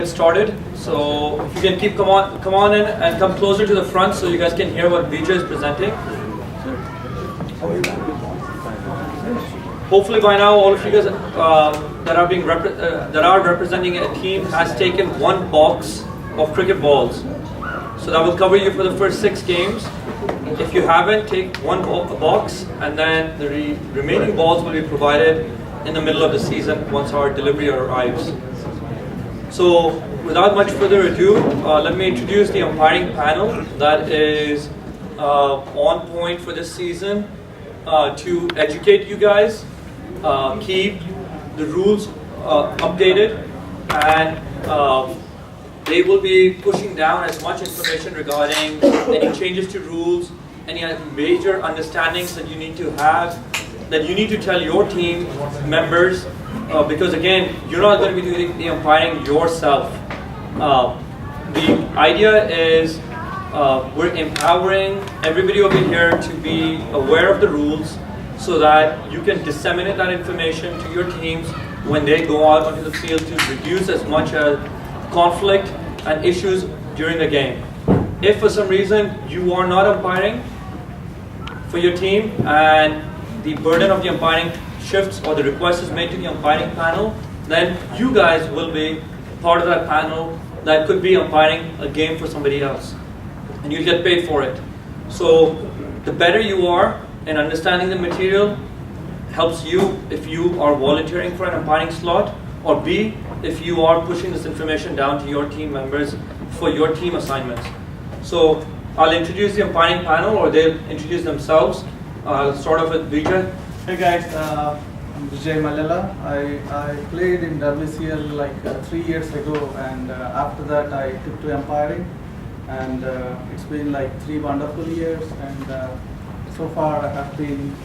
Get started. So if you can come on in and come closer to the front so you guys can hear what Vijaya is presenting. Hopefully by now all of you guys that are representing a team has taken one box of cricket balls. So that will cover you for the first 6 games. If you haven't, take one box, and then the remaining balls will be provided in the middle of the season once our delivery arrives. So, without much further ado, let me introduce the umpiring panel that is on point for this season to educate you guys, keep the rules updated, and they will be pushing down as much information regarding any changes to rules, any major understandings that you need to have, that you need to tell your team members. Because again, you're not going to be doing the umpiring yourself. The idea is we're empowering everybody over here to be aware of the rules so that you can disseminate that information to your teams when they go out onto the field to reduce as much as conflict and issues during the game. If for some reason you are not umpiring for your team and the burden of the umpiring shifts or the request is made to the umpiring panel, then you guys will be part of that panel that could be umpiring a game for somebody else, and you'll get paid for it. So the better you are in understanding the material helps you if you are volunteering for an umpiring slot, or B, if you are pushing this information down to your team members for your team assignments. So I'll introduce the umpiring panel, or they'll introduce themselves. I'll start off with Vijaya. Hey guys, I'm Vijaya Mallela. I played in WMCL like 3 years ago, and after that I took to umpiring, and it's been like 3 wonderful years, and so far I have been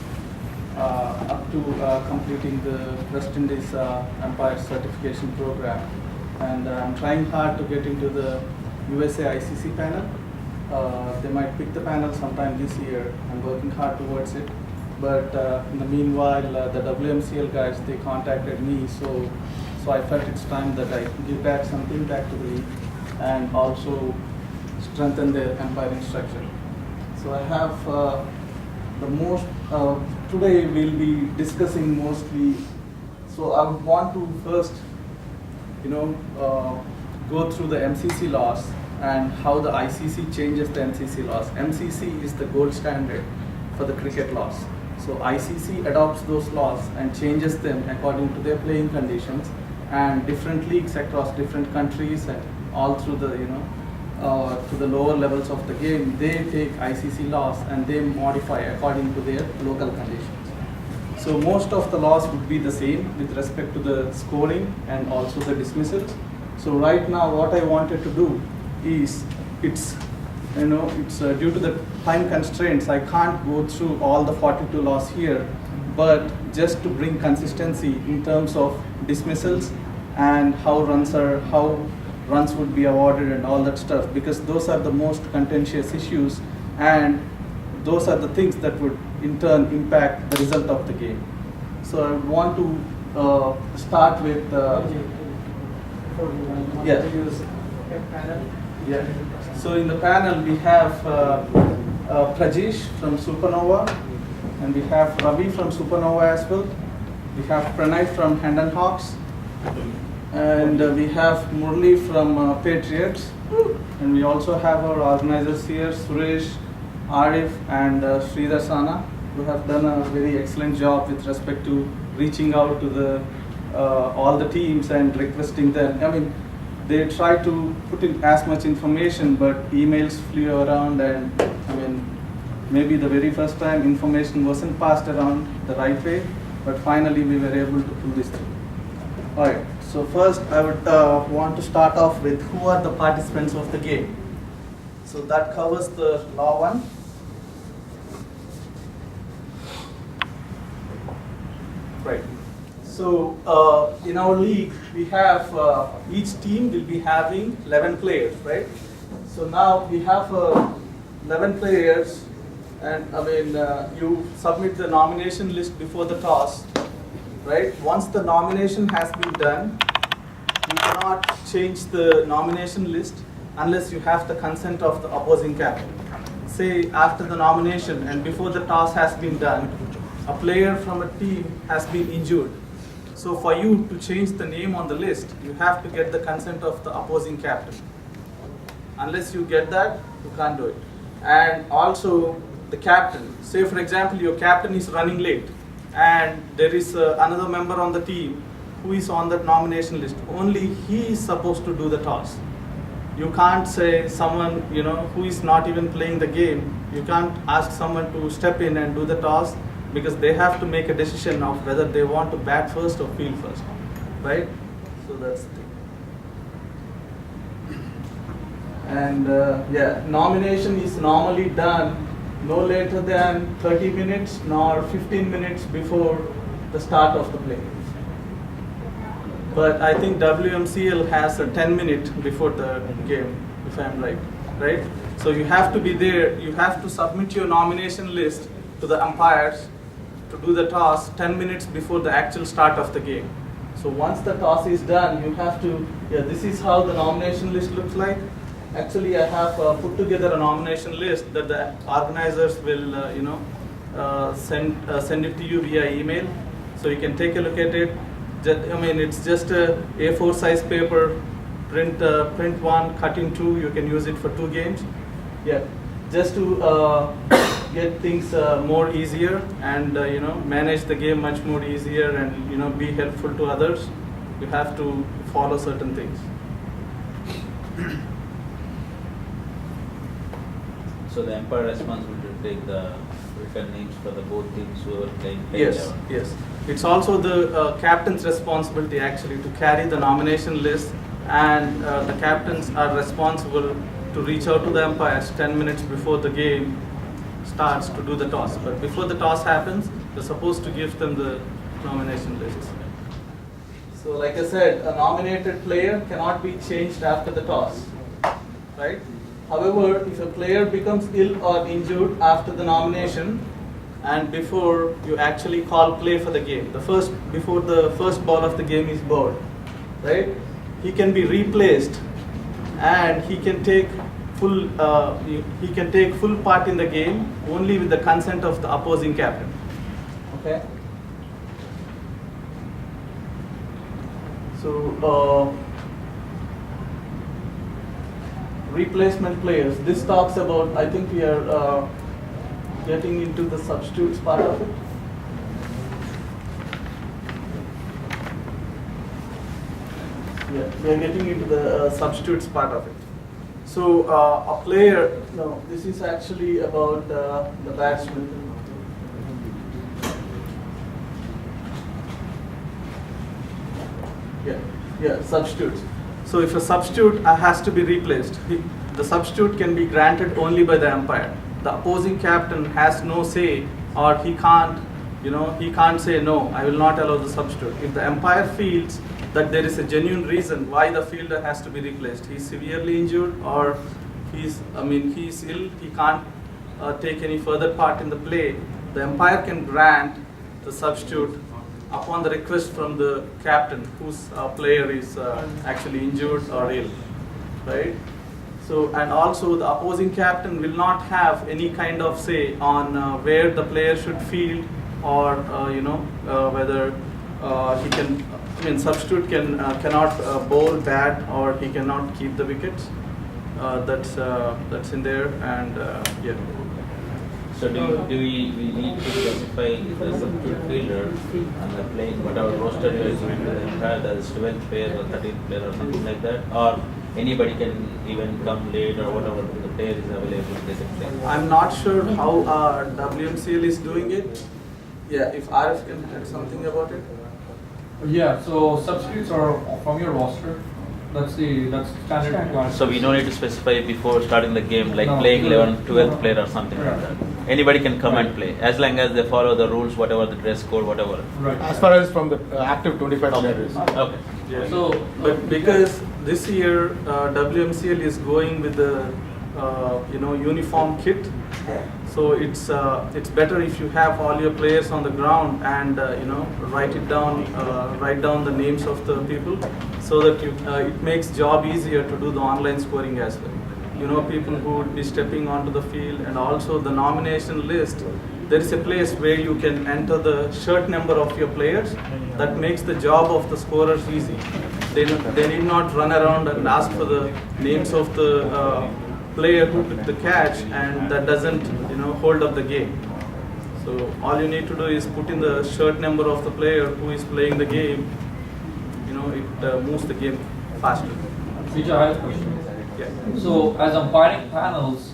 up to completing the West Indies umpire certification program, and I'm trying hard to get into the USA ICC panel. They might pick the panel sometime this year. I'm working hard towards it. But in the meanwhile, the WMCL guys, they contacted me, so I felt it's time that I give back something back to the league and also strengthen the umpiring structure. So I have today we'll be discussing mostly, so I would want to first, go through the MCC laws and how the ICC changes the MCC laws. MCC is the gold standard for the cricket laws. So ICC adopts those laws and changes them according to their playing conditions, and different leagues across different countries and all through the to the lower levels of the game, they take ICC laws and they modify according to their local conditions. So most of the laws would be the same with respect to the scoring and also the dismissals. So right now what I wanted to do is it's due to the time constraints, I can't go through all the 42 laws here, but just to bring consistency in terms of dismissals and how runs would be awarded and all that stuff, because those are the most contentious issues, and those are the things that would in turn impact the result of the game. So I want to start with So in the panel we have Prajesh from Supernova, and we have Ravi from Supernova as well. We have Pranay from Hendon Hawks, and we have Murli from Patriots, and we also have our organizers here, Suresh, Arif, and Sridhar Sana, who have done a very excellent job with respect to reaching out to the all the teams and requesting them. I mean, they try to put in as much information, but emails flew around, and maybe the very first time information wasn't passed around the right way, but finally we were able to pull this through. Alright, so first I would want to start off with who are the participants of the game. So that covers the law 1. Right. So in our league, we have each team will be having 11 players, right? So now we have 11 players, and you submit the nomination list before the toss, right? Once the nomination has been done, you cannot change the nomination list unless you have the consent of the opposing captain. Say after the nomination and before the toss has been done, a player from a team has been injured. So for you to change the name on the list, you have to get the consent of the opposing captain. Unless you get that, you can't do it. And also the captain, say for example your captain is running late and there is another member on the team who is on that nomination list. Only he is supposed to do the toss. You can't say someone, who is not even playing the game, you can't ask someone to step in and do the toss, because they have to make a decision of whether they want to bat first or field first, right? So that's the thing. And nomination is normally done no later than 30 minutes nor 15 minutes before the start of the play. But I think WMCL has a 10-minute before the game, if I'm right? So you have to be there, you have to submit your nomination list to the umpires to do the toss 10 minutes before the actual start of the game. So once the toss is done, you have to, this is how the nomination list looks like. Actually, I have put together a nomination list that the organizers will, send it to you via email. So you can take a look at it. It's just a A4 size paper, print one, cut in two. You can use it for 2 games. Just to get things more easier and manage the game much more easier and be helpful to others. You have to follow certain things. So the umpire responsible to take the written names for the both teams who are playing. Yes. It's also the captain's responsibility actually to carry the nomination list, and the captains are responsible to reach out to the umpires 10 minutes before the game starts to do the toss. But before the toss happens, they're supposed to give them the nomination lists. So like I said, a nominated player cannot be changed after the toss, right? However, if a player becomes ill or injured after the nomination and before you actually call play for the game, before the first ball of the game is bowled, right? He can be replaced and he can take full part in the game only with the consent of the opposing captain. Okay. So replacement players. This talks about, I think we are getting into the substitutes part of it. Yeah, we are getting into the substitutes part of it. So a player, no, this is actually about the batsman. Substitutes. So if a substitute has to be replaced, the substitute can be granted only by the umpire. The opposing captain has no say, or he can't say no, I will not allow the substitute. If the umpire feels that there is a genuine reason why the fielder has to be replaced, he's severely injured or he's ill, he can't take any further part in the play, the umpire can grant the substitute upon the request from the captain whose player is actually injured or ill, right? So, and also the opposing captain will not have any kind of say on where the player should field or whether he can, substitute cannot bowl, bat, or he cannot keep the wickets. That's in there, and yeah. So do we need to specify the substitute fielder and the playing whatever roster you are going to have, that is 12th player or 13th player or something like that, or anybody can even come late or whatever the player is available they can play? I'm not sure how WMCL is doing it. Yeah, if RF can add something about it. Yeah, so substitutes are from your roster. That's standard requirement. So we don't need to specify before starting the game, like No. playing 11th, 12th player or something like Right. that. Anybody can come and play, as long as they follow the rules, whatever the dress code, whatever. Right. As far as from the active 25 players. Okay. Yeah. So, But because this year WMCL is going with the uniform kit, so it's better if you have all your players on the ground and write down the names of the people. so that it makes job easier to do the online scoring as well. You know, people who would be stepping onto the field, and also the nomination list. There is a place where you can enter the shirt number of your players. That makes the job of the scorers easy. They need not run around and ask for the names of the player who took the catch, and that doesn't, hold up the game. So all you need to do is put in the shirt number of the player who is playing the game. It moves the game faster. Vijaya, I have a question. Yeah. So as umpiring panels,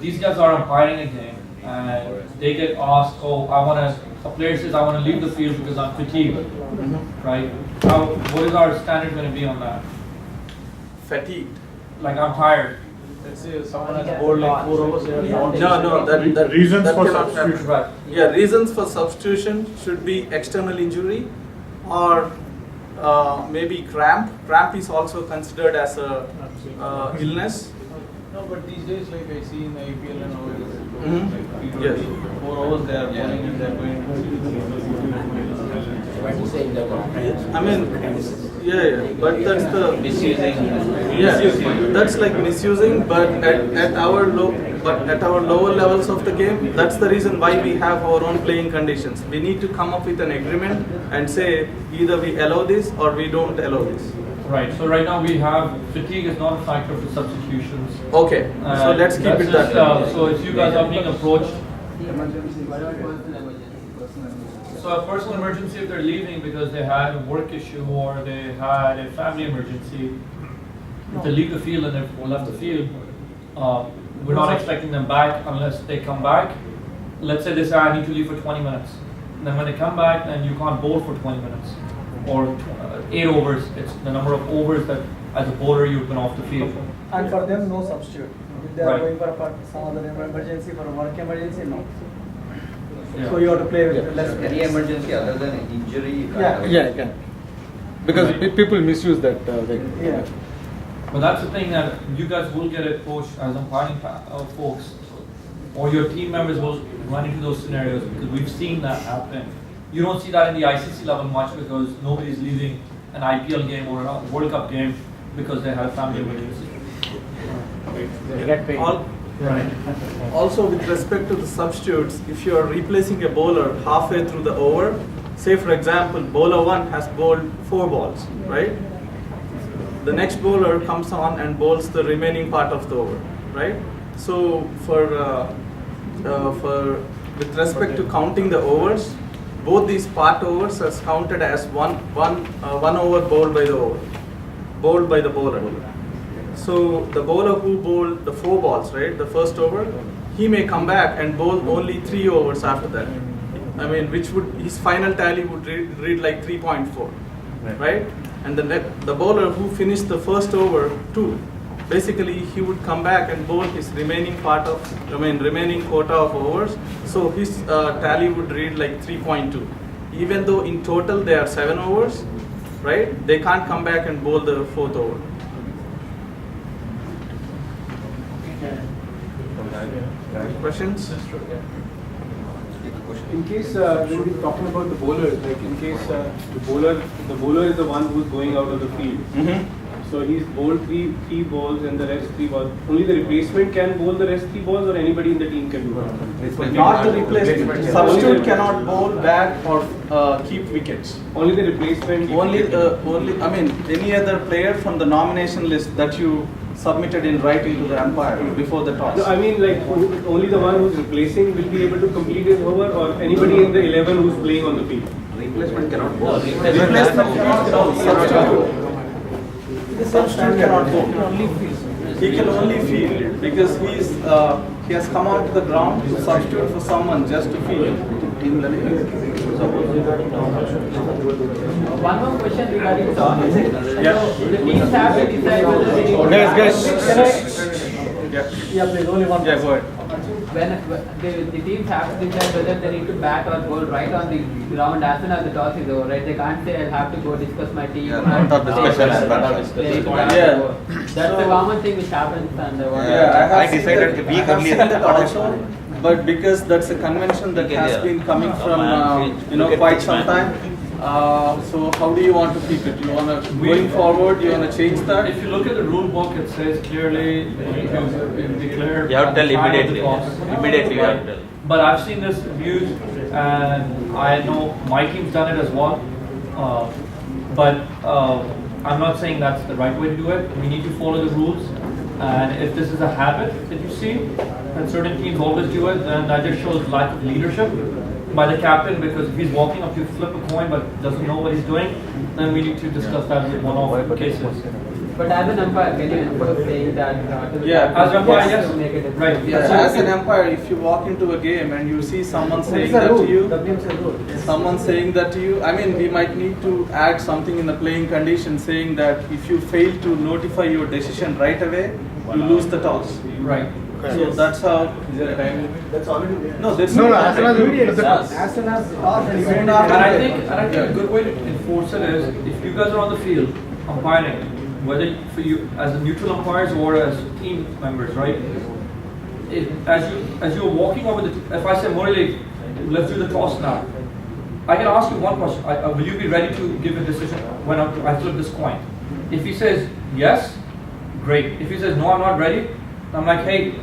these guys are umpiring a game and they get asked, a player says, I want to leave the field because I'm fatigued, right? What is our standard going to be on that? Fatigued. Like, I'm tired. Let's say someone has bowled like 4 hours. No, that Reasons that for cannot happen. substitution. Right. Yeah, reasons for substitution should be external injury or maybe cramp. Cramp is also considered as a illness. No, but these days, like I see in the IPL and all, Mhm. people Yes. 4 hours they are bowling and they are going I mean, yeah, but that's the Misusing. that's like misusing. But at our lower levels of the game, that's the reason why we have our own playing conditions. We need to come up with an agreement and say either we allow this or we don't allow this. Right. So right now we have fatigue is not a factor for substitutions. Okay, so let's keep That's it that just, way. So if you guys are being approached, so a personal emergency, if they're leaving because they had a work issue or they had a family emergency, if they leave the field and they've left the field, we're not expecting them back unless they come back. Let's say they say, I need to leave for 20 minutes. And then when they come back, then you can't bowl for 20 minutes. Or 8 overs, it's the number of overs that as a bowler you've been off the field. And for them, no substitute. If they are Right. going for some other emergency, for a work emergency, no. Yeah. So you have to play with less Any players. emergency other than injury? you can't Yeah. avoid. Yeah, I can. Because Right. people misuse that. Yeah. But that's the thing that you guys will get approached as umpiring folks, or your team members will run into those scenarios because we've seen that happen. You don't see that in the ICC level much because nobody's leaving an IPL game or a World Cup game because they had a family emergency. Right. Also, with respect to the substitutes, if you are replacing a bowler halfway through the over, say for example, bowler 1 has bowled 4 balls, right? The next bowler comes on and bowls the remaining part of the over, right? So with respect to counting the overs, both these part overs are counted as one over bowled by the bowler. So the bowler who bowled the 4 balls, right, the first over, he may come back and bowl only 3 overs after that. I mean, his final tally would read like 3.4, right? And the bowler who finished the first over 2, basically he would come back and bowl his remaining quota of overs. So his tally would read like 3.2. Even though in total they are 7 overs, right? They can't come back and bowl the 4th over. Questions? In case when we're talking about the bowlers, like in case the bowler is the one who's going out of the field. So he's bowled three balls and the rest 3 balls. Only the replacement can bowl the rest 3 balls, or anybody in the team can do that. Not the replacement. Substitute cannot bowl back or keep wickets. Only the replacement. Any other player from the nomination list that you submitted in writing to the umpire before the toss. No, I mean like only the one who's replacing will be able to complete his over, or anybody in the 11 who's playing on the field. Replacement cannot bowl. Replacement cannot bowl. Substitute cannot bowl. He can only field because he has come onto the ground to substitute for someone just to field. One more question regarding toss. Yeah. So the teams have to decide whether they need to Yeah, please, only one. Yeah, go ahead. when the teams have to decide whether they need to bat or bowl right on the ground as soon as the toss is over, right? They can't say I'll have to go discuss my team. Yeah, and not of discussion, say, not of discussion. they need to bat Yeah. or bowl. That's the common thing which happens and Yeah. I decided a week earlier. That also, but because that's a convention that has been coming from quite some time, So how do you want to keep it? You want to, going forward, you want to change that? If you look at the rule book, it says clearly you declare. You have to tell time of the immediately. toss. Immediately you have to tell. But I've seen this abused, and I know my team's done it as well. But I'm not saying that's the right way to do it. We need to follow the rules. And if this is a habit that you see, and certain teams always do it, then that just shows lack of leadership by the captain, because if he's walking up to flip a coin but doesn't know what he's doing, then we need to discuss that with one-off cases. But as an umpire, can you enforce saying that? To the Yeah, captain, as an umpire, just yes. to make it a Right. Yeah, So as an umpire, if you walk into a game and you see someone saying that to you, someone saying that to you, I mean, we might need to add something in the playing condition saying that if you fail to notify your decision right away, you lose the toss. Right. So that's how. Is there a time limit? That's already there. No, there's No, no. as soon as you Immediate. the toss. As soon as toss and Soon immediate. after. And I think a good way to enforce it is if you guys are on the field umpiring, whether for you as a neutral umpires or as team members, right? As you're walking over if I say Morley, let's do the toss now. I can ask you one question. Will you be ready to give a decision when I flip this coin? If he says yes, great. If he says no, I'm not ready, I'm like, hey,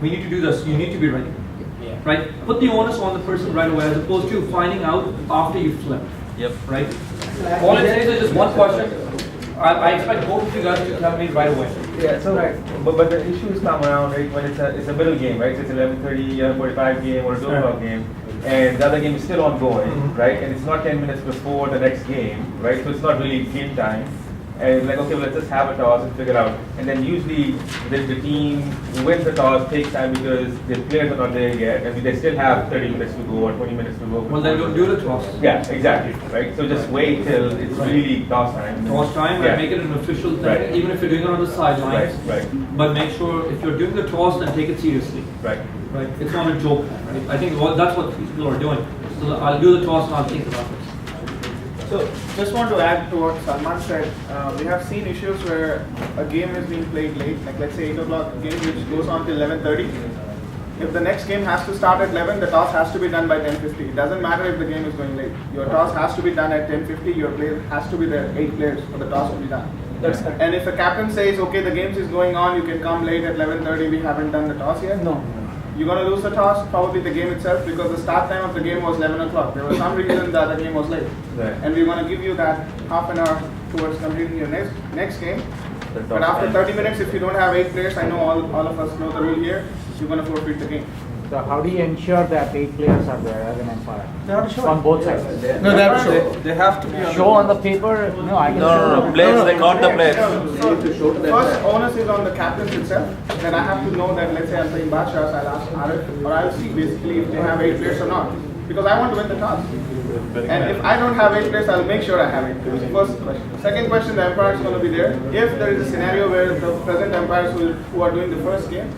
we need to do this. You need to be ready. Yeah. Right? Put the onus on the person right away as opposed to finding out after you flip. Yep. Right? All it says is just one question. I expect both of you guys to tell me right away. Yeah, so but the issues come around right when it's a middle game, right? So it's 11:30, 45 game or a 12 o'clock game, and the other game is still ongoing, right? And it's not 10 minutes before the next game, right? So it's not really game time. And it's like, okay, well, let's just have a toss and figure out. And then usually the team who wins the toss takes time because the players are not there yet, and they still have 30 minutes to go or 20 minutes to go. Well, then don't do the toss. Yeah, exactly, right? So just wait till it's really toss time. Toss time Yeah. and make it an official thing, Right. even if you're doing it on the sidelines. Right. But make sure if you're doing the toss, then take it seriously. Right. Right? It's not a joke. Right? I think that's what people are doing. So I'll do the toss and I'll think about it. So, just want to add to what Salman said. We have seen issues where a game is being played late, like let's say 8 o'clock game which goes on till 11:30. If the next game has to start at 11, the toss has to be done by 10:50. It doesn't matter if the game is going late. Your toss has to be done at 10:50. Your player has to be there, 8 players for the toss to be done. And if a captain says, okay, the game is going on, you can come late at 11:30. We haven't done the toss yet. No. You're going to lose the toss, probably the game itself, because the start time of the game was 11 o'clock. There was some reason that the game was late. Right. And we're going to give you that half an hour towards completing your next game. But after 30 minutes, if you don't have 8 players, I know all of us know the rule here, you're going to forfeit the game. So how do you ensure that 8 players are there as an umpire? They have to show. On both sides. No, they have to show. They have to be on Show on the paper? No, I can No. Players, they count the players. So, first onus is on the captains itself. Then I have to know that, let's say I'm playing Badshahs, I'll ask Arif, or I'll see basically if they have 8 players or not. Because I want to win the toss. And if I don't have 8 players, I'll make sure I have 8 players. First question. Second question, the umpire is going to be there. If there is a scenario where the present umpires who are doing the first game,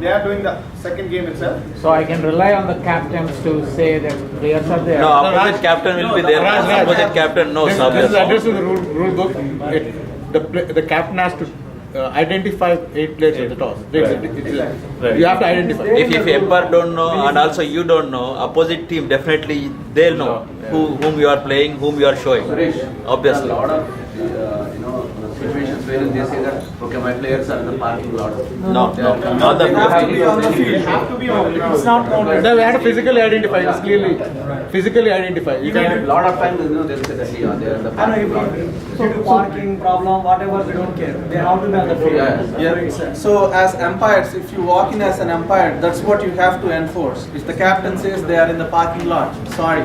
they are doing the second game itself. So I can rely on the captains to say that players are there. No, opposite captain will be there. Raj. Opposite captain knows. This is obviously. addressed to the rule book. The captain has to identify 8 players at the toss. Right. You have to identify. If umpire don't know and also you don't know, opposite team definitely they'll know whom you are playing, whom you are showing. Obviously. There are a lot of situations where they say that okay, my players are in the parking lot. No, not the They have to be on the field. They have to be on the ground. It's not counted. They have to physically identify. It's clearly physically identify. You A can. lot of times, they'll say that yeah, they are in the I know parking lot. if due to parking problem, whatever, we don't care. They have to be on the field. Yeah. So as umpires, if you walk in as an umpire, that's what you have to enforce. If the captain says they are in the parking lot, sorry,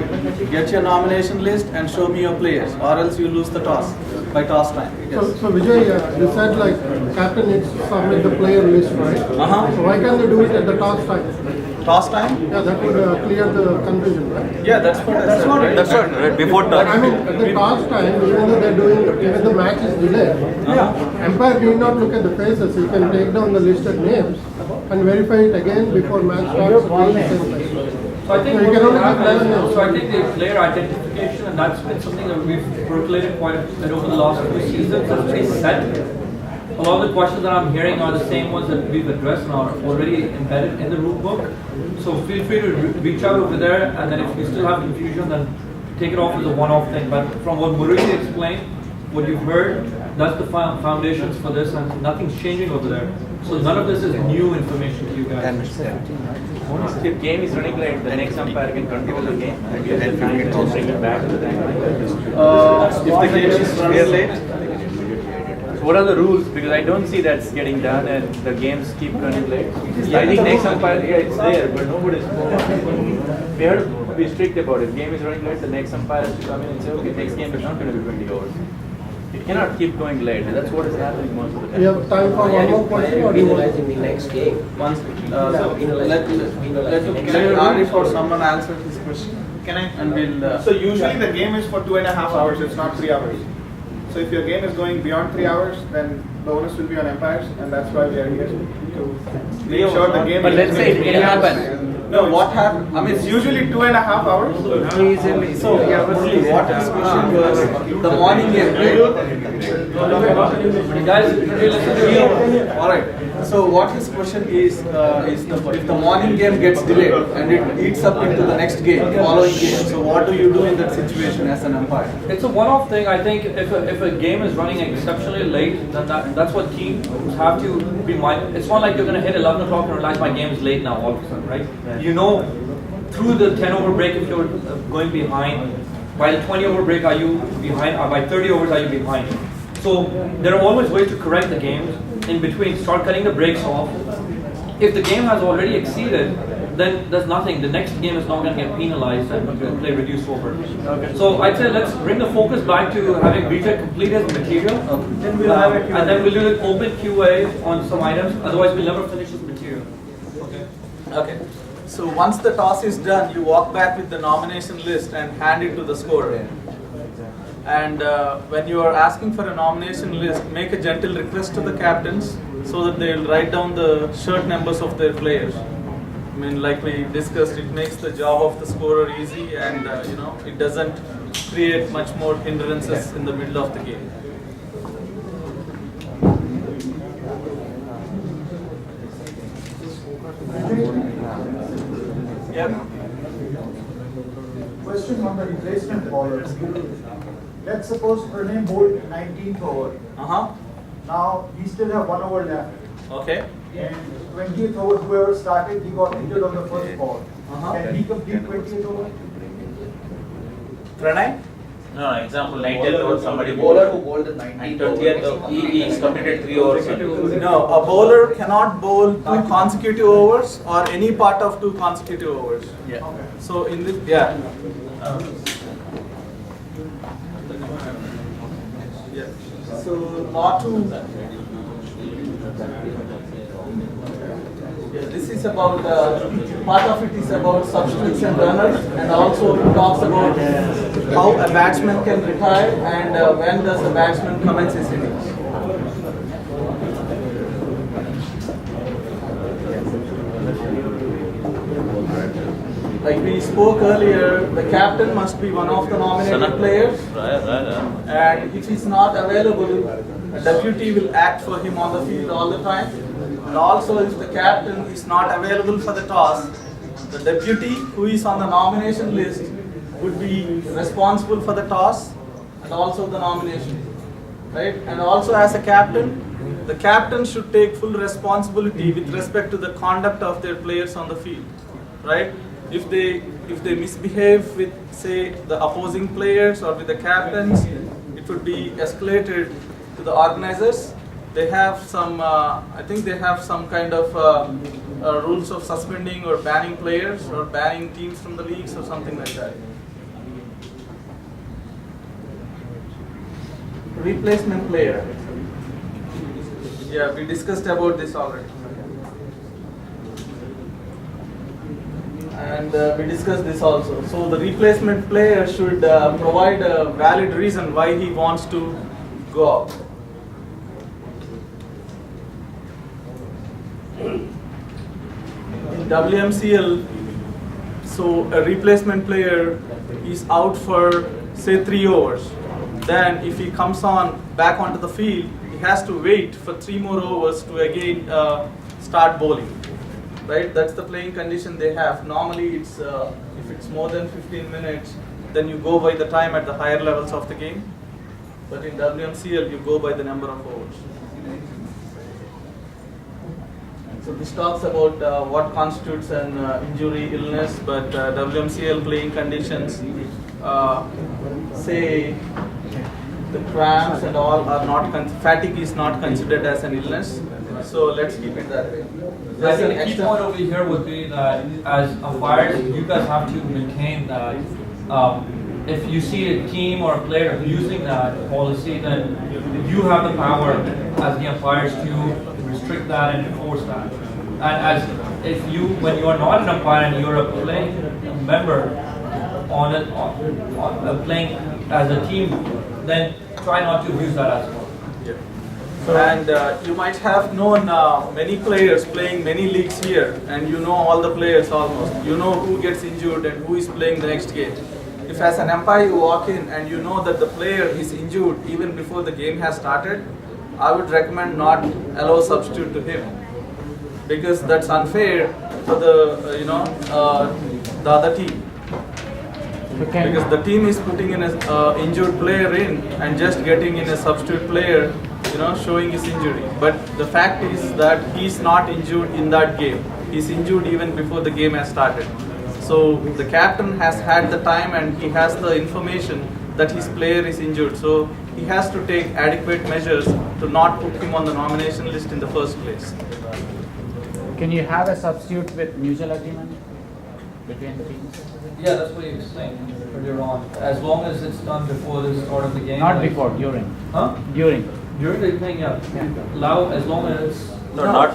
get your nomination list and show me your players, or else you lose the toss by toss time. Yes. So Vijay, you said like captain needs to submit the player list, right? So why can't they do it at the toss time? Toss time? Yeah, that would clear the confusion, right? Yeah, that's what I said. Right? That's what, right? Before I toss. mean, at the toss time, even though they're doing, even the match is delayed, umpire need not look at the faces. He can take down the listed names and verify it again before match starts. So I think So you what can we only have have is, 11 so I think the player identification, and that's been something that we've percolated quite a bit over the last few seasons. It's pretty set. A lot of the questions that I'm hearing are the same ones that we've addressed and are already embedded in the rule book. So feel free to reach out over there, and then if you still have confusion, then take it off as a one-off thing. But from what Murali explained, what you've heard, that's the foundations for this, and nothing's changing over there. So none of this is new information to you guys. If game is running late, the next umpire can control the game and you have time to bring it back to the time. If the game is running late, So what are the rules? Because I don't see that's getting done and the games keep running late. I think next umpire, yeah, it's there, but nobody's. We have to be strict about it. Game is running late, the next umpire has to come in and say, okay, next game is not going to be 20 overs. It cannot keep going late, and that's what is happening most of the time. You have time for one more question, or do you want? let Arif or someone answer this question. Can I? And we'll. So usually the game is for 2.5 hours, it's not 3 hours. So if your game is going beyond 3 hours, then the onus will be on umpires, and that's why we are here to make sure the game. But let's say it can happen. No, what happened? I mean, it's usually 2.5 hours. So what his question was, the morning game. Guys, All right. So what his question is if the morning game gets delayed and it eats up into the next game, following game. So what do you do in that situation as an umpire? it's a one-off thing. I think if a game is running exceptionally late, then that's what teams have to be mindful. It's not like you're going to hit 11 o'clock and realize my game is late now all of a sudden, right? You know, through the 10-over break, if you're going behind, by the 20-over break, are you behind? Or by 30 overs, are you behind? So there are always ways to correct the games in between. Start cutting the breaks off. If the game has already exceeded, then there's nothing. The next game is not going to get penalized and we'll play reduced over. Okay. So I'd say let's bring the focus back to having Vijaya complete his material. Then we'll have a Q&A. And then we'll do an open QA on some items. Otherwise, we'll never finish this material. Okay. Okay. So once the toss is done, you walk back with the nomination list and hand it to the scorer. And when you are asking for a nomination list, make a gentle request to the captains so that they will write down the shirt numbers of their players. I mean, like we discussed, it makes the job of the scorer easy, and it doesn't create much more hindrances in the middle of the game. Yep. Question on the replacement bowlers. Let's suppose Pranay bowled 19th over. Now we still have 1 over left. Okay. And 20th over, whoever started, he got injured on the first ball. Can he complete 20th over? Pranay? No, example, 90th over, somebody Bowler who bowled the 19th and 20th, he is completed 3 overs. No, a bowler cannot bowl 2 consecutive overs or any part of 2 consecutive overs. Yeah. So in this, yeah. So law 2. Yeah, this is about part of it is about substitutes and runners, and also it talks about how a batsman can retire and when does a batsman commence his innings. Like we spoke earlier, the captain must be one of the nominated players, and if he's not available, a deputy will act for him on the field all the time. And also, if the captain is not available for the toss, the deputy who is on the nomination list would be responsible for the toss and also the nomination, right? And also as a captain, the captain should take full responsibility with respect to the conduct of their players on the field, right? If they misbehave with, say, the opposing players or with the captains, it would be escalated to the organizers. They have some, I think they have some kind of rules of suspending or banning players or banning teams from the leagues or something like that. Replacement player. Yeah, we discussed about this already. And we discussed this also. So the replacement player should provide a valid reason why he wants to go out. In WMCL, so a replacement player is out for say 3 overs. Then if he comes on back onto the field, he has to wait for 3 more overs to again start bowling. Right, that's the playing condition they have. Normally, it's if it's more than 15 minutes, then you go by the time at the higher levels of the game. But in WMCL, you go by the number of overs. So this talks about what constitutes an injury, illness, but WMCL playing conditions, say the cramps and all are not, fatigue is not considered as an illness. So let's keep it that way. I think the key point over here would be that as umpires, you guys have to maintain that if you see a team or a player abusing that policy, then you have the power as the umpires to restrict that and enforce that. And as if you, when you are not an umpire and you're a playing member playing as a team, then try not to abuse that as well. And you might have known many players playing many leagues here, and you know all the players almost. You know who gets injured and who is playing the next game. If as an umpire you walk in and you know that the player is injured even before the game has started, I would recommend not allow substitute to him, because that's unfair for the the other team. Because the team is putting in an injured player in and just getting in a substitute player, showing his injury. But the fact is that he's not injured in that game. He's injured even before the game has started. So the captain has had the time and he has the information that his player is injured. So he has to take adequate measures to not put him on the nomination list in the first place. Can you have a substitute with mutual agreement between the teams? Yeah, that's what you explained earlier on. As long as it's done before the start of the game. Not before, during. Huh? During. During the thing, yeah. Allow as long as it's.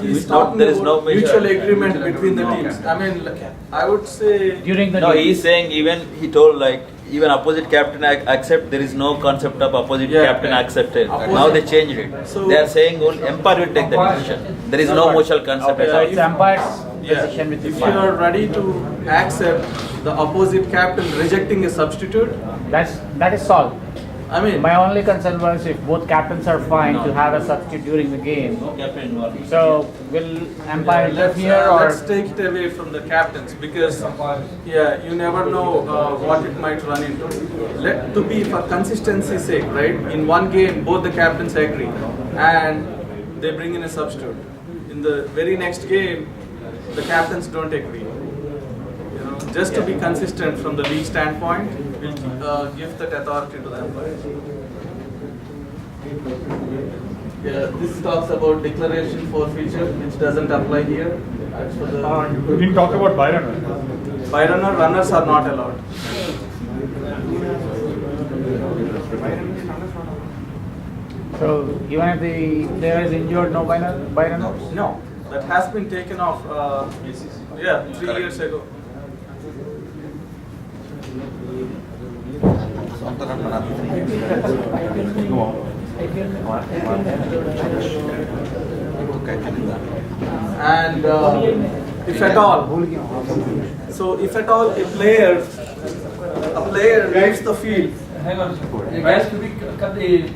He's talking there is no about mutual agreement between the teams. I mean, I would say during the. No, he's saying he told even opposite captain accept. There is no concept of opposite captain accepted. Now they changed it. So they are saying only umpire will take the decision. There is no mutual concept. So it's umpire's decision with the if you are ready to accept the opposite captain rejecting a substitute, that is solved. I mean, my only concern was if both captains are fine to have a substitute during the game. No captain involved. So will umpire interfere or? Let's take it away from the captains, because you never know what it might run into. To be for consistency's sake, right? In one game, both the captains agree, and they bring in a substitute. In the very next game, the captains don't agree. Just to be consistent from the league standpoint, we'll give that authority to the umpire. This talks about declaration forfeiture, which doesn't apply here. We didn't talk about by runner. By runner, runners are not allowed. So even if the player is injured, no by runner? No, that has been taken off 3 years ago. And if at all, if at all a player leaves the field. Hang on, guys, could we cut the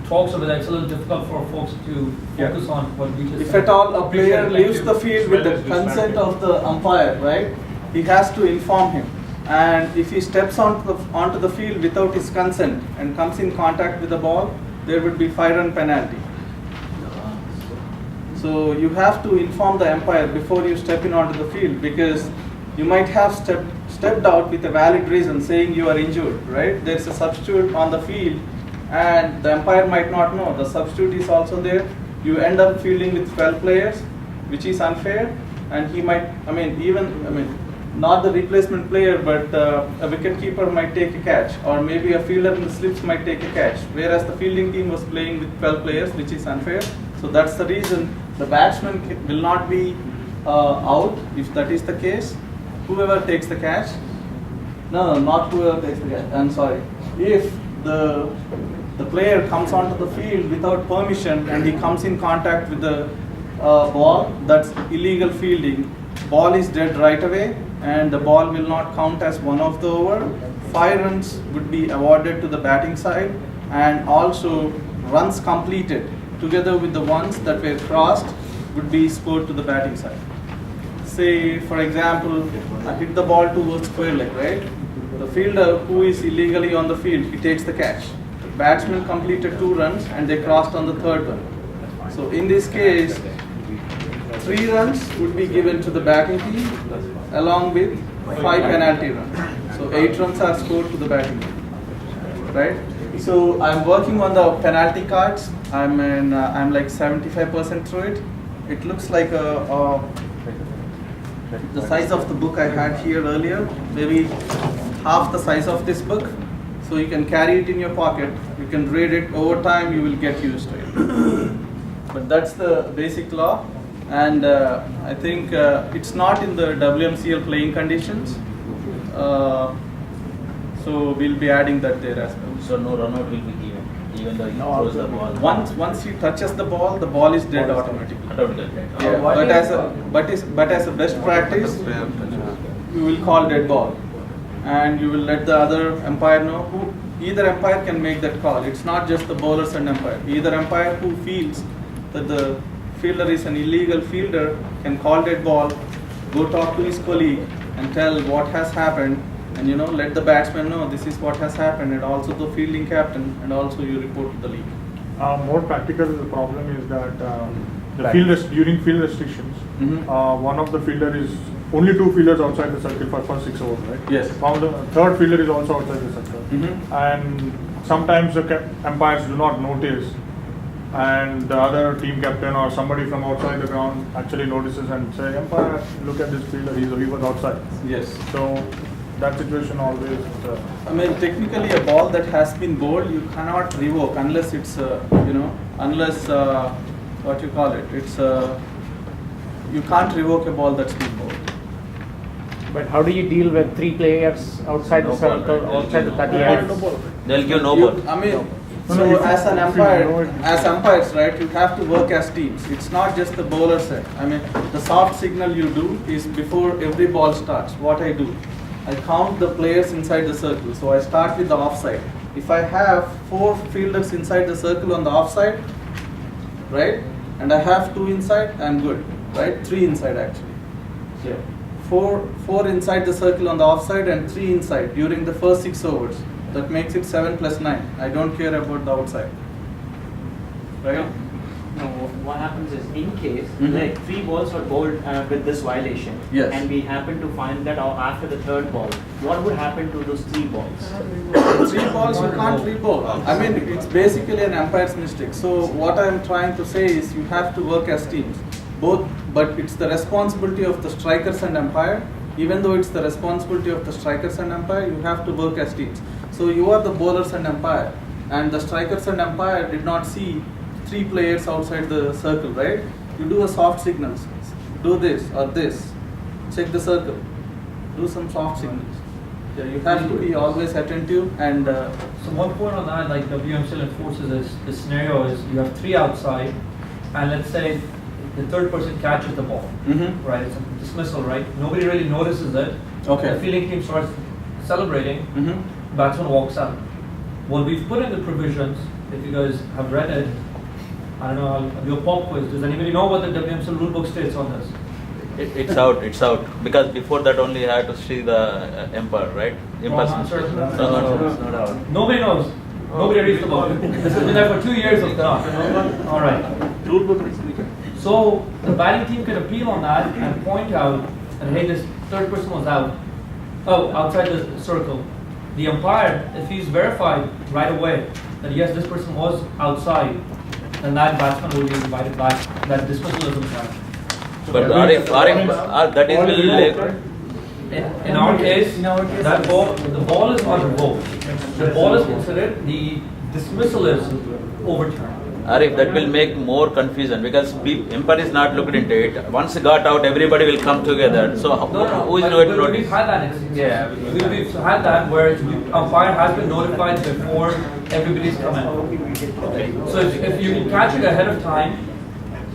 talks over there? It's a little difficult for folks to focus on what we just If said. at all a player leaves the field with the consent of the umpire, right, he has to inform him. And if he steps onto the field without his consent and comes in contact with the ball, there would be 5-run penalty. So you have to inform the umpire before you step in onto the field, because you might have stepped out with a valid reason saying you are injured, right? There's a substitute on the field and the umpire might not know. The substitute is also there. You end up fielding with 12 players, which is unfair, and he might, not the replacement player, but a wicket keeper might take a catch, or maybe a fielder in the slips might take a catch, whereas the fielding team was playing with 12 players, which is unfair. So that's the reason the batsman will not be out if that is the case. Whoever takes the catch, no, not whoever takes the catch, I'm sorry. If the player comes onto the field without permission and he comes in contact with the ball, that's illegal fielding. Ball is dead right away, and the ball will not count as one of the over. 5 runs would be awarded to the batting side, and also runs completed together with the ones that were crossed would be scored to the batting side. Say, for example, I hit the ball towards square leg, right? The fielder who is illegally on the field, he takes the catch. Batsman completed 2 runs and they crossed on the 3rd one. So in this case, 3 runs would be given to the batting team along with 5 penalty runs. So 8 runs are scored to the batting team, right? So I'm working on the penalty cards. I'm like 75% through it. It looks like the size of the book I had here earlier, maybe half the size of this book. So you can carry it in your pocket. You can read it. Over time, you will get used to it. But that's the basic law. And I think it's not in the WMCL playing conditions. So we'll be adding that there as well. So no run out will be given, even though he throws the ball. Once he touches the ball is dead automatically. Yeah, but as a best practice, you will call dead ball, and you will let the other umpire know. Either umpire can make that call. It's not just the bowlers and umpire. Either umpire who feels that the fielder is an illegal fielder can call dead ball, go talk to his colleague and tell what has happened, and let the batsman know this is what has happened, and also the fielding captain, and also you report to the league. More practical, the problem is that during field restrictions, one of the fielder is only 2 fielders outside the circle for first 6 overs, right? Yes. Now the 3rd fielder is also outside the circle, and sometimes the umpires do not notice, and the other team captain or somebody from outside the ground actually notices and say, umpire, look at this fielder, he was outside. Yes. So that situation always. I mean, technically, a ball that has been bowled, you cannot revoke unless it's, what you call it? It's you can't revoke a ball that's been bowled. But how do you deal with 3 players outside the circle, outside the 30 yards? They'll give no ball. I mean, so as an umpire, as umpires, right, you have to work as teams. It's not just the bowler set. I mean, the soft signal you do is before every ball starts. What I do, I count the players inside the circle. So I start with the offside. If I have 4 fielders inside the circle on the offside, right, and I have 2 inside, I'm good, right? 3 inside actually. Yeah. 4 inside the circle on the offside and 3 inside during the first 6 overs. That makes it 7 plus 9. I don't care about the outside, right? No, what happens is, in case like 3 balls are bowled with this violation, yes, and we happen to find that out after the 3rd ball, what would happen to those 3 balls? 3 balls you can't re-bowl. I mean, it's basically an umpire's mistake. So what I'm trying to say is you have to work as teams, both. But it's the responsibility of the strikers and umpire. Even though it's the responsibility of the strikers and umpire, you have to work as teams. So you are the bowlers and umpire, and the strikers and umpire did not see 3 players outside the circle, right? You do a soft signals. Do this or this. Check the circle. Do some soft signals. Yeah, you have to be always attentive and. So one point on that, like WMCL enforces is the scenario is you have 3 outside, and let's say the 3rd person catches the ball, right? It's a dismissal, right? Nobody really notices it. Okay. The fielding team starts celebrating. Batsman walks out. What we've put in the provisions, if you guys have read it, I don't know, I'll do a pop quiz. Does anybody know what the WMCL rulebook states on this? It's out. Because before that only you had to see the umpire, right? Wrong answer. Nobody knows. Nobody reads the book. This has been there for 2 years of thought. All right. Rulebook. So the batting team can appeal on that and point out that, hey, this 3rd person was out. Oh, outside the circle. The umpire, if he's verified right away that yes, this person was outside, then that batsman will be invited back. That dismissal is implied. But that is will. In our case, that the ball is not revoked. The ball is considered. The dismissal is overturned. Arif, that will make more confusion because umpire is not looking into it. Once it got out, everybody will come together. So who is going to notice? We've had that instance. Yeah, we've had that where umpire has been notified before everybody's come in. Okay. So if you can catch it ahead of time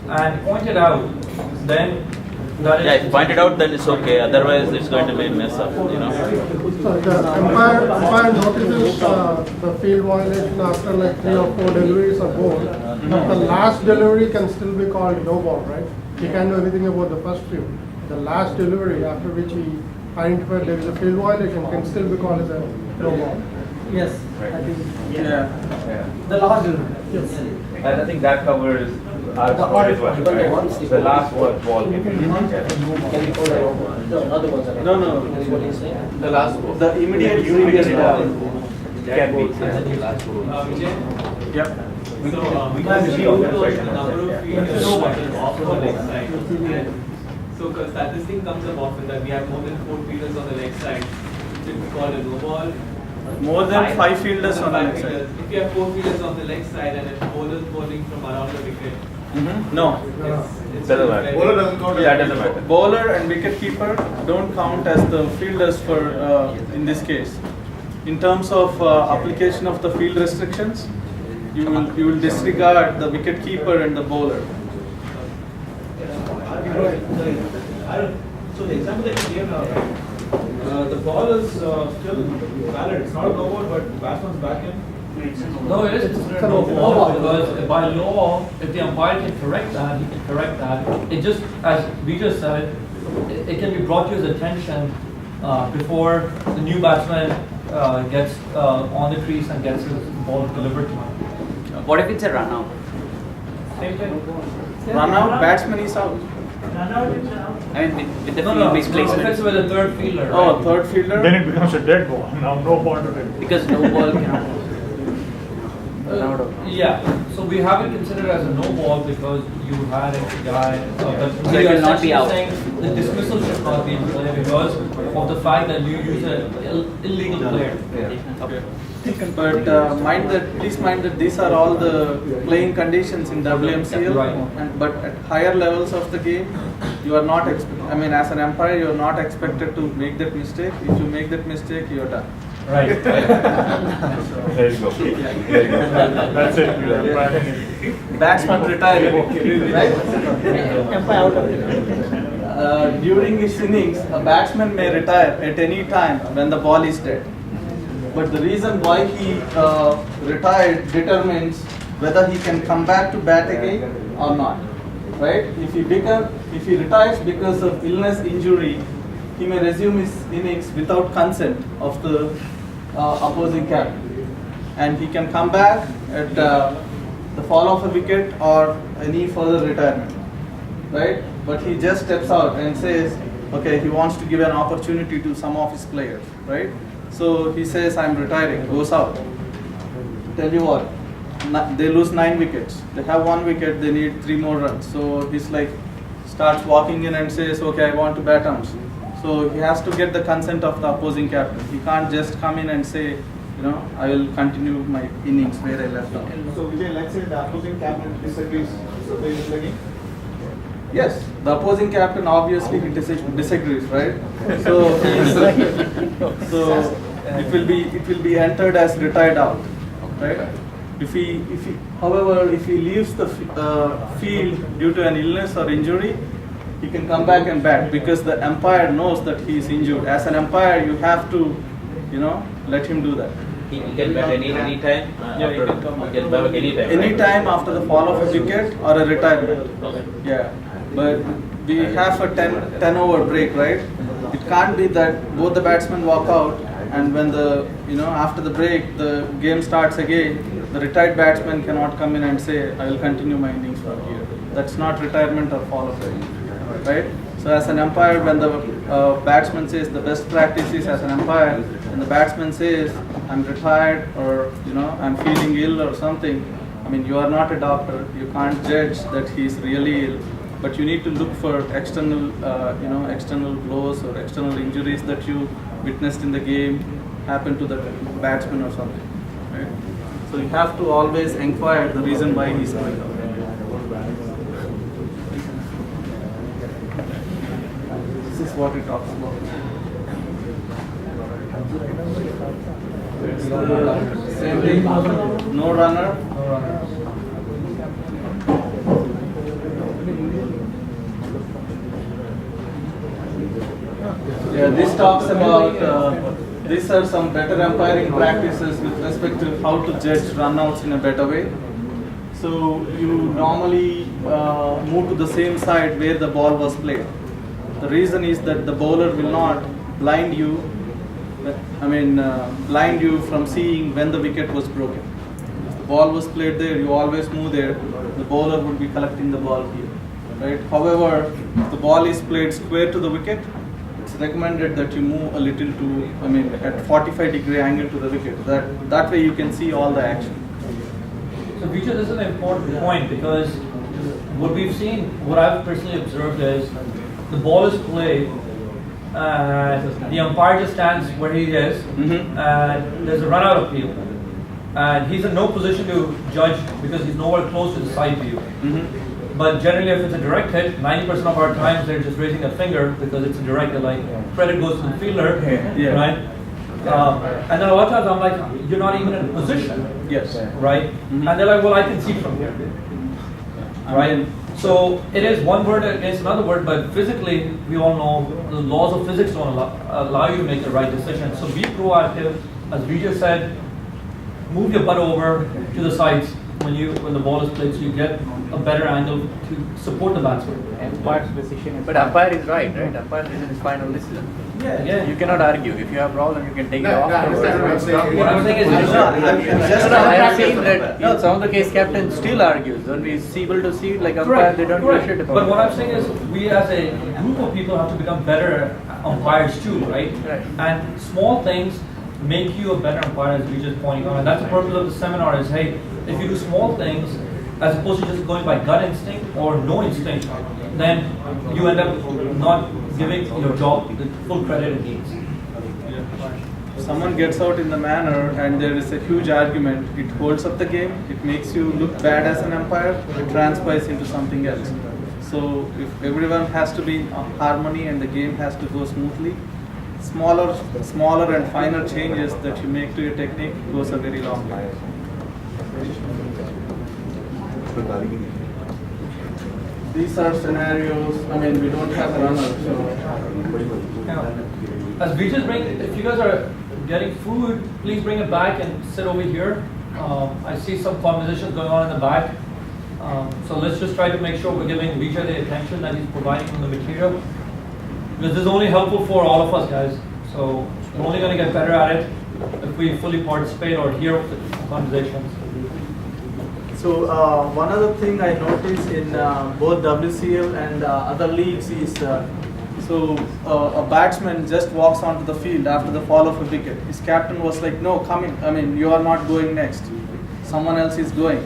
and point it out, then that is. Yeah, if you point it out, then it's okay. Otherwise, it's going to be a mess up. So the umpire notices the field violation after like 3 or 4 deliveries are bowled. But the last delivery can still be called no ball, right? He can't do anything about the first few. The last delivery after which he identified there is a field violation, can still be called as a no ball. Yes, I think. Yeah. The last yes. And I think that covers our The score as well, order- right? The last one ball can be. No, no. The last ball. The immediate previous ball. Can be. Yep. So we can see the number of fielders off the leg side. So that this thing comes up often that we have more than 4 fielders on the leg side. Should we call it no ball? More than 5 fielders on the Five leg side. fielders. If you have 4 fielders on the leg side and if bowlers bowling from around the wicket, No. it's Doesn't matter. Bowler doesn't count as Yeah, it doesn't matter. Bowler and wicket keeper don't count as the fielders for in this case. In terms of application of the field restrictions, you will disregard the wicket keeper and the bowler. So the example that you gave, the ball is still valid. It's not a no ball, but batsman's back in. No, it is considered no ball because by law, if the umpire can correct that, he can correct that. It just, as Vijaya said, it can be brought to his attention before the new batsman gets on the crease and gets his ball delivered to him. What if it's a run out? Same thing. Run out, batsman is out. I mean, with the No, field-based if placement. it's with a third fielder. Oh, right? third fielder. Then it becomes a dead ball. Now no ball to take. Because no ball cannot. Yeah, so we have it considered as a no ball because you had a guy. So We it are will not be essentially out. saying the dismissal should not be in play because of the fact that you use an illegal player. But please mind that these are all the playing conditions in WMCL. Right. But at higher levels of the game, you are not as an umpire, you are not expected to make that mistake. If you make that mistake, you are done. Right. There you go. There you go. That's it. Batsman retired. During his innings, a batsman may retire at any time when the ball is dead. But the reason why he retired determines whether he can come back to bat again or not. Right? If he retires because of illness, injury, he may resume his innings without consent of the opposing captain, and he can come back at the fall of a wicket or any further retirement. Right? But he just steps out and says, okay, he wants to give an opportunity to some of his players. Right? So he says, I'm retiring, goes out. Tell you what, they lose 9 wickets. They have 1 wicket, they need 3 more runs. So he's like, starts walking in and says, okay, I want to bat arms. So he has to get the consent of the opposing captain. He can't just come in and say, I will continue my innings where I left off. So Vijay, let's say the opposing captain disagrees. So they will play. Yes, the opposing captain obviously he disagrees, right? So it will be entered as retired out, right? However, if he leaves the field due to an illness or injury, he can come back and bat because the umpire knows that he is injured. As an umpire, you have to, let him do that. He can bat any time. Yeah, he can come back. He can bat any time. Any time after the fall of a wicket or a retirement. Yeah, but we have a 10 over break, right? It can't be that both the batsmen walk out and when after the break the game starts again, the retired batsman cannot come in and say, I will continue my innings from here. That's not retirement or fall of a wicket, right? So as an umpire, when the batsman says the best practice is as an umpire, and the batsman says, I'm retired or I'm feeling ill or something, you are not a doctor, you can't judge that he is really ill, but you need to look for external blows or external injuries that you witnessed in the game happen to the batsman or something, right? So you have to always inquire the reason why he's going out. This is what it talks about. Same thing, no runner. Yeah, this talks about, these are some better umpiring practices with respect to how to judge runouts in a better way. So you normally move to the same side where the ball was played. The reason is that the bowler will not blind you. Blind you from seeing when the wicket was broken. If the ball was played there, you always move there. The bowler would be collecting the ball here, right? However, if the ball is played square to the wicket, it's recommended that you move a little to, at 45-degree angle to the wicket. That way you can see all the action. So Vijay, this is an important point because what we've seen, what I've personally observed is the ball is played and the umpire just stands where he is and there's a run out appeal. And he's in no position to judge because he's nowhere close to the side view. But generally if it's a direct hit, 90% of our times they're just raising a finger because it's a direct hit, like credit goes to the fielder, right? And then a lot of times I'm like, you're not even in a position. Yes. Right? And they're like, well, I can see from here. Right? So it is one word against another word, but physically, we all know the laws of physics don't allow you to make the right decision. So be proactive. As Vijay said, move your butt over to the sides when the ball is played so you get a better angle to support the batsman. Umpire's decision, but umpire is right? Umpire decision is final decision. Yeah. You cannot argue. If you have problem, you can take it off. What I'm saying is, I have seen that in some of the case captain still argues. When we see able to see like umpire, they don't give a shit about. But what I'm saying is, we as a group of people have to become better umpires too, right? And small things make you a better umpire, as we just pointed out. And that's the purpose of the seminar is, hey, if you do small things, as opposed to just going by gut instinct or no instinct, then you end up not giving your job the full credit it needs. If someone gets out in the manner and there is a huge argument, it holds up the game, it makes you look bad as an umpire, it transpires into something else. So if everyone has to be in harmony and the game has to go smoothly, smaller and finer changes that you make to your technique goes a very long way. These are scenarios, we don't have runners, so. As Vijay bring, if you guys are getting food, please bring it back and sit over here. I see some conversations going on in the back. So let's just try to make sure we're giving Vijay the attention that he's providing from the material. Because this is only helpful for all of us guys. So we're only going to get better at it if we fully participate or hear the conversations. So one other thing I noticed in both WCL and other leagues is a batsman just walks onto the field after the fall of a wicket. His captain was like, no, come in, you are not going next. Someone else is going.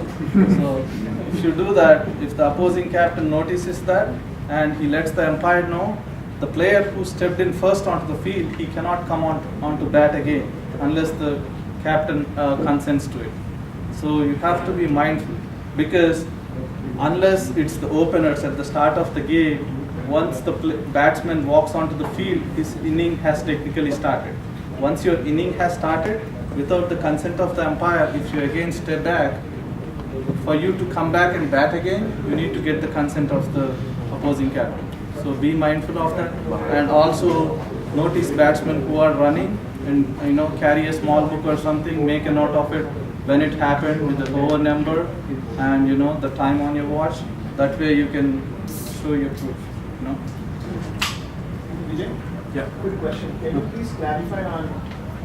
So if you do that, if the opposing captain notices that and he lets the umpire know, the player who stepped in first onto the field, he cannot come onto bat again unless the captain consents to it. So you have to be mindful because unless it's the openers at the start of the game, once the batsman walks onto the field, his inning has technically started. Once your inning has started, without the consent of the umpire, if you again step back, for you to come back and bat again, you need to get the consent of the opposing captain. So be mindful of that, and also notice batsmen who are running and carry a small book or something, make a note of it when it happened with the over number and the time on your watch. That way you can show your proof. Vijay? Yeah. Quick question. Can you please clarify on,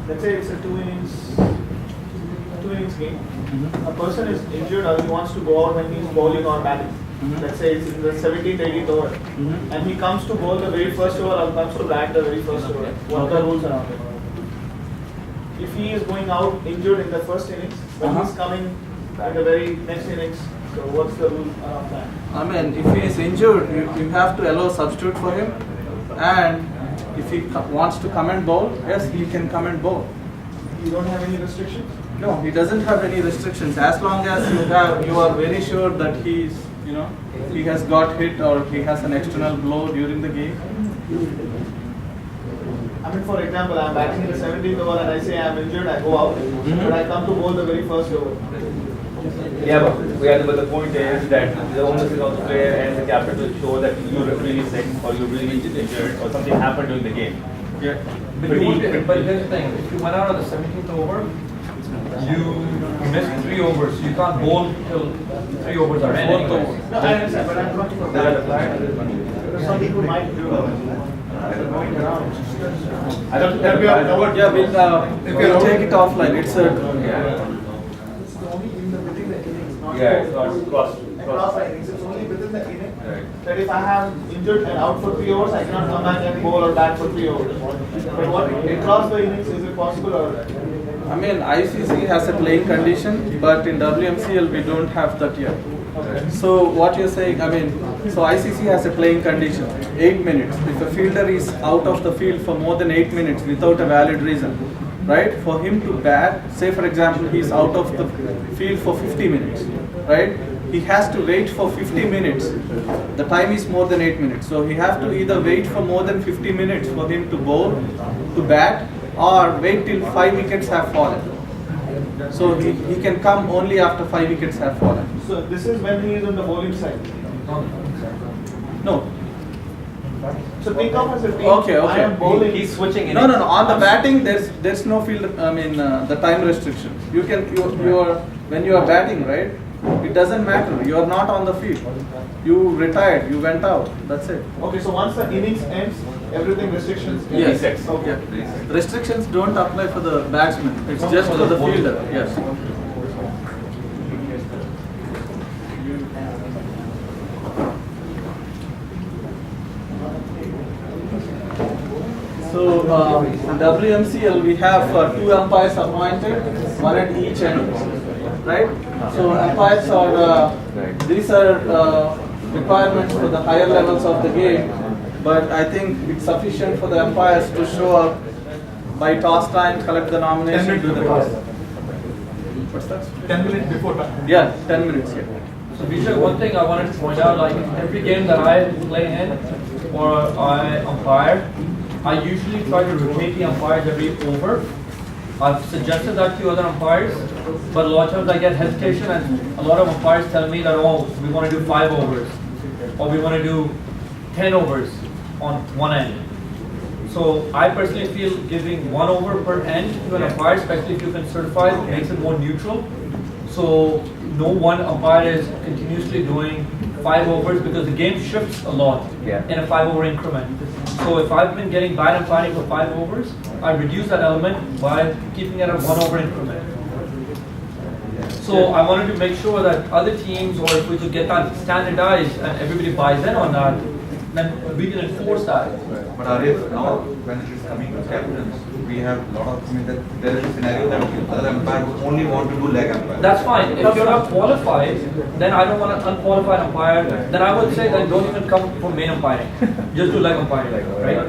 let's say it's a two innings game. A person is injured or he wants to go out when he's bowling or batting. Let's say it's in the 17th, 18th over, and he comes to bowl the very first over or comes to bat the very first over. What are the rules around it? If he is going out injured in the first innings, when he's coming in the very next innings, so what's the rule around that? If he is injured, you have to allow substitute for him, and if he wants to come and bowl, yes, he can come and bowl. You don't have any restrictions? No, he doesn't have any restrictions as long as you are very sure that he has got hit or he has an external blow during the game. For example, I'm batting in the 17th over and I say I'm injured, I go out, but I come to bowl the very first over. Yeah, but the point is that the onus is on the player and the captain to show that you're really sick or you're really injured or something happened during the game. Yeah. But here's the thing, if you went out on the 17th over, you missed 3 overs, so you can't bowl till 3 overs are in. No, I understand, but I'm talking about that. Some people might do I don't think that we are covered. Yeah, we'll take it offline. It's a. Yeah, it's not cross. Across innings, it's only within the inning that if I have injured and out for 3 overs, I cannot come back and bowl or bat for 3 overs. But what across the innings, is it possible or? I mean, ICC has a playing condition, but in WMCL we don't have that yet. So what you're saying, I mean, so ICC has a playing condition, 8 minutes. If a fielder is out of the field for more than 8 minutes without a valid reason, right? For him to bat, say for example, he's out of the field for 50 minutes, right? He has to wait for 50 minutes. The time is more than 8 minutes. So he has to either wait for more than 50 minutes for him to bowl, to bat, or wait till 5 wickets have fallen. So he can come only after 5 wickets have fallen. So this is when he is on the bowling side. No. So think of as a team. Okay, I am bowling. He's switching in. No. On the batting, there's no field. I mean, the time restriction. You can you are when you are batting, right? It doesn't matter. You are not on the field. You retired. You went out. That's it. Okay, so once the innings ends, everything restrictions. Yes. Okay. Restrictions don't apply for the batsman. It's just for the fielder. Yes. So in WMCL we have 2 umpires appointed, 1 at each end, right? So umpires are these are requirements for the higher levels of the game, but I think it's sufficient for the umpires to show up by toss time, collect the nomination, do the toss. What's that? 10 minutes before time. Yeah, 10 minutes. Yeah. So Vijay, one thing I wanted to point out, like every game that I play in or I umpire, I usually try to rotate the umpires every over. I've suggested that to other umpires, but a lot of times I get hesitation and a lot of umpires tell me that, oh, we want to do 5 overs or we want to do 10 overs on one end. So I personally feel giving 1 over per end to an umpire, especially if you can certify it, makes it more neutral. So no one umpire is continuously doing 5 overs because the game shifts a lot in a 5 over increment. So if I've been getting bad umpiring for 5 overs, I reduce that element by keeping it at 1 over increment. So I wanted to make sure that other teams, or if we could get that standardized and everybody buys in on that, then we can enforce that. But Arif, now when it is coming to captains, we have a lot of, I mean, that there is a scenario that other umpire would only want to do leg umpire. That's fine. If you're not qualified, then I don't want an unqualified umpire. Then I would say then don't even come for main umpiring. Just do leg umpiring, right?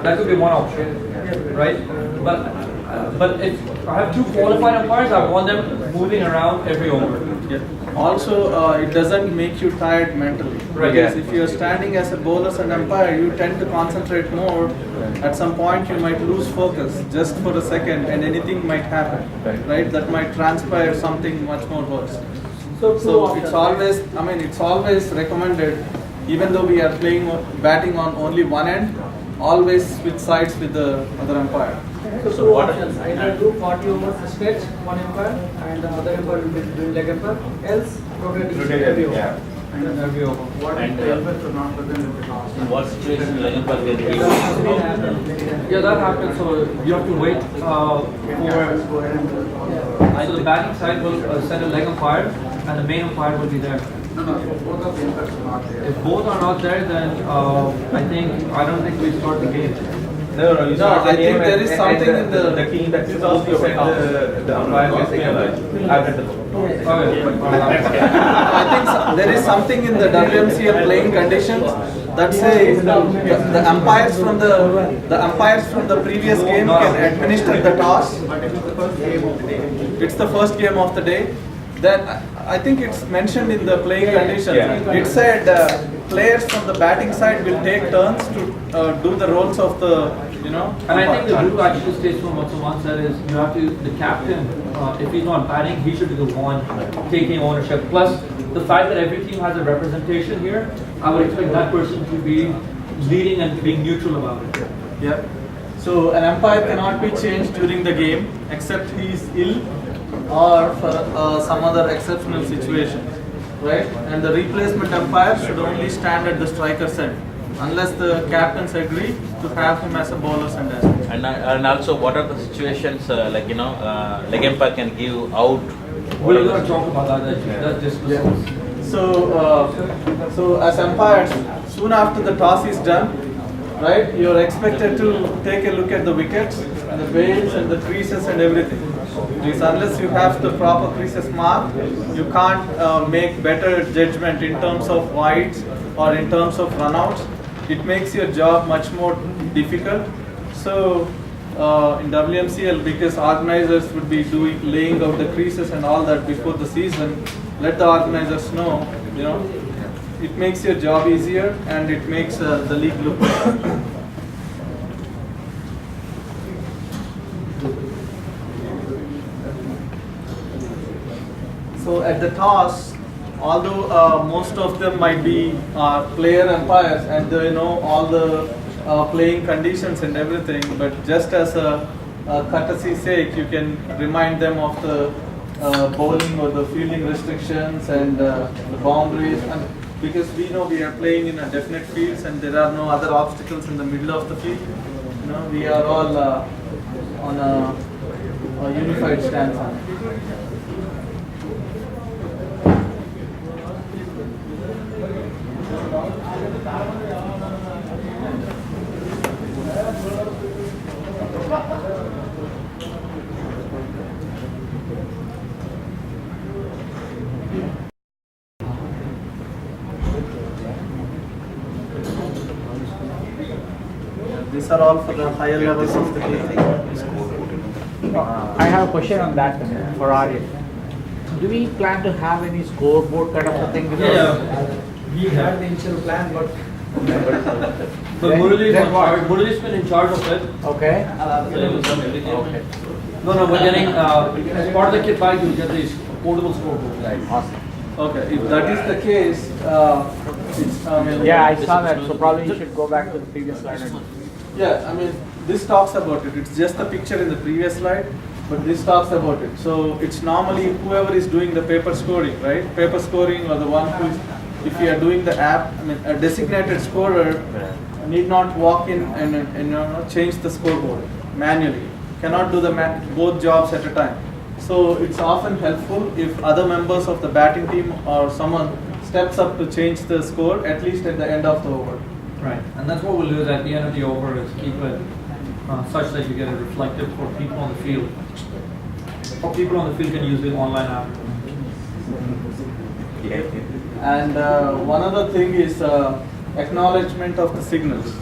That could be one option, right? But if I have 2 qualified umpires, I want them moving around every over. Also, it doesn't make you tired mentally. Right. Because if you're standing as a bowler and umpire, you tend to concentrate more. At some point, you might lose focus just for a second, and anything might happen. Right? That might transpire something much more worse. So it's always, I mean, it's always recommended, even though we are batting on only one end, always switch sides with the other umpire. So 2 options, either do 40 overs stretch, 1 umpire, and the other umpire will be doing leg umpire, else rotate every over. Every over. What if the umpires are not present in the last? In what situation leg umpire can be? Yeah, that happens. So you have to wait for. So the batting side will send a leg umpire, and the main umpire will be there. No, both of the umpires are not there. If both are not there, then I don't think we start the game. No, I think there is something in the team that is also the umpire is alive. I've read the book. I think there is something in the WMCL playing conditions that says the umpires from the previous game can administer the toss. It's the first game of the day. Then I think it's mentioned in the playing conditions. It said players from the batting side will take turns to do the roles of the, And I think the rule actually states from what someone said is you have to, the captain, if he's not batting, he should be the one taking ownership. Plus, the fact that every team has a representation here, I would expect that person to be leading and being neutral about it. Yeah. So an umpire cannot be changed during the game except he is ill or for some other exceptional situation, right? And the replacement umpire should only stand at the striker's end unless the captains agree to have him as a bowler and as a And also, what are the situations like leg umpire can give out? We're going to talk about that. That's just So as umpires, soon after the toss is done, right, you're expected to take a look at the wickets, and the bails and the creases and everything. Because unless you have the proper creases marked, you can't make better judgment in terms of wides or in terms of runouts. It makes your job much more difficult. So in WMCL, because organizers would be laying out the creases and all that before the season, let the organizers know, it makes your job easier and it makes the league look better. So at the toss, although most of them might be player umpires and they know all the playing conditions and everything, but just as a courtesy sake, you can remind them of the bowling or the fielding restrictions and the boundaries, and because we know we are playing in a definite fields and there are no other obstacles in the middle of the field. We are all on a unified stance on it. These are all for the higher levels of the game. I have a question on that for Arya. Do we plan to have any scoreboard kind of a thing? We had the initial plan, but Murali's been in charge of it. Okay. Okay. No, we're getting, as part of the kit bag, you'll get these portable scoreboards. Right. Awesome. Okay, if that is the case, yeah, I saw that, so probably you should go back to the previous slide. Yeah, this talks about it. It's just a picture in the previous slide, but this talks about it. So it's normally whoever is doing the paper scoring, right? Paper scoring or the one who is, if you are doing the app, a designated scorer need not walk in and change the scoreboard manually. Cannot do both jobs at a time. So it's often helpful if other members of the batting team or someone steps up to change the score, at least at the end of the over. Right, and that's what we'll do at the end of the over is keep it such that you get it reflective for people on the field. Or people on the field can use the online app. And one other thing is acknowledgement of the signals.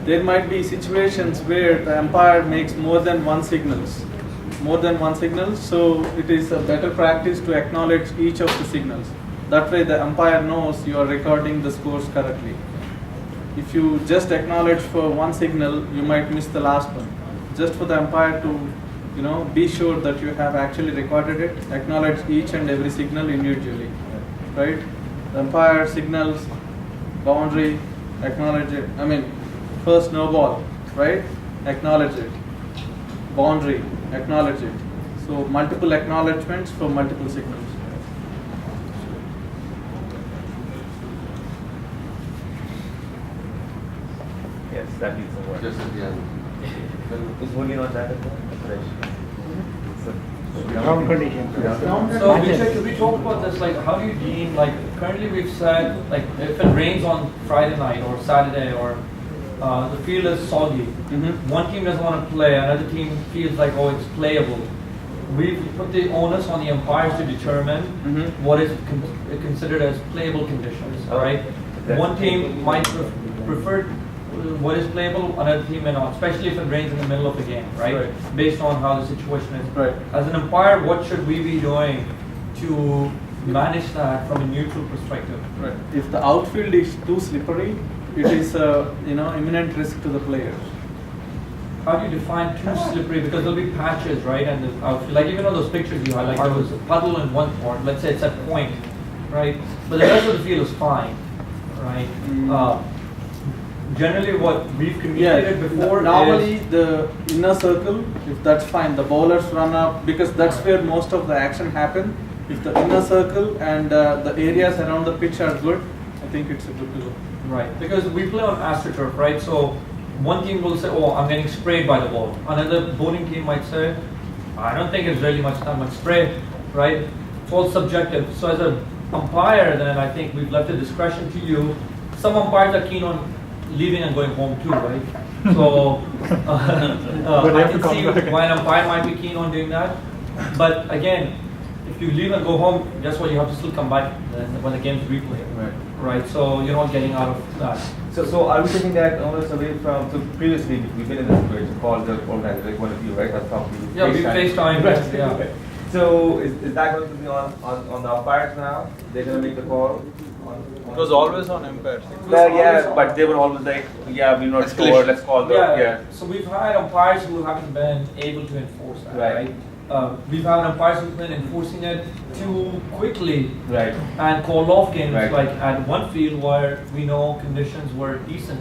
There might be situations where the umpire makes more than one signal. So it is a better practice to acknowledge each of the signals. That way the umpire knows you are recording the scores correctly. If you just acknowledge for one signal, you might miss the last one. Just for the umpire to, be sure that you have actually recorded it, acknowledge each and every signal individually, right? The umpire signals, boundary, acknowledge it. First no ball, right? Acknowledge it. Boundary, acknowledge it. So multiple acknowledgements for multiple signals. Yes, that needs some work. Just Is only not that Ground conditions. So Vijaya, can we talk about this? Like, how do you deem? Like, currently we've said, like, if it rains on Friday night or Saturday or the field is soggy, one team doesn't want to play, another team feels like, oh, it's playable. We've put the onus on the umpires to determine what is considered as playable conditions. Right? One team might prefer what is playable, another team may not, especially if it rains in the middle of the game, right? Based on how the situation is. Right. As an umpire, what should we be doing to manage that from a neutral perspective? Right. If the outfield is too slippery, it is imminent risk to the players. How do you define too slippery? Because there'll be patches, right? And the outfield, like even on those pictures you highlight, there was a puddle in one part. Let's say it's at point, right? But the rest of the field is fine, right? Generally, what we've communicated before normally is the inner circle, if that's fine, the bowlers run up because that's where most of the action happens. If the inner circle and the areas around the pitch are good, I think it's good to go. Right, because we play on AstroTurf, right? So one team will say, oh, I'm getting sprayed by the ball. Another bowling team might say, I don't think it's really that much spray, right? It's all subjective. So as an umpire, then I think we've left the discretion to you. Some umpires are keen on leaving and going home too, right? So I can see why an umpire might be keen on doing that. But again, if you leave and go home, guess what? You have to still come back when the game's replayed. Right. So you're not getting out of that. So are we taking that almost away from? So previously we've been in this situation, called the organizer, like one of you, right? I've talked to you. Yeah, we FaceTime. Yeah. So is that going to be on the umpires now? They're going to make the call. It was always on umpires. Well, yeah, but they were always like, yeah, we're not sure. Let's call the yeah. So we've had umpires who haven't been able to enforce that. Right. We've had umpires who've been enforcing it too quickly and called off games like at one field where we know conditions were decent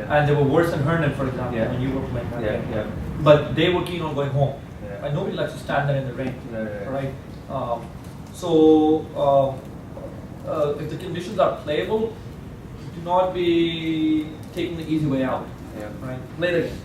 and they were worse than Herndon, for example, when you were playing that game. But they were keen on going home. And nobody likes to stand there in the rain, right? If the conditions are playable, do not be taking the easy way out, right? Play the game.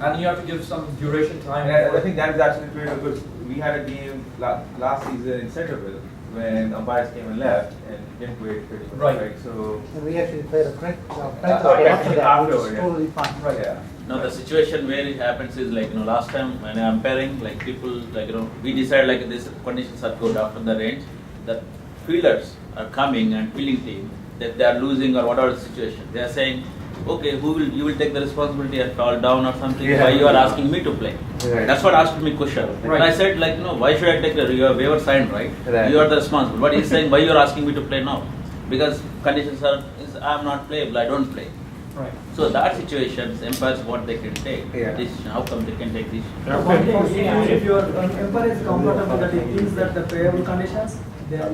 And you have to give some duration time. I think that is actually pretty good. We had a game last season in Centerville when umpires came and left and didn't wait 30 minutes. Right. So we actually played a cricket after that, which was totally fine. Right. Yeah. No, the situation where it happens is like, last time when I'm umpiring, like people, like, we decide like these conditions are good after the range. The fielders are coming and fielding team that they are losing or whatever the situation. They are saying, okay, you will take the responsibility and fall down or something. Why you are asking me to play? That's what asked me question. And I said like, why should I take your waiver signed, right? You are the responsible. But he's saying, why you are asking me to play now? Because conditions are, I'm not playable, I don't play. Right. So that situation, umpires what they can take. Decision. How come they can take this? If your umpire is comfortable that he thinks that the playable conditions, then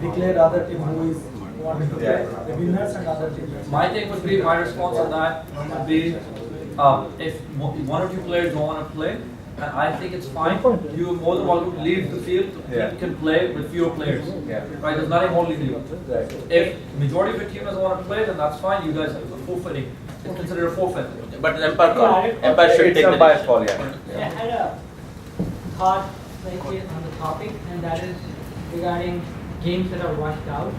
declare other team who is wanting to play, the winners and other teams. My take would be, my response on that would be, if one or two players don't want to play, and I think it's fine, you're more than welcome to leave the field. You can play with fewer players. Right? There's nothing holding you. If majority of your team doesn't want to play, then that's fine. You guys are forfeiting. It's considered a forfeit. But the umpire call. Umpire should take the umpire call. I had a thought slightly on the topic, and that is regarding games that are washed out.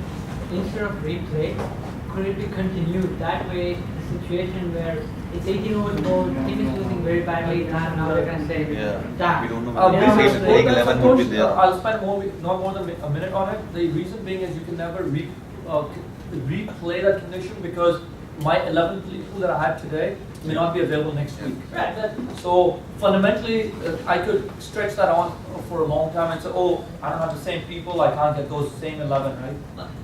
Instead of replay, could it be continued? That way, the situation where it's 18 overs bowled, team is losing very badly, and now they're going to say, that. We don't know. I'll spend not more than a minute on it. The reason being is you can never replay that condition because my 11 people that I have today may not be available next week. Right. So fundamentally, I could stretch that on for a long time and say, oh, I don't have the same people, I can't get those same 11, right?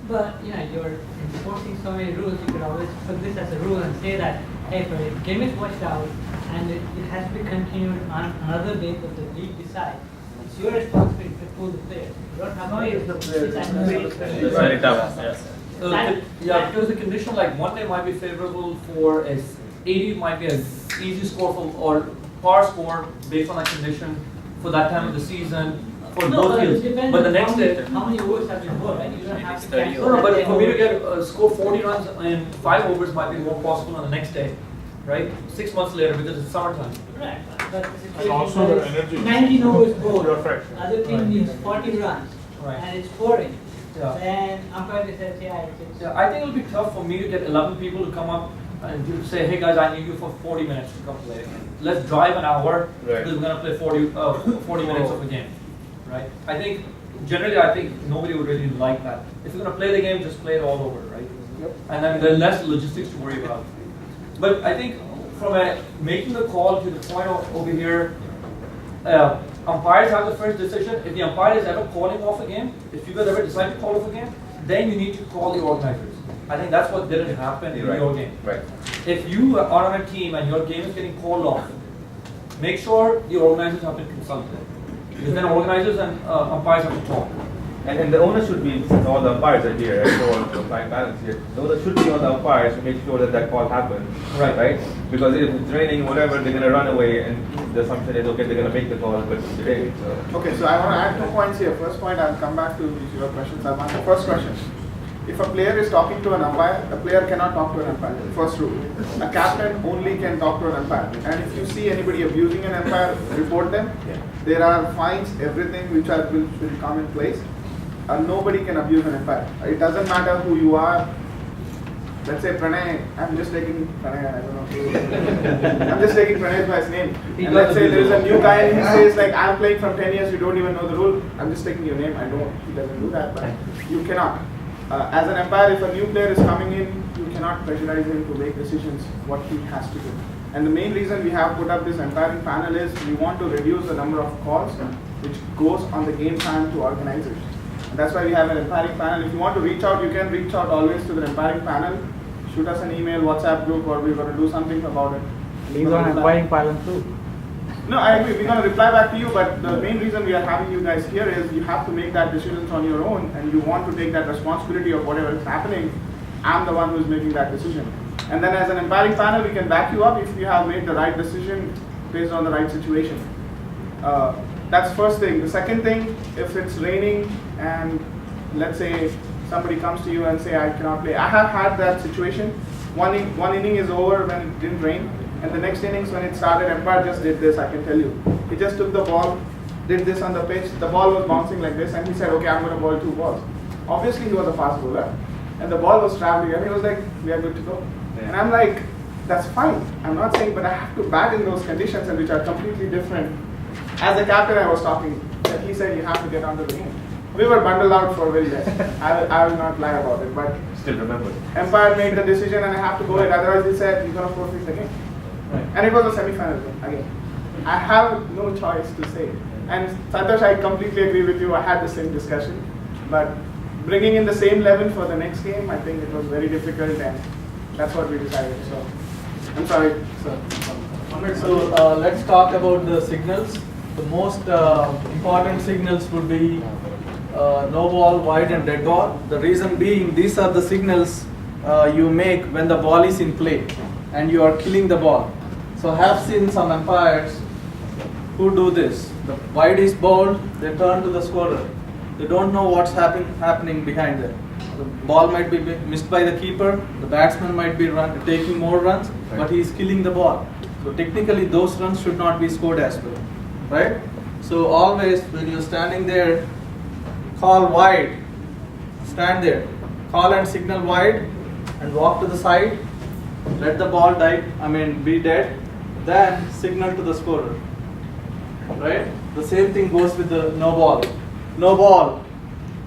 But you're enforcing so many rules, you could always put this as a rule and say that, hey, if a game is washed out and it has to be continued on another day that the league decides, it's your responsibility to pull the players. You don't have to use the players. It's very tough. Because the condition like one day might be favorable for a 80 might be an easy score or par score based on that condition for that time of the season for both fields. But the next day, how many overs have been bowled, right? You don't have to cancel. No, but for me to get score 40 runs in 5 overs might be more possible on the next day, right? 6 months later because it's summertime. Right. But the situation also the is energy. 19 overs bowled. You're Other team needs 40 runs, and it's pouring. Yeah. Then umpire says, I think it'll be tough for me to get 11 people to come up and to say, hey guys, I need you for 40 minutes to come play. Let's drive an hour because we're going to play 40 minutes of a game, right? I think nobody would really like that. If you're going to play the game, just play it all over, right? And then there's less logistics to worry about. But I think from making the call to the point over here, umpires have the first decision. If the umpire is ever calling off a game, if you guys ever decide to call off a game, then you need to call the organizers. I think that's what didn't happen in your game. If you are on a team and your game is getting called off, make sure the organizers have been consulted. Because then organizers and umpires have to talk. And the onus should be on the umpires are here, right? So fine balance here. The onus should be on the umpires to make sure that call happens, right? Because if it's raining, whatever, they're gonna run away, and the assumption is okay, they're gonna make the call, but it's raining. So. Okay, so I want to add 2 points here. First point, I'll come back to your questions. The first question: If a player is talking to an umpire, a player cannot talk to an umpire. First rule. A captain only can talk to an umpire. And if you see anybody abusing an umpire, report them. There are fines, everything which will come in place. Nobody can abuse an umpire. It doesn't matter who you are. Let's say Pranay, I'm just taking Pranay, I don't know. I'm just taking Pranay by his name. And let's say there's a new guy and he says like, I'm playing from 10 years, you don't even know the rule. I'm just taking your name. I know he doesn't do that, but you cannot. As an umpire, if a new player is coming in, you cannot pressurize him to make decisions what he has to do. And the main reason we have put up this umpiring panel is we want to reduce the number of calls which goes on the game time to organize it. And that's why we have an umpiring panel. If you want to reach out, you can reach out always to the umpiring panel. Shoot us an email, WhatsApp group, or we're going to do something about it. He's on umpiring panel too. No, I agree. We're going to reply back to you, but the main reason we are having you guys here is you have to make that decisions on your own, and you want to take that responsibility of whatever is happening. I'm the one who is making that decision. And then as an umpiring panel, we can back you up if you have made the right decision based on the right situation. That's first thing. The second thing, if it's raining and let's say somebody comes to you and say, I cannot play. I have had that situation. One inning is over when it didn't rain. And the next innings when it started, umpire just did this, I can tell you. He just took the ball, did this on the pitch, the ball was bouncing like this, and he said, okay, I'm going to bowl 2 balls. Obviously, he was a fast bowler, and the ball was traveling, and he was like, we are good to go. Yeah. And I'm like, that's fine. I'm not saying, but I have to bat in those conditions, and which are completely different. As a captain, I was talking, and he said, you have to get onto the game. We were bundled out for very less. I will not lie about it, but still remember. Umpire made the decision, and I have to go it. Otherwise, he said, you're going to forfeit the game. And it was a semi-final game again. I have no choice to say. And Santosh, I completely agree with you. I had the same discussion. But bringing in the same 11 for the next game, I think it was very difficult, and that's what we decided. So, I'm sorry, sir. So let's talk about the signals. The most important signals would be no ball, wide, and dead ball. The reason being, these are the signals you make when the ball is in play and you are killing the ball. So I have seen some umpires who do this. The wide is bowled, they turn to the scorer. They don't know what's happening behind them. The ball might be missed by the keeper, the batsman might be taking more runs, but he is killing the ball. So technically those runs should not be scored as well, right? So always when you're standing there, call wide, stand there, call and signal wide and walk to the side, let the ball be dead, then signal to the scorer, right? The same thing goes with the no ball. No ball,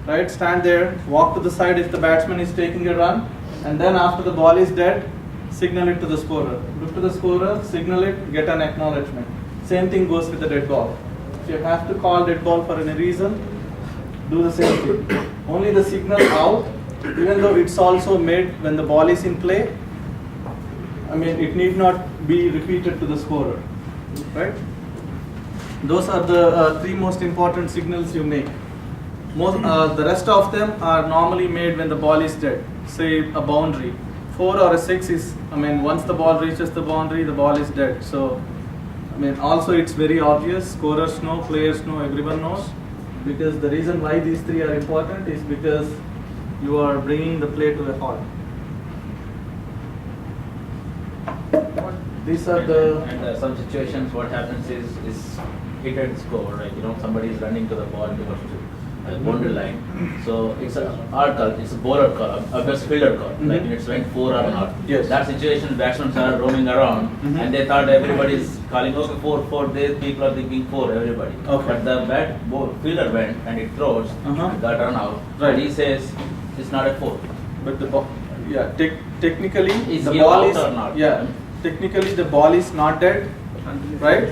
right? Stand there, walk to the side if the batsman is taking a run, and then after the ball is dead, signal it to the scorer. Look to the scorer, signal it, get an acknowledgement. Same thing goes with the dead ball. If you have to call dead ball for any reason, do the same thing. Only the signal out, even though it's also made when the ball is in play, it need not be repeated to the scorer, right? Those are the 3 most important signals you make. The rest of them are normally made when the ball is dead. Say a boundary. 4 or a 6 is, once the ball reaches the boundary, the ball is dead. So, also it's very obvious. Scorers know, players know, everyone knows. Because the reason why these 3 are important is because you are bringing the play to a halt. These are the... And some situations what happens is hit and score, right? Somebody is running to the ball towards the boundary line. So it's it's a bowler call, a best fielder call. Like it's went 4 or not. Yes. That situation, batsmen are roaming around and they thought everybody is calling, okay, 4, they people are thinking 4, everybody. Okay. But the fielder went and it throws, got run out. Right. And he says it's not a 4. But the ball, technically Is the he ball out is or not? Technically the ball is not dead, right?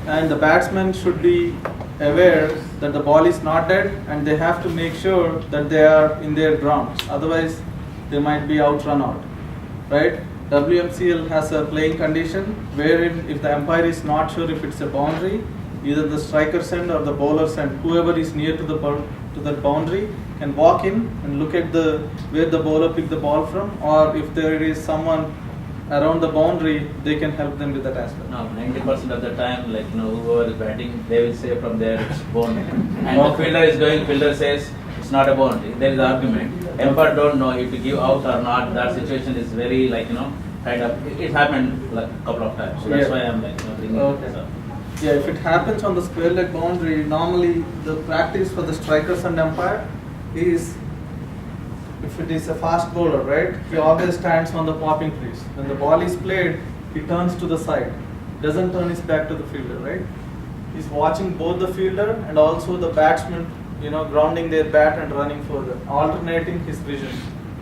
And the batsman should be aware that the ball is not dead, and they have to make sure that they are in their grounds. Otherwise, they might be outrun out, right? WMCL has a playing condition wherein if the umpire is not sure if it's a boundary, either the striker's end or the bowler's end, whoever is near to that boundary can walk in and look at where the bowler picked the ball from, or if there is someone around the boundary, they can help them with that aspect. No, 90% of the time, whoever is batting, they will say from there it's bone. And the fielder is going, fielder says it's it's not a boundary. There is an argument. Umpire don't know if to give out or not. That situation is very kind of. It happened like a couple of times. So that's why I'm bringing this up. Yeah, if it happens on the square leg boundary, normally the practice for the strikers and umpire is, if it is a fast bowler, right, he always stands on the popping crease. When the ball is played, he turns to the side, doesn't turn his back to the fielder, right? He's watching both the fielder and also the batsman, grounding their bat and running further, alternating his vision.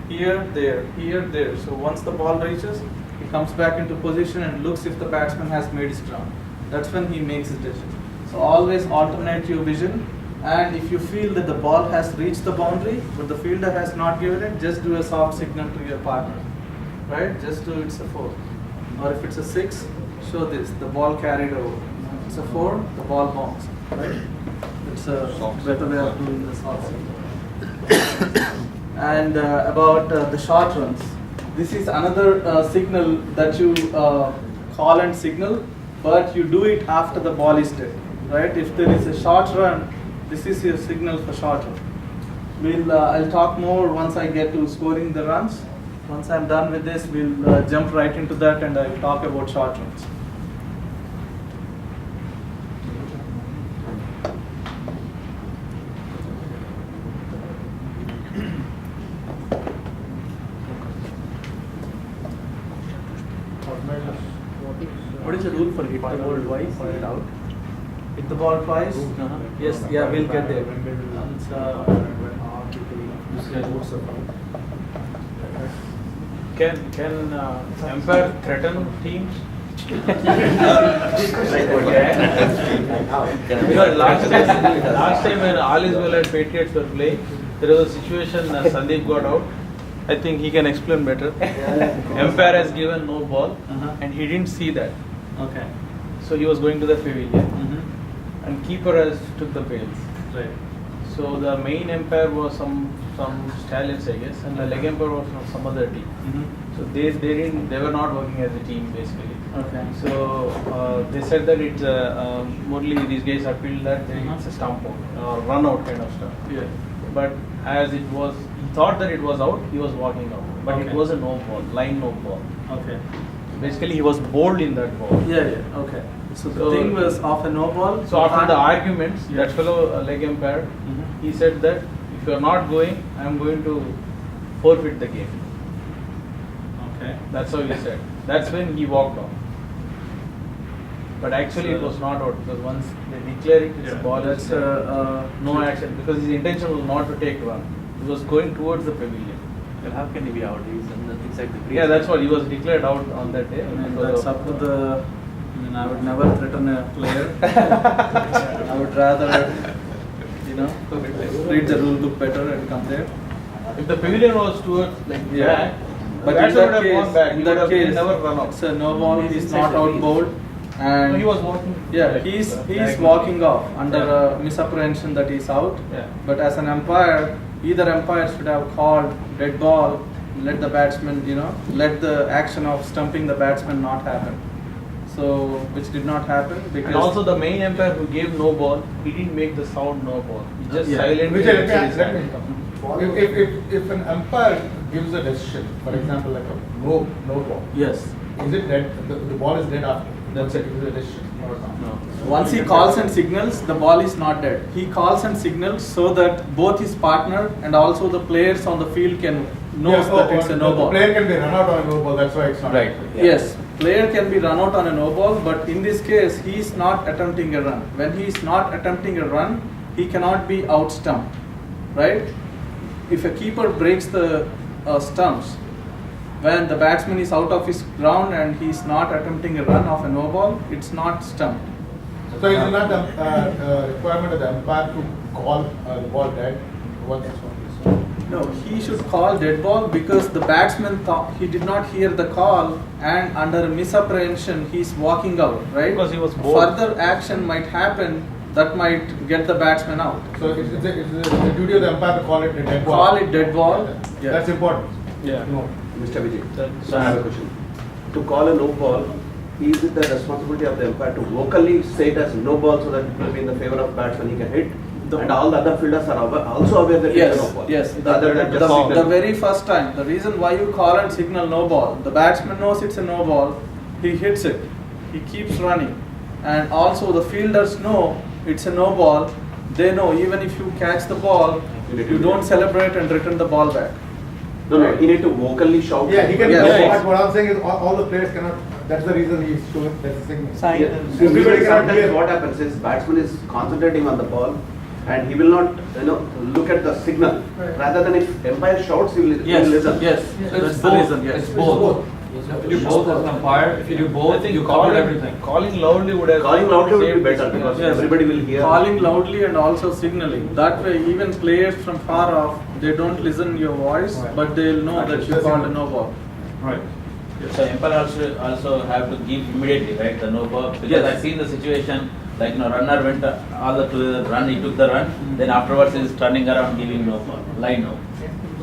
Here, there. So once the ball reaches, he comes back into position and looks if the batsman has made his ground. That's when he makes his decision. So always alternate your vision, and if you feel that the ball has reached the boundary but the fielder has not given it, just do a soft signal to your partner, right? Just do it's a 4. Or if it's a 6, show this, the ball carried over. It's a 4, the ball bounced, right? It's a better way of doing the soft signal. And about the short runs, this is another signal that you call and signal, but you do it after the ball is dead, right? If there is a short run, this is your signal for short run. I'll talk more once I get to scoring the runs. Once I'm done with this, we'll jump right into that and I'll talk about short runs. What is the rule for hit the ball twice? Hit out. Hit the ball twice? Yes, yeah, we'll get there. Can umpire threaten teams? Because last time when all is well and Patriots were playing, there was a situation Sandeep got out. I think he can explain better. Umpire has given no ball and he didn't see that. Okay. So he was going to the pavilion and keeper has took the bails. Right. So the main umpire was some stallions, I guess, and the leg umpire was from some other team. So they were not working as a team basically. Okay. So they said that it's mostly these guys appealed that it's a stump out or run out kind of stuff. Yeah. But as it was, he thought that it was out, he was walking out. But it was a no ball, line no ball. Okay. Basically, he was bowled in that ball. Yeah. Okay. So the thing was off a no ball. So after the arguments, that fellow leg umpire, he said that if you are not going, I am going to forfeit the game. Okay. That's how he said. That's when he walked off. But actually, it was not out because once they declare it, it's a ball. That's no action because his intention was not to take run. He was going towards the pavilion. Well, how can he be out? He's in the inside the crease. Yeah, that's what he was declared out on that day. That's up to the. I would never threaten a player. I would rather, read the rule book better and come there. If the pavilion was towards back, but in that case, never run out. It's a no ball. He's not out bowled, and he was walking. Yeah, he's walking off under a misapprehension that he's out. Yeah. But as an umpire, either umpire should have called dead ball, let the batsman, let the action of stumping the batsman not happen. So, which did not happen because. And also the main umpire who gave no ball, he didn't make the sound no ball. He just silently. If an umpire gives a decision, for example, like a no ball. Yes. Is it dead? The ball is dead after. That's it. Is a decision or not? No. Once he calls and signals, the ball is not dead. He calls and signals so that both his partner and also the players on the field can know that it's a no ball. The player can be run out on a no ball. That's why it's not. Right. Yeah. Yes. Player can be run out on a no ball, but in this case, he is not attempting a run. When he is not attempting a run, he cannot be out stumped, right? If a keeper breaks the stumps, when the batsman is out of his ground and he is not attempting a run of a no ball, it's not stumped. So is it not the requirement of the umpire to call the ball dead once it's on? No, he should call dead ball because the batsman thought he did not hear the call and under misapprehension he is walking out, right? Because he was bored. Further action might happen that might get the batsman out. So it's the duty of the umpire to call it a dead ball. Call it dead ball. Yeah. That's important. Yeah. No. Mr. Vijay, so I have a question. To call a no ball, is it the responsibility of the umpire to vocally say it as no ball so that it will be in the favor of batsman he can hit? And all the other fielders are also aware that Yes, it's a no ball. yes. Rather than just The signal. very first time, the reason why you call and signal no ball, the batsman knows it's a no ball, he hits it, he keeps running. And also the fielders know it's a no ball, they know even if you catch the ball, you don't celebrate and return the ball back. No, you need to vocally shout. Yeah, he can. Yes. What I'm saying is all the players cannot. That's the reason he's showing that's the signal. Yeah. Everybody sometimes what happens is batsman is concentrating on the ball and he will not look at the signal. Rather than if umpire shouts, he will listen. Yes, that's the reason. Yes, It's both. You have to do both as an umpire. If you do both, you cover everything. Calling loudly would have. Calling loudly would be better because everybody will hear. Calling loudly and also signaling. That way, even players from far off, they don't listen your voice, but they'll know that you called a no ball. Right. So umpire also have to give immediately, right, the no ball, because Yes. I've seen the situation, like, runner went all the to the run, he took the run, then afterwards he's turning around giving no ball, line no.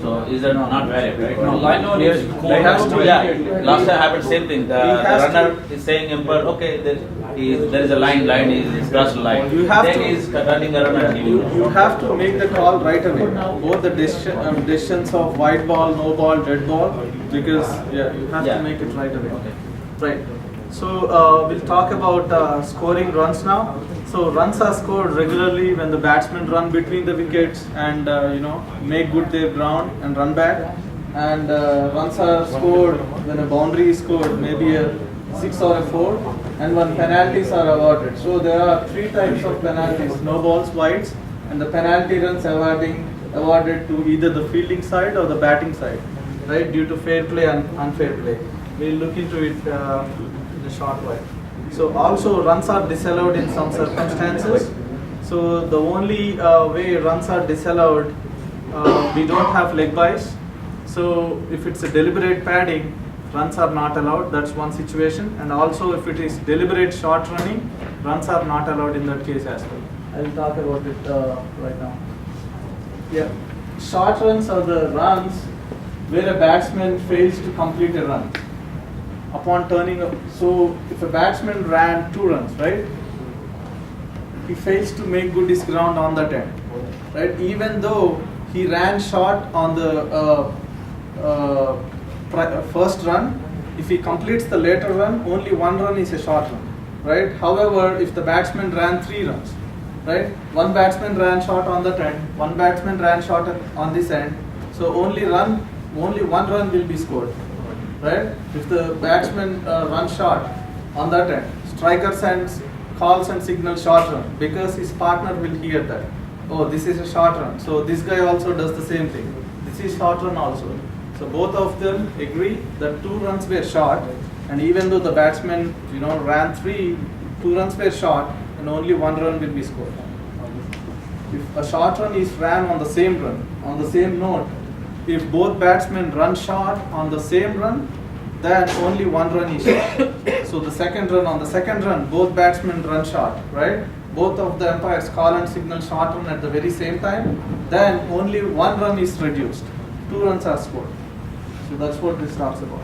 So is that not valid, right? No, line no Yes, is line has to, called. yeah. Last time happened same thing, the runner is saying umpire, okay, there is a line is crossed line. You have then to- he's turning around and giving. You have to make the call right away. Both the decisions of white ball, no ball, dead ball, because you have to make it right away. Right. So we'll talk about scoring runs now. So runs are scored regularly when the batsmen run between the wickets and make good their ground and run back. And runs are scored when a boundary is scored, maybe a 6 or a 4, and when penalties are awarded. So there are 3 types of penalties: no balls, wides, and the penalty runs awarded to either the fielding side or the batting side, right? Due to fair play and unfair play. We'll look into it in a short while. So also runs are disallowed in some circumstances. So the only way runs are disallowed, we don't have leg byes. So if it's a deliberate padding, runs are not allowed. That's one situation. And also if it is deliberate short running, runs are not allowed in that case as well. I'll talk about it right now. Yeah, short runs are the runs where a batsman fails to complete a run upon turning up. So if a batsman ran 2 runs, right, he fails to make good his ground on that end, right? Even though he ran short on the first run, if he completes the later run, only 1 run is a short run, right? However, if the batsman ran 3 runs, right, 1 batsman ran short on that end, 1 batsman ran short on this end, so only 1 run will be scored, right? If the batsman runs short on that end, striker calls and signals short run because his partner will hear that. Oh, this is a short run. So this guy also does the same thing. This is short run also. So both of them agree that 2 runs were short, and even though the batsman ran 3, 2 runs were short, and only 1 run will be scored. If a short run is ran on the same run, on the same note, if both batsmen run short on the same run, then only 1 run is short. So the second run, both batsmen run short, right? Both of the umpires call and signal short run at the very same time, then only 1 run is reduced. 2 runs are scored. So that's what this talks about.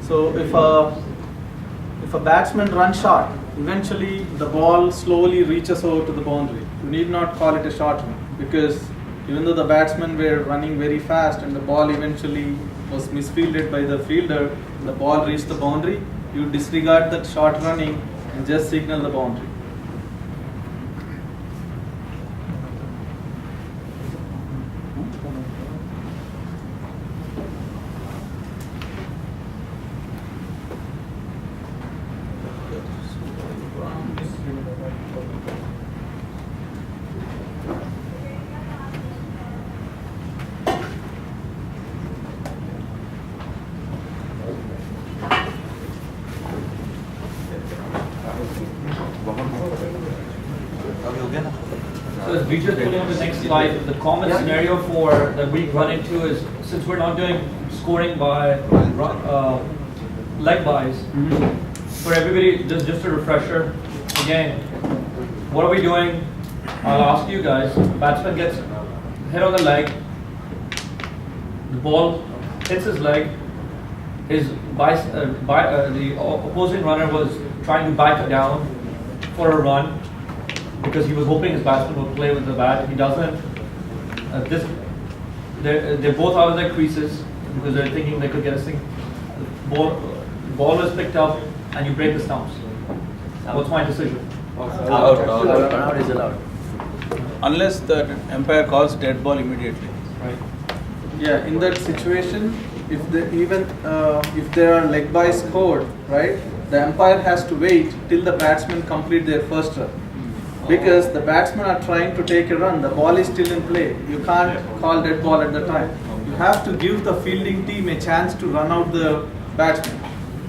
So if a batsman runs short, eventually the ball slowly reaches over to the boundary. You need not call it a short run, because even though the batsmen were running very fast and the ball eventually was misfielded by the fielder, the ball reached the boundary, you disregard that short running and just signal the boundary. So as Vijaya putting on the next slide, the common scenario that we run into is, since we're not doing scoring by leg byes, for everybody, just a refresher, again, what are we doing? I'll ask you guys. Batsman gets hit on the leg, the ball hits his leg, the opposing runner was trying to back down for a run because he was hoping his batsman would play with the bat. He doesn't. They're both out of their creases because they're thinking they could get a single. Ball is picked up and you break the stumps. What's my decision? Out is allowed. Unless the umpire calls dead ball immediately. Right. Yeah, in that situation, if there are leg by scored, right, the umpire has to wait till the batsmen complete their first run. Because the batsmen are trying to take a run, the ball is still in play. You can't call dead ball at the time. You have to give the fielding team a chance to run out the batsman.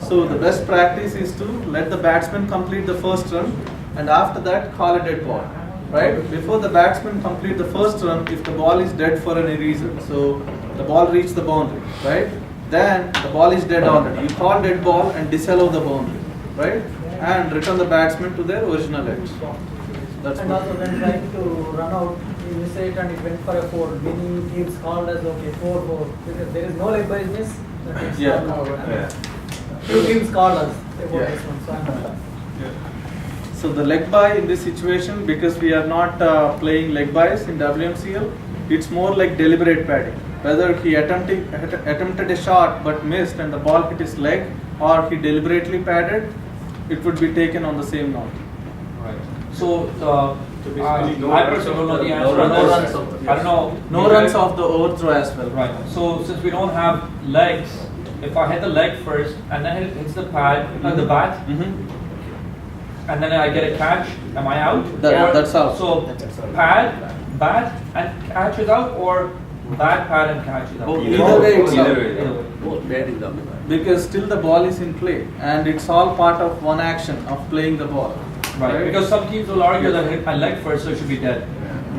So the best practice is to let the batsman complete the first run and after that call a dead ball. Right? Before the batsman complete the first run, if the ball is dead for any reason, so the ball reached the boundary, right? Then the ball is dead already. You call dead ball and disallow the boundary, right? And return the batsman to their original edge. That's and also when trying to run out, you miss it and it went for a 4. Many teams called as okay 4-4 because there is no leg by miss. Few teams called us about this one, so I'm not. So the leg by in this situation, because we are not playing leg bys in WMCL, it's more like deliberate padding. Whether he attempted a shot but missed and the ball hit his leg, or he deliberately padded, it would be taken on the same note. Right. So I personally don't know the answer. I don't know. No runs off the overthrow as well. Right. So since we don't have legs, if I hit the leg first and then it hits the pad and the bat, and then I get a catch, am I out? That's out. So pad, bat, and catch is out, or bat, pad, and catch is out. Either way, it's out. Because still the ball is in play, and it's all part of one action of playing the ball. Right. Because some teams will argue that hit my leg first, so it should be dead.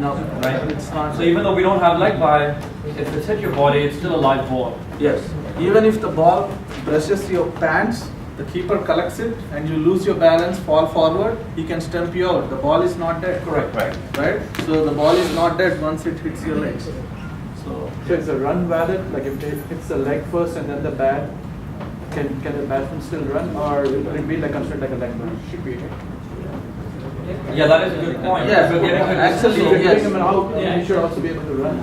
No, right. It's not. So even though we don't have leg by, if it's hit your body, it's still a live ball. Yes. Even if the ball brushes your pants, the keeper collects it and you lose your balance, fall forward, he can stump you out. The ball is not dead. Correct. Right? So the ball is not dead once it hits your legs. So is a run valid? Like if it hits the leg first and then the bat, can the batsman still run, or will it be like considered like a leg man? Should be. Yeah, that is a good point. Yeah, actually, if you're getting him out, you should also be able to run.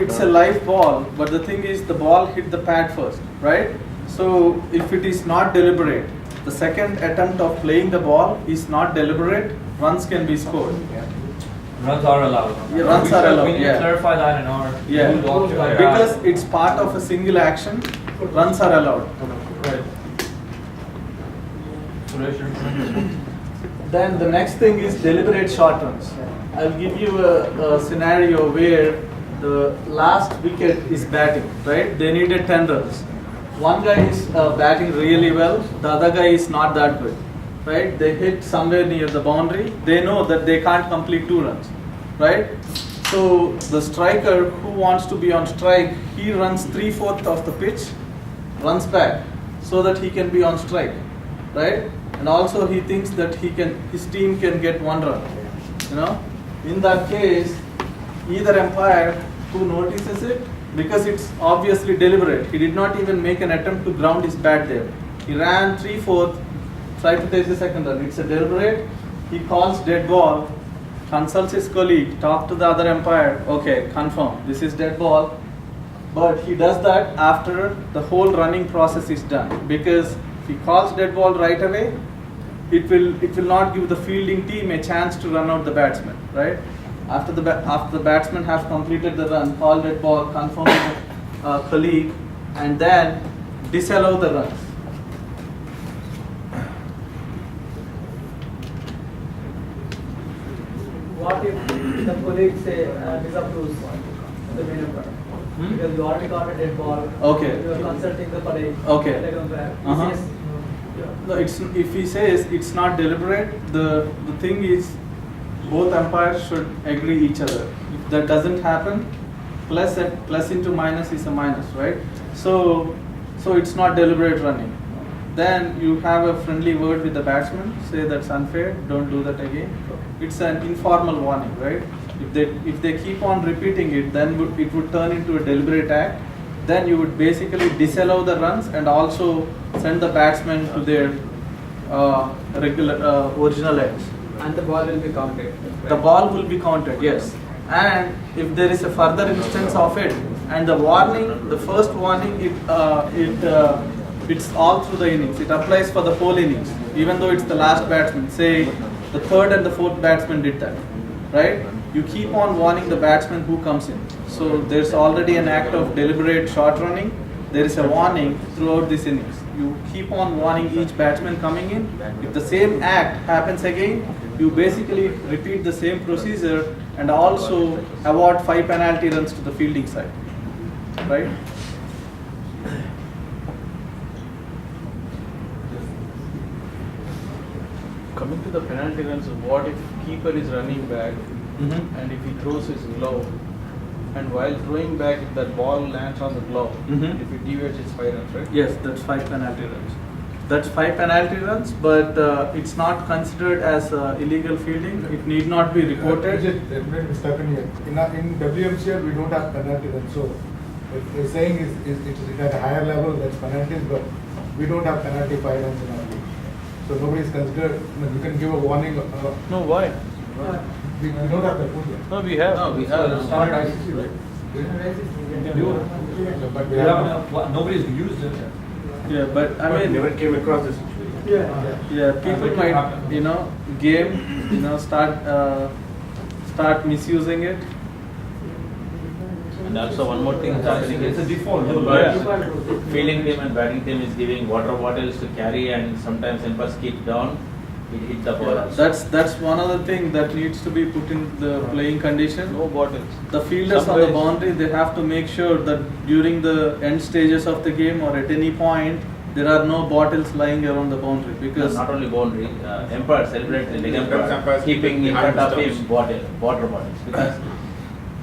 It's a live ball, but the thing is the ball hit the pad first, right? So if it is not deliberate, the second attempt of playing the ball is not deliberate, runs can be scored. Runs are allowed. Yeah, runs are allowed. We need to clarify that in our rule document. Because it's part of a single action, runs are allowed. Right. Then the next thing is deliberate short runs. I'll give you a scenario where the last wicket is batting, right? They needed 10 runs. One guy is batting really well, the other guy is not that good, right? They hit somewhere near the boundary. They know that they can't complete 2 runs, right? So the striker who wants to be on strike, he runs 3/4 of the pitch, runs back so that he can be on strike, right? And also he thinks that his team can get 1 run. In that case, either umpire who notices it, because it's obviously deliberate. He did not even make an attempt to ground his bat there. He ran 3/4, tried to take the second run. It's a deliberate. He calls dead ball, consults his colleague, talk to the other umpire. Okay, confirm, this is dead ball. But he does that after the whole running process is done. Because if he calls dead ball right away, it will not give the fielding team a chance to run out the batsman, right? After the batsmen have completed the run, call dead ball, confirm the colleague, and then disallow the runs. What if the colleague say disapproves the main umpire? Because you already got a dead ball. Okay. You are consulting the colleague. Okay. Leg umpire. He says, No, if he says it's not deliberate, the thing is both umpires should agree each other. If that doesn't happen, plus into minus is a minus, right? So it's not deliberate running. Then you have a friendly word with the batsman, say that's unfair, don't do that again. It's an informal warning, right? If they keep on repeating it, then it would turn into a deliberate act, then you would basically disallow the runs and also send the batsmen to their original ends. And the ball will be counted. The ball will be counted, yes. And if there is a further instance of it, and the warning, the first warning, it's all through the innings. It applies for the whole innings, even though it's the last batsman. Say the third and the fourth batsman did that, right? You keep on warning the batsman who comes in. So there's already an act of deliberate short running. There is a warning throughout this innings. You keep on warning each batsman coming in. If the same act happens again, you basically repeat the same procedure and also award 5 penalty runs to the fielding side, right? Coming to the penalty runs, what if keeper is running back and if he throws his glove, and while throwing back, if that ball lands on the glove, if it deviates, it's 5 runs, right? Yes, that's 5 penalty runs. That's 5 penalty runs, but it's not considered as illegal fielding. It need not be reported. In WMCL, we don't have penalty runs, so if you're saying it's at a higher level, that's penalties, but we don't have penalty 5 runs in our league. So nobody is considered, you can give a warning. No, why? We don't have that rule yet. No, we have. No, we have. Standard ICC, right? We can do it. But we nobody's used it. Yeah, but I mean, never came across this situation. Yeah, people might, game, start misusing it. And also one more thing is happening. It's a default. Fielding team and batting team is giving water bottles to carry, and sometimes umpires keep down. It hit the ball. That's one other thing that needs to be put in the playing condition. No bottles. The fielders on the boundary, they have to make sure that during the end stages of the game or at any point, there are no bottles lying around the boundary, because not only boundary, umpire celebrate the leg umpire keeping in front of him water bottles, because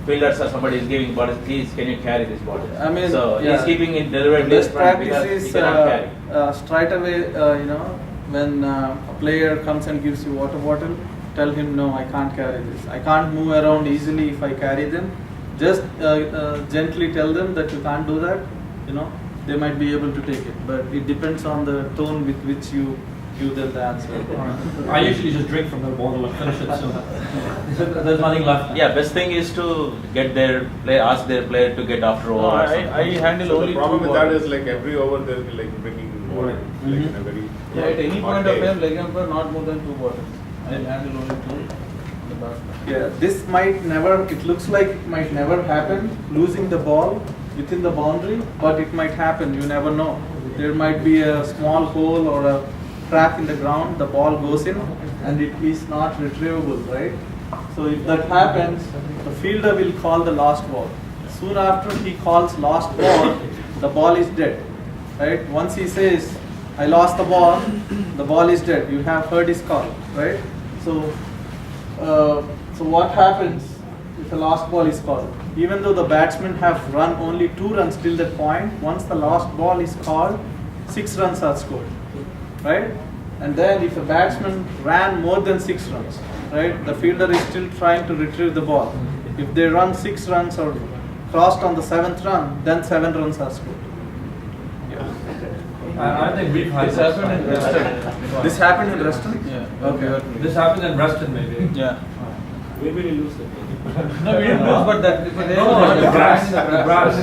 fielders or somebody is giving bottles. Please, can you carry this bottle? I mean, so he's keeping it deliberately best front practice because is he cannot carry. straight away, when a player comes and gives you water bottle, tell him, no, I can't carry this. I can't move around easily if I carry them. Just gently tell them that you can't do that. They might be able to take it, but it depends on the tone with which you give them the answer. I usually just drink from the bottle and finish it, so there's nothing left. Yeah, best thing is to get ask their player to get after over. I handle only the problem 2 with that bottles. is like every over they'll be like bringing more, like in a very At any hot point of day. time, leg umpire not more than 2 bottles. I handle only 2. Yeah, this might never, it looks like it might never happen, losing the ball within the boundary, but it might happen, you never know. There might be a small hole or a crack in the ground, the ball goes in and it is not retrievable, right? So if that happens, the fielder will call the lost ball. Soon after he calls lost ball, the ball is dead, right? Once he says, I lost the ball is dead. You have heard his call, right? So what happens if a lost ball is called? Even though the batsmen have run only 2 runs till that point, once the lost ball is called, 6 runs are scored, right? And then if a batsman ran more than 6 runs, right, the fielder is still trying to retrieve the ball. If they run 6 runs or crossed on the 7th run, then 7 runs are scored. I think we've had This happened in Reston. This happened in Reston? Yeah. Okay. This happened in Reston, maybe. Yeah. Maybe we lose the game. No, we didn't lose, but that. The grass. The grass,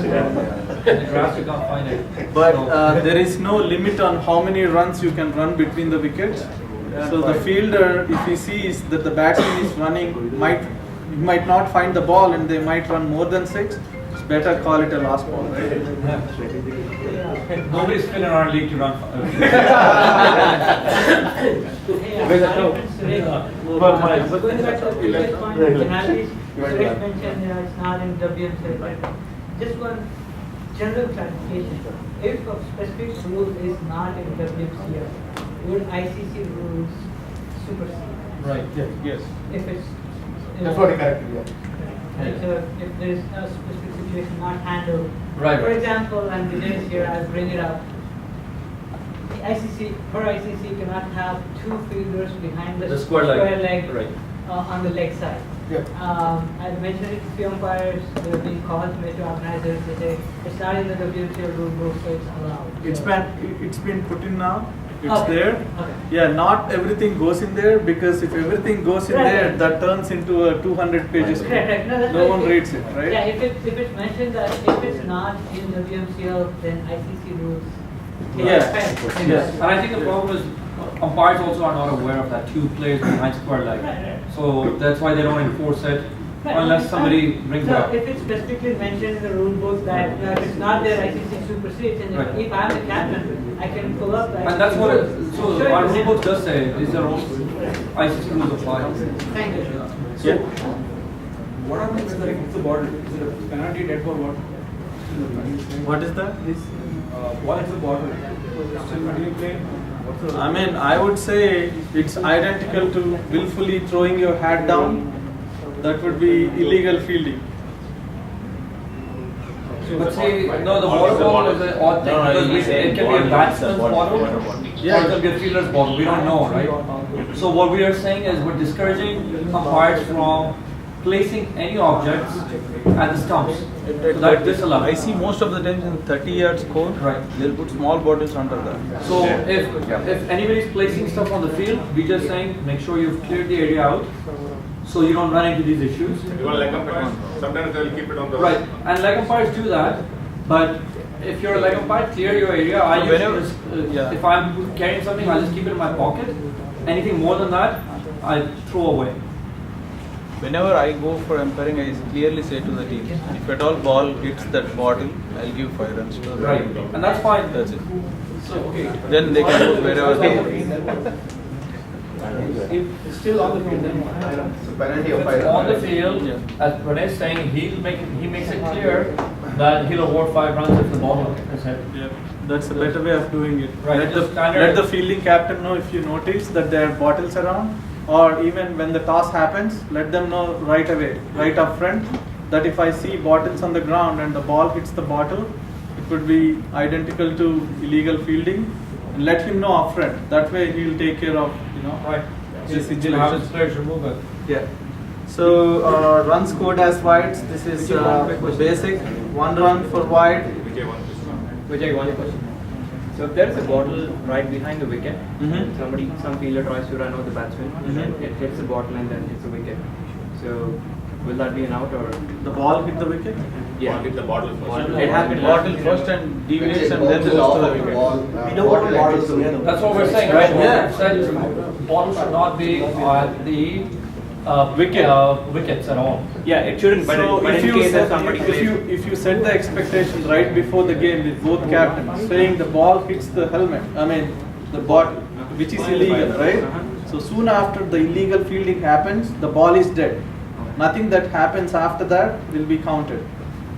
you can't find it. But there is no limit on how many runs you can run between the wickets. So the fielder, if he sees that the batsman is running, might not find the ball and they might run more than 6. It's better call it a last ball. Nobody's fit in our league to run. Going back to the previous point, penalties, Suresh mentioned it's not in WMCL. Just one general clarification. If a specific rule is not in WMCL, would ICC rules supersede? Right. Yes. If it's That's what he corrected, yeah. and so if there is a specific situation not handled, Right. for example, and Vijaya is here, I'll bring it up. The ICC cannot have 2 fielders behind the The square leg. leg Right. on the leg side. I mentioned it to few umpires, there have been calls made to organizers, they say it's not in the WMCL rule book, so it's allowed. It's been put in now. It's Okay. there. Okay. Yeah, not everything goes in there because if everything goes in Right. there, that turns into a 200 pages. Correct. No, that's No why one reads it, right? Yeah, if it's mentioned that if it's not in WMCL, then ICC rules. take effect. Yes. And I think the problem is umpires also are not aware of that 2 players behind square leg. So that's why they don't enforce it unless somebody brings it So up. if it's specifically mentioned in the rule book that if it's not there, ICC supersedes, and Right. if I'm the captain, I can pull up that. And that's what it, so Sure, our it's- rule book does say, is there also ICC rules apply. Thank you. Yeah. What happens if the ball, is it a penalty dead for what? What is that? What is the bottle? Still being played? I mean, I would say it's identical to willfully throwing your hat down. That would be illegal fielding. But see, no, the water ball is an odd thing because it can be a batsman's bottle or it can be a fielder's bottle. We don't know, right? So what we are saying is we're discouraging umpires from placing any objects at the stumps. So that disallowed. I see most of the times in 30 yards score, they'll put small bottles under that. So if anybody's placing stuff on the field, we're just saying make sure you've cleared the area out so you don't run into these issues. Even leg umpires, sometimes they'll keep it on the Right, and leg umpires do that, but if you're a leg umpire, clear your area. I So usually whenever- just, if I'm carrying something, I'll just keep it in my pocket. Anything more than that, I throw away. Whenever I go for umpiring, I clearly say to the team, if at all ball hits that bottle, I'll give 5 runs to the Right, and that's fine. That's it. So, okay. Then they can go wherever they want. If still on the field, then penalty of On the field, as Pranay is saying, he makes it clear that he'll award 5 runs if the ball is hit. Yeah, that's a better way of doing it. Right, Let just standard. let the fielding captain know if you notice that there are bottles around, or even when the toss happens, let them know right away, right up front, that if I see bottles on the ground and the ball hits the bottle, it would be identical to illegal fielding. And let him know up front. That way he will take care of, Right. his Have situation. his players remove it. Yeah. So runs scored as wides. This is basic. 1 run for wide. Vijay, one question. So if there is a bottle right behind the wicket, some fielder tries to run out the batsman, and it hits the bottle and then hits the wicket. So will that be an out or? The ball hit the wicket? Yeah. Hit the bottle first. It happened Bottle first and deviates and then goes to the wicket. That's what we're saying, right? Yeah. We said ball should not be at the wickets at all. Yeah, it shouldn't. But, So but if in you case set, that somebody plays. if you set the expectation right before the game with both captains saying the ball hits the helmet, I mean the bottle, which is illegal, right? So soon after the illegal fielding happens, the ball is dead. Nothing that happens after that will be counted,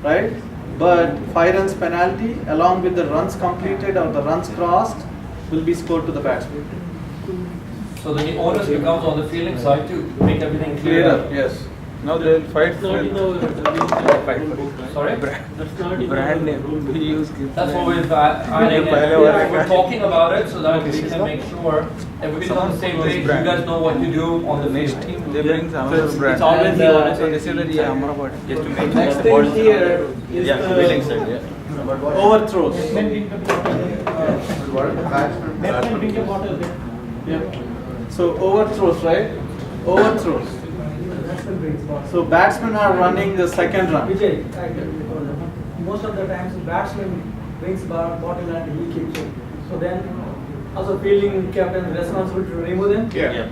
right? But 5 runs penalty along with the runs completed or the runs crossed will be scored to the batsman. So the onus becomes on the fielding side to make everything clear. Clearer, yes. Now they'll fight for Sorry? brand name. We use That's what we're adding. We're talking about it so that we can make sure everybody's on the same page. You guys know what to do on the next field. team. They bring another brand. It's always the onus So on they the say that yeah, Amrabat. Just to make Next sure the thing ball here is yeah, the fielding side, yeah. overthrows. Yeah. So overthrows, right? Overthrows. So batsmen are running the second run. Vijay, most of the times the batsman brings bottle and he keeps it. So then, also fielding captain is responsible to remove them? Yeah.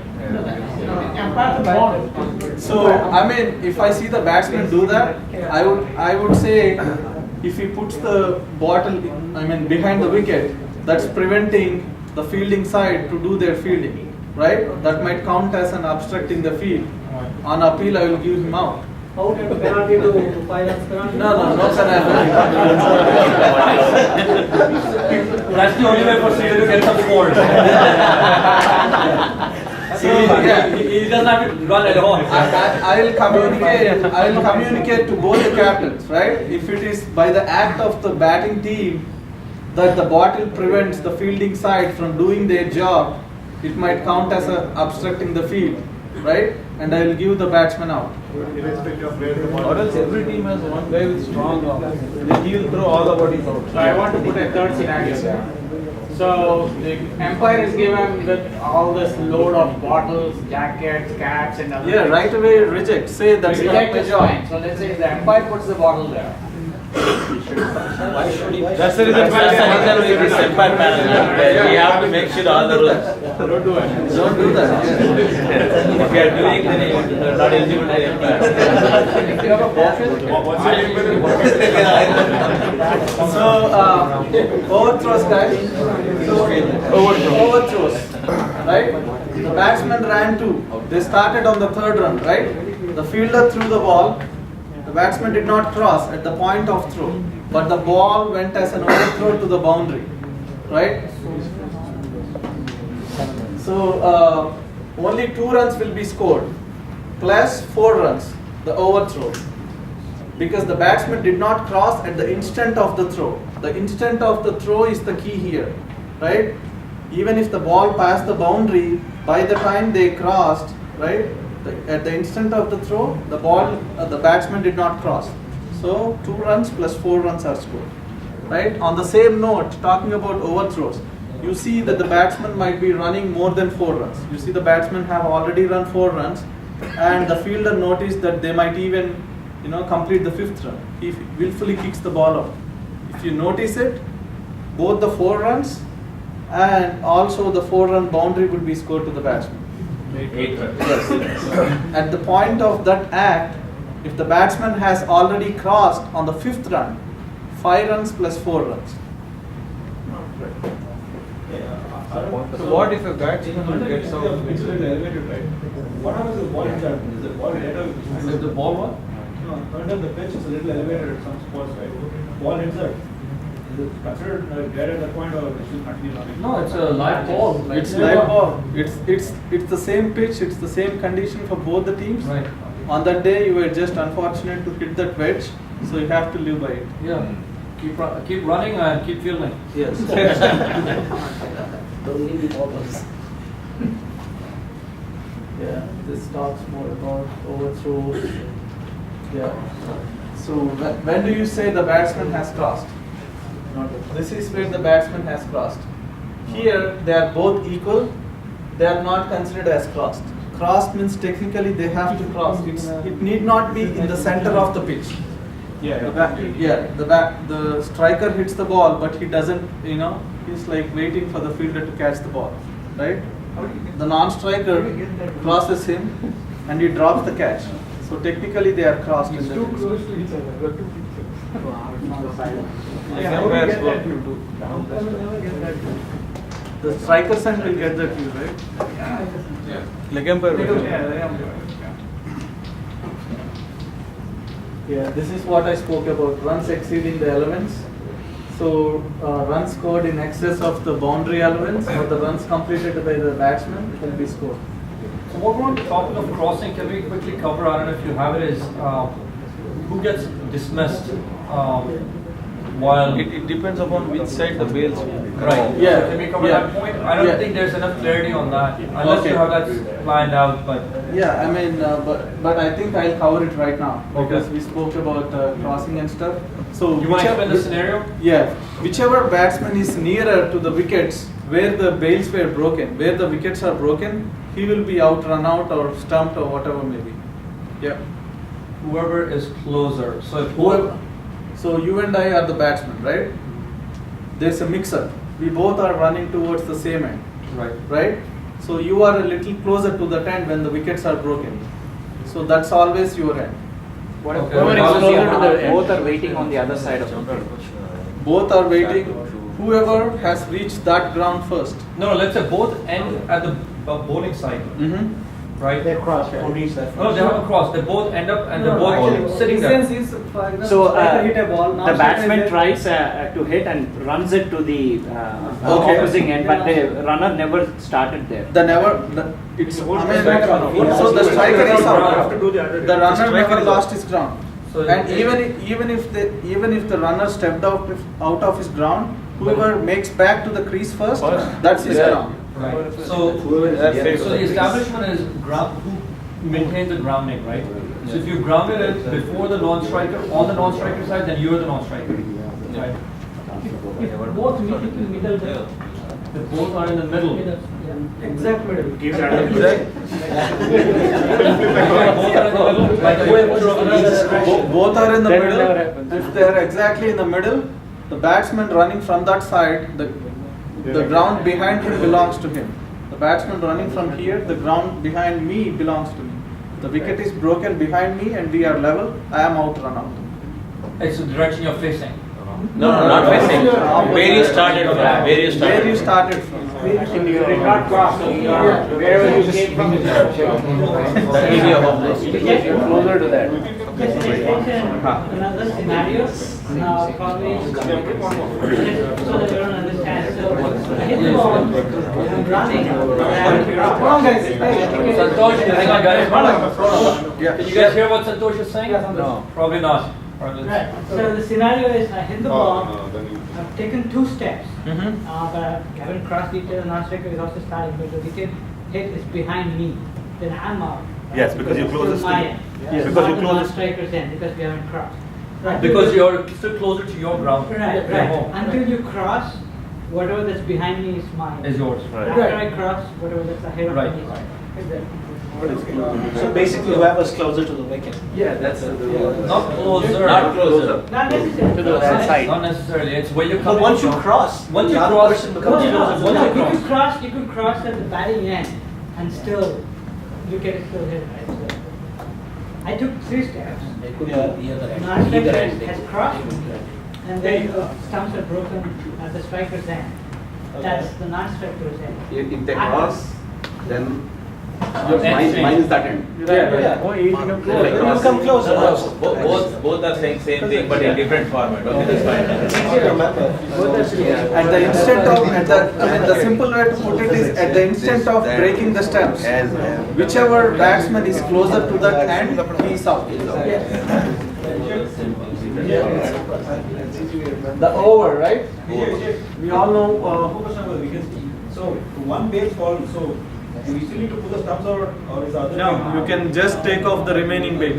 So I mean, if I see the batsman do that, I would say if he puts the bottle, behind the wicket, that's preventing the fielding side to do their fielding, right? That might count as an obstructing the field. On appeal, I will give him out. Out and penalty to 5 runs penalty? No penalty. That's the only way for Sridhar to get some scores. He doesn't have to run at all. I will communicate to both the captains, right? If it is by the act of the batting team that the bottle prevents the fielding side from doing their job, it might count as obstructing the field. right? And I will give the batsman out. Irrespective of where the ball Or else every team has one guy with strong arm. Then he will throw all the bodies out. So I want to put a third scenario there. So the umpire is given with all this load of bottles, jackets, caps and other Yeah, things. right away reject. Say that's not Reject my is job. fine. So let's say the umpire puts the bottle there. Why should he? That's the reason with this umpire panel. We have to make sure all the rules. Don't do it. Don't do that. If we are doing, then you are not eligible to umpire. If you have a bottle, So overthrows, guys. So overthrows, right? The batsman ran two. They started on the third run, right? The fielder threw the ball. The batsman did not cross at the point of throw, but the ball went as an overthrow to the boundary, right? So only 2 runs will be scored, plus 4 runs, the overthrow. Because the batsman did not cross at the instant of the throw. The instant of the throw is the key here, right? Even if the ball passed the boundary, by the time they crossed, right? At the instant of the throw, the the batsman did not cross. So 2 runs plus 4 runs are scored, right? On the same note, talking about overthrows, you see that the batsman might be running more than 4 runs. You see the batsmen have already run 4 runs, and the fielder noticed that they might even, complete the 5th run. He willfully kicks the ball out. If you notice it, both the 4 runs and also the 4-run boundary would be scored to the batsman. 8 runs. Yes. At the point of that act, if the batsman has already crossed on the 5th run, 5 runs plus 4 runs. So what if a batsman gets out? It's a little elevated, right? What happens if the ball hits Is the ball Is the ball what? No, under the pitch is a little elevated at some spots, right? Ball hits that. Is it considered dead at that point, or it should continue running? No, it's a live ball. It's live ball. It's the same pitch. It's the same condition for both the teams. Right. On that day, you were just unfortunate to hit that wedge, so you have to live by it. Yeah. Keep running and keep fielding. Yes. Don't leave the balls. Yeah, this talks more about overthrows. Yeah. So when do you say the batsman has crossed? This is where the batsman has crossed. Here they are both equal. They are not considered as crossed. Crossed means technically they have to cross. It need not be in the center of the pitch. The striker hits the ball, but he doesn't. He's like waiting for the fielder to catch the ball, right? The non-striker crosses him, and he drops the catch. So technically they are crossed in the pitch. close to each other. The striker side will get the cue, right? Leg umpire. Yeah, this is what I spoke about, runs exceeding the elements. So runs scored in excess of the boundary elements, or the runs completed by the batsman will be scored. So what we're on the topic of crossing, can we quickly cover, I don't know if you have it, is who gets dismissed while... It depends upon which side the bails. Right. Yeah. So can we cover Yeah. that point? I don't Yeah. think there's enough clarity on that, unless Okay. you have that planned out, but... Yeah, I mean, but I think I'll cover it right now because Okay. we spoke about crossing and stuff. So You want to explain the scenario? Yeah, whichever batsman is nearer to the wickets where the bails were broken, where the wickets are broken, he will be out, run out, or stumped, or whatever maybe. Yeah. Whoever is closer. So if Whoever. So you and I are the batsmen, right? There's a mix-up. We both are running towards the same end. Right. Right? So you are a little closer to that end when the wickets are broken. So that's always your end. Whoever is closer to the both are waiting on the other side of the field. Both are waiting. Whoever has reached that ground first. No, let's say both end at the bowling side. Mm-hmm. Right? They cross, No, they haven't crossed. They both end up and they're both sitting there. So hit a ball, the batsman tries to hit and runs it to the opposing end, but the runner never started there. It's so the striker is out. The runner never lost his ground. And even if the runner stepped out of his ground, whoever makes back to the crease first, that's his ground. Right. So the establishment is maintains the grounding, right? So if you grounded it before the non-striker, on the non-striker side, then you're the non-striker, right? If both meet in the middle, If both are in the middle. exact middle. Both are in the middle. If they are exactly in the middle, the batsman running from that side, the ground behind him belongs to him. The batsman running from here, the ground behind me belongs to me. The wicket is broken behind me and we are level, I am out, run out. It's the direction you're facing. No, not facing. Where you started from. Where you started. Where you started from. You did not cross. Wherever you came from, The area of home. you're closer to that. Just another scenario, probably, so that you don't understand. So, I hit the ball, I'm running, Santosh, hang on guys. Yeah. Can you guys hear what Santosh is saying? No. Probably not. Right. So the scenario is I hit the ball, I've taken 2 steps, but I haven't crossed each other. Non-striker is also starting, but the wicket hit is behind me. Then I'm out. Yes, because you're closest to my it. end. Yes. Because you're closest. Non-striker's end because we haven't crossed. Because you're still closer to your ground. Right, Your home. Until you cross, whatever that's behind me is mine. Is yours. Right. After I cross, whatever that's ahead of me is mine. So basically, whoever's closer to the wicket. Yeah, that's Not closer. Not closer. Not necessarily. To the side. Not necessarily. It's where you come. But once you cross, once you the other cross, person becomes closer. once You could cross at the batting end and still wicket is still hit, right? So I took 3 steps. Non-striker has crossed me, and then the stumps are broken at the striker's end. That's the non-striker's end. If they cross, then Exchange. mine is that end. You come closer. Both are saying same thing, but in different format. Okay, that's fine. At the instant of, the simple way to put it is, at the instant of breaking the stumps, whichever batsman is closer to that end, he is out. The over, right? We all know. So one base fall, so you still need to put the stumps or is the other? No, you can just take off the remaining bail.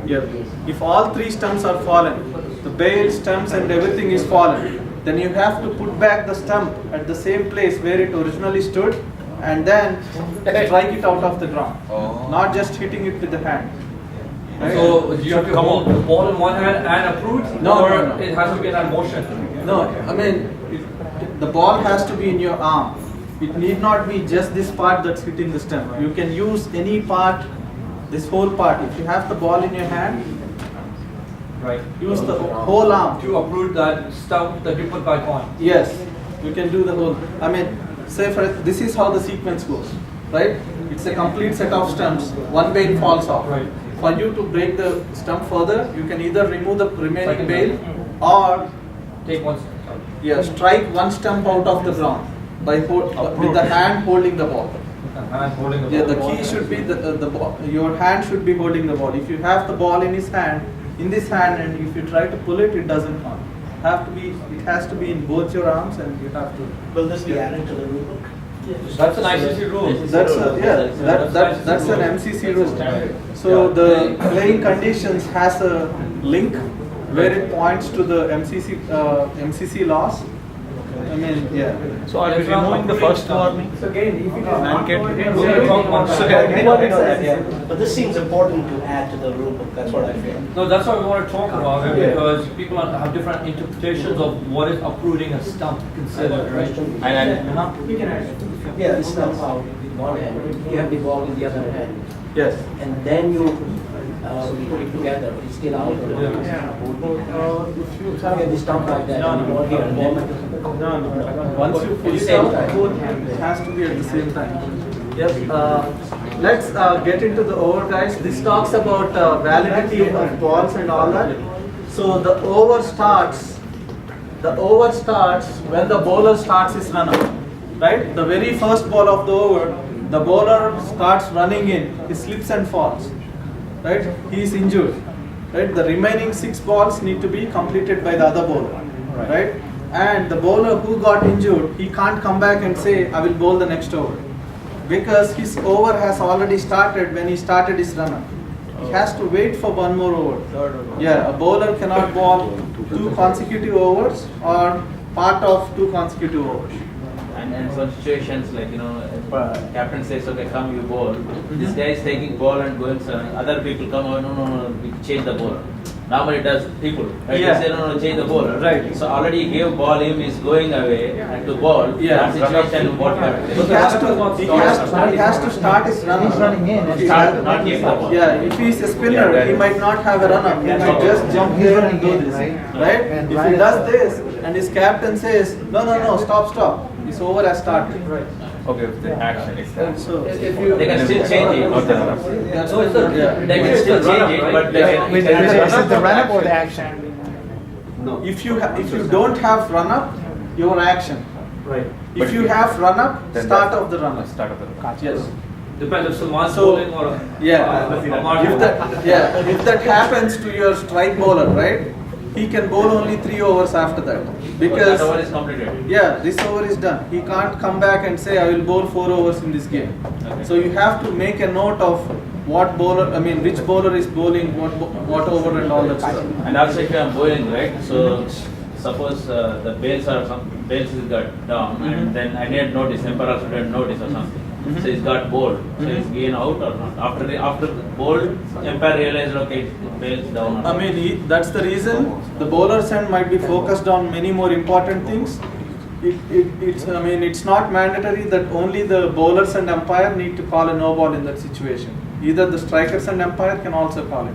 Yeah. If all 3 stumps are fallen, the bail, stumps and everything is fallen, then you have to put back the stump at the same place where it originally stood and then strike it out of the ground. Not just hitting it with the hand. Right? So do you have to hold the ball in one hand and uproot? No, or no. it has to be in that motion? No, I mean, the ball has to be in your arm. It need not be just this part that's hitting the stump. You can use any part, this whole part. If you have the ball in your hand, Right. use the whole arm. To uproot that stump that you put back on. Yes, you can do the whole. I mean, say this is how the sequence goes, right? It's a complete set of stumps. One bail falls off. Right. For you to break the stump further, you can either remove the remaining bail or Take one step. yeah, strike one stump out of the ground by with the hand holding the ball. Hand holding the Yeah, ball. the key should be the ball. Your hand should be holding the ball. If you have the ball in his hand, in this hand, and if you try to pull it, it doesn't count. It has to be in both your arms, and you have to. Will this be added to the rule book? That's an ICC rule. That's an MCC rule. So the playing conditions has a link where it points to the MCC laws. I mean, yeah. So are we removing the first warning? So again, if you But this seems important to add to the rule book, that's what I feel. No, that's why we want to talk about it, because people have different interpretations of what is uprooting a stump considered, right? We can add it. Yeah, the stump out with one hand, you have the ball in the other hand. Yes. And then you put it together, it's still out. If you have the stump like that, and the ball here, and then. Once you pull it out, it has to be at the same time. Yes. Let's get into the over, guys. This talks about validity of balls and all that. So the over starts when the bowler starts his run out. Right? The very first ball of the over, the bowler starts running in, he slips and falls. Right? He is injured. Right? The remaining 6 balls need to be completed by the other bowler. Right? And the bowler who got injured, he can't come back and say, I will bowl the next over. because his over has already started when he started his run-up. He has to wait for one more over. Yeah, a bowler cannot bowl 2 consecutive overs or part of 2 consecutive overs. And in some situations, like, if captain says, okay, come, you bowl. This guy is taking ball and going, other people come, oh, no, we change the bowler. Normally it does people, right? Yeah. They say, no, change the bowler. Right. So already he gave ball, him is going away and to ball. Yeah. That situation, what happens? He has to start his run-up. Not yet the ball. Yeah, if he's a spinner, he might not have a run-up. He might just jump there and do this, right? If he does this and his captain says, no, stop. His over has started. Right. Okay, if the action is there. So They can still change it. Not the run-up. that's No, it's the, they can still change it, but they can. Is it the run-up or the action? No. If you don't have run-up, your action. Right. If you have run-up, Then start that's- of the run-up. Start of the run-up. Yes. Depends if Salman's So- bowling or Yeah, if that happens to your strike bowler, right? He can bowl only 3 overs after that because that over is completed. yeah, this over is done. He can't come back and say I will bowl 4 overs in this game. Okay. So you have to make a note of which bowler is bowling what over and all that stuff. And also if you are bowling, right, so suppose the bails is got down and then I didn't notice, umpire also didn't notice or something. So he's got bowled, so he's gain out or not? After the bowled, umpire realized, okay, bails down or not. I mean, that's the reason the bowler's end might be focused on many more important things. It's not mandatory that only the bowlers and umpire need to call a no ball in that situation. Either the strikers and umpire can also call it.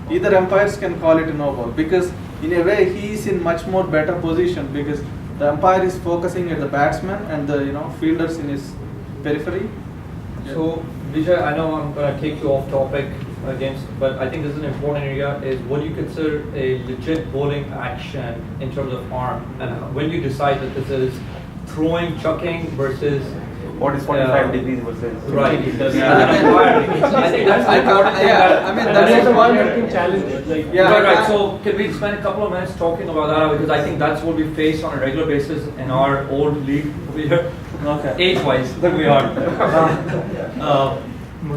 Either umpires can call it a no ball because in a way he is in much more better position because the umpire is focusing at the batsman and the fielders in his periphery. So, Vijay, I know I'm going to take you off topic against, but I think this is an important area, is what do you consider a legit bowling action in terms of arm? And when you decide that this is throwing, chucking versus... What is 45 degrees versus... Right. It I think that's the I important thing. That's the one that can challenge. Right. So can we spend a couple of minutes talking about that, because I think that's what we face on a regular basis in our old league over here. Okay. Age-wise, that we are.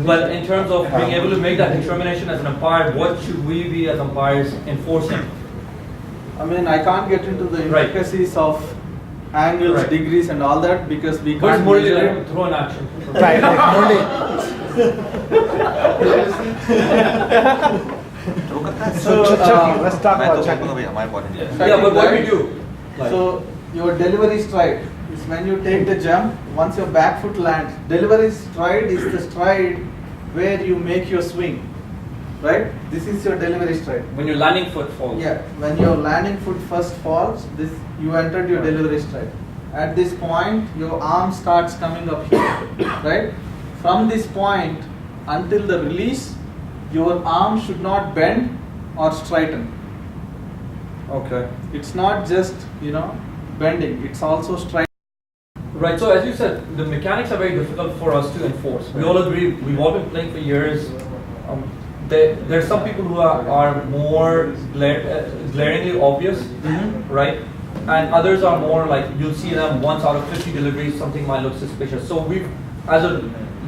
But in terms of being able to make that determination as an umpire, what should we be as umpires enforcing? I mean, I can't get into the Right. intricacies of angles, Right. degrees and all that because we But it's can't more measure. like throw an action. Right, like So, let's talk about chucking. My point. Yeah, but what we do? So your delivery stride is when you take the jump, once your back foot lands. Delivery stride is the stride where you make your swing, right? This is your delivery stride. When your landing foot falls. Yeah, when your landing foot first falls, you entered your delivery stride. At this point, your arm starts coming up here, right? From this point until the release, your arm should not bend or straighten. Okay. It's not just, bending, it's also straight. Right, so as you said, the mechanics are very difficult for us to enforce. We all agree, we've all been playing for years. There's some people who are more glaringly obvious, right? And others are more like, you'll see them once out of 50 deliveries, something might look suspicious. So as a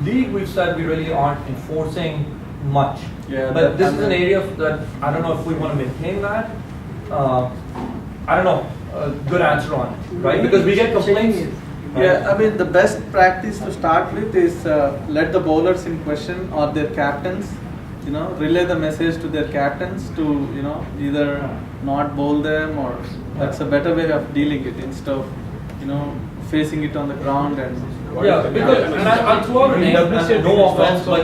league, we've said we really aren't enforcing much. Yeah, but this is an area that I don't know if we want to maintain that. I don't know, a good answer on it, right? Because we get complaints. Yeah, I mean the best practice to start with is let the bowlers in question or their captains, relay the message to their captains to, either not bowl them, or that's a better way of dealing it instead of, facing it on the ground and. Yeah, because and I'll throw out a name, and no offense, but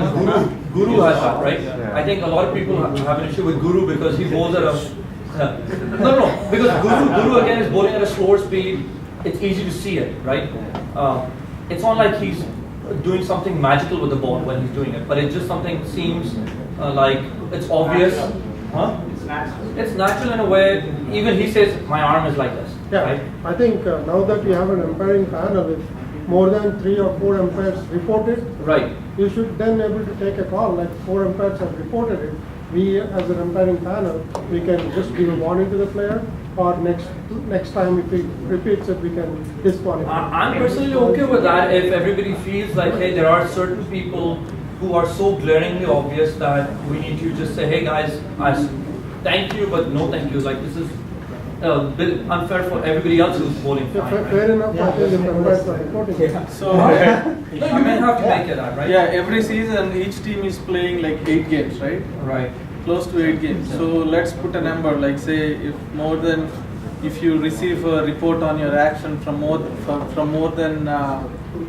Guru has that, right? I think a lot of people have an issue with Guru because he bowls at a no, because Guru again is bowling at a slower speed. It's easy to see it, right? It's not like he's doing something magical with the ball when he's doing it, but it just something seems like it's obvious. Huh? It's natural in a way. Even he says, my arm is like this. Yeah, right? I think now that you have an umpiring panel with more than 3 or 4 umpires reported, right, you should then able to take a call, like 4 umpires have reported it. We as an umpiring panel, we can just give a warning to the player or next time if he repeats it, we can disqualify. I'm personally okay with that if everybody feels like, hey, there are certain people who are so glaringly obvious that we need to just say, hey guys, thank you, but no thank you. Like this is a bit unfair for everybody else who's voting fine. Fair enough, I think the umpires are reporting. So, No, you may have to make it that, right? yeah, every season each team is playing like 8 games, right? Right. Close to 8 games. So let's put a number, like say if you receive a report on your action from more than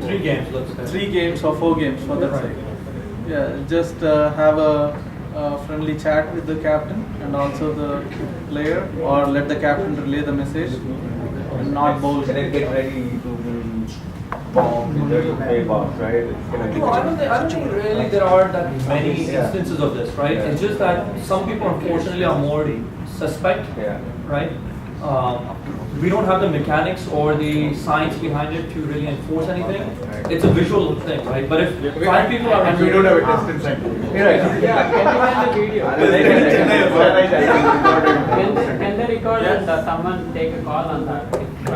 3 games, let's say. 3 games or 4 games for that Right. sake. Yeah, just have a friendly chat with the captain and also the player, or let the captain relay the message and not bowl. Can I get ready to be bombed in the play box, right? No, I don't think really there are that many instances of this, right? It's just that some people unfortunately are more suspect, right? We don't have the mechanics or the science behind it to really enforce anything. It's a visual thing, right? But if 5 people are... And we don't have a test inside. Yeah, can you find the video? Can they record and someone take a call on that?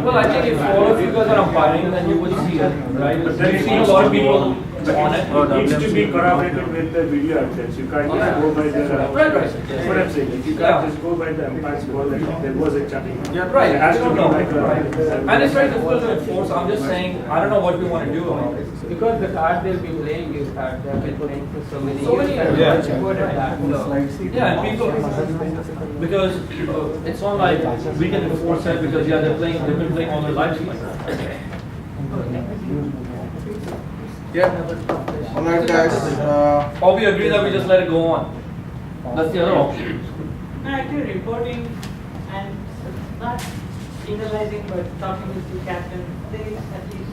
Well, I think if all of you guys are umpiring, then you would see it, right? But we've seen a lot of people on it. It needs to be corroborated with the video evidence. You can't just go by the... Right. That's what I'm saying. You can't just go by the umpire's call that there was a chucking. Yeah, right. It has You to don't be know. like Right. And it's very difficult to enforce. I'm just saying, I don't know what we want to do about it. Because the card they'll be playing is card, they've been playing for so many So many years. years. Reported that. Yeah, and people, because it's not like we can enforce it because they've been playing all their lives. Yeah. Alright guys. Or we agree that we just let it go on. That's the other option. No, actually reporting and not penalizing but talking with the captain, they at least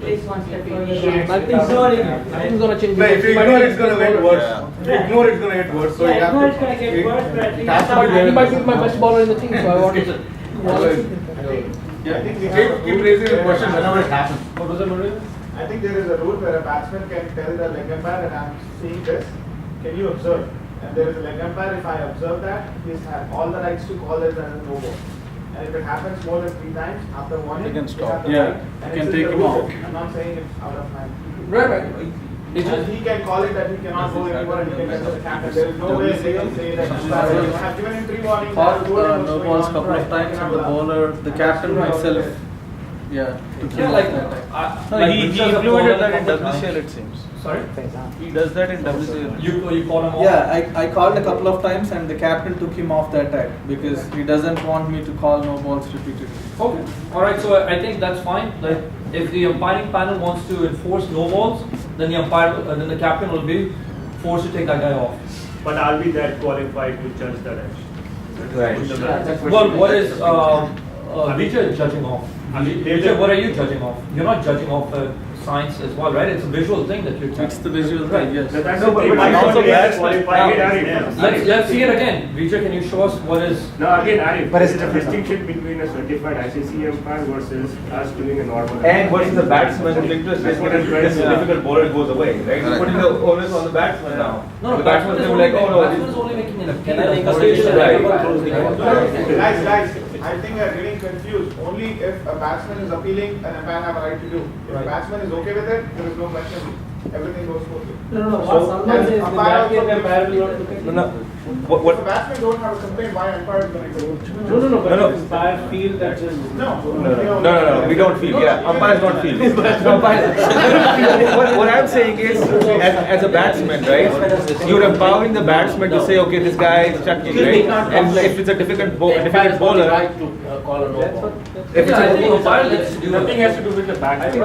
takes one step further. Ignoring it. Nothing's gonna change. No, if you ignore it's gonna get worse. If you ignore it's gonna get worse. So you have Ignore it's gonna get worse, but at least He might be my best bowler in the team, so I want to. Yeah, keep raising the question whenever it happens. What was it, Mallela? I think there is a rule where a batsman can tell the leg umpire that I'm seeing this. Can you observe? And there is a leg umpire. If I observe that, he has all the rights to call it as a no ball. And if it happens more than 3 times after warning, He can stop. have the Yeah, right. you And can it's in take the him rule. out. I'm not saying it's out of hand. Right. It's And just, he can call it that he cannot go anywhere and he can tell the captain. There is no way they can say that I have given him 3 warnings. Caught no balls couple of times and the bowler, the captain himself, yeah, like, he implemented that in WCL it seems. Sorry? He does that in WCL. You call him off? Yeah, I called a couple of times and the captain took him off the attack because he doesn't want me to call no balls repeatedly. Okay. Alright, so I think that's fine. Like, if the umpiring panel wants to enforce no balls, then then the captain will be forced to take that guy off. But I'll be there qualified to judge that action. Right. Well, what is Vijaya judging off? Vijaya, what are you judging off? You're not judging off science as well, right? It's a visual thing that you're It's the visual thing, yes. No, but also let's see it again. Vijay, can you show us what is... No, again, Arif, there is a distinction between a certified ICC umpire versus us doing a normal. And what is the batsman willing to risk it and this difficult bowler goes away, right? You're putting the onus on the batsman now. No, the batsman is like, oh no. Batsman is only making an appeal. Can I make a statement? Guys, I think they're getting confused. Only if a batsman is appealing, an umpire have a right to do. If a batsman is okay with it, there is no question. Everything goes smoothly. No, what Salman says, in that case, the umpire will not look at it. No. If the batsmen don't have a complaint, why umpire is going to do? No, but if umpire feel that is... No, we don't feel. Yeah, umpires don't feel. What I'm saying is, as a batsman, right, you're empowering the batsman to say, okay, this guy is chucking, right? And if it's a difficult bowler, Call a no ball. if it's Nothing has to do with the batsman.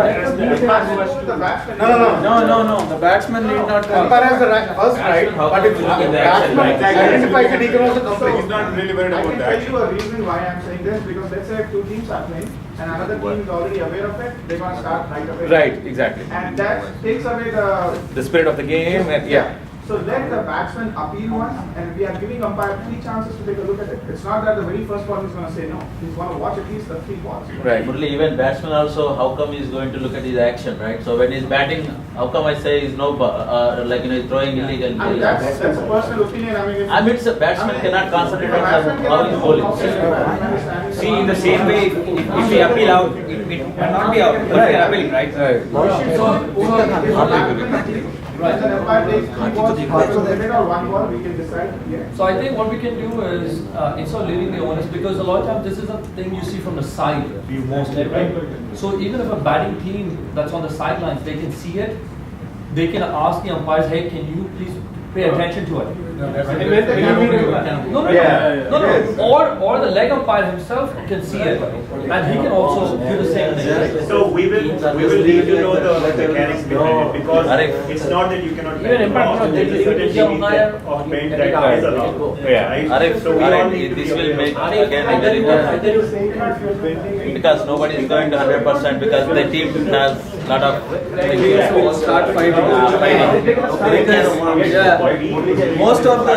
No. The batsman need not. Umpire has the first right, but if batsman identifies it, he can also complain. He's not really worried I about can that. tell you a reason why I'm saying this, because let's say if 2 teams are playing and another team is already aware of it, they're going to start right away. Right, exactly. And that takes away The spirit of the game, and yeah. So let the batsman appeal once, and we are giving umpire 3 chances to take a look at it. It's not that the very first ball he's going to say no. He's going to watch at least the 3 balls. Right. Murali, even batsman also, how come he's going to look at his action, right? So when he's batting, how come I say he's no, like, he's throwing illegal? I mean, that's a personal opinion. I mean, it's a batsman cannot concentrate on how he's bowling. See, in the same way, if we appeal out, it might not be out, but we are appealing, right? Right. When the umpire takes 3 balls, limit or 1 ball, we can decide. Yeah. So I think what we can do is, instead of leaving the onus, because a lot of times this is a thing you see from the side view mostly, right? So even if a batting team that's on the sidelines, they can see it, they can ask the umpires, hey, can you please pay attention to it? No, or the leg umpire himself can see it, and he can also do the same thing. So we will need to know the mechanics behind it, because it's not that you cannot bend the ball. There is a certain limit of bend that is allowed. Right? So we all need this will make again a very tough, because nobody is going to 100% because the team has lot of start fighting. Most of the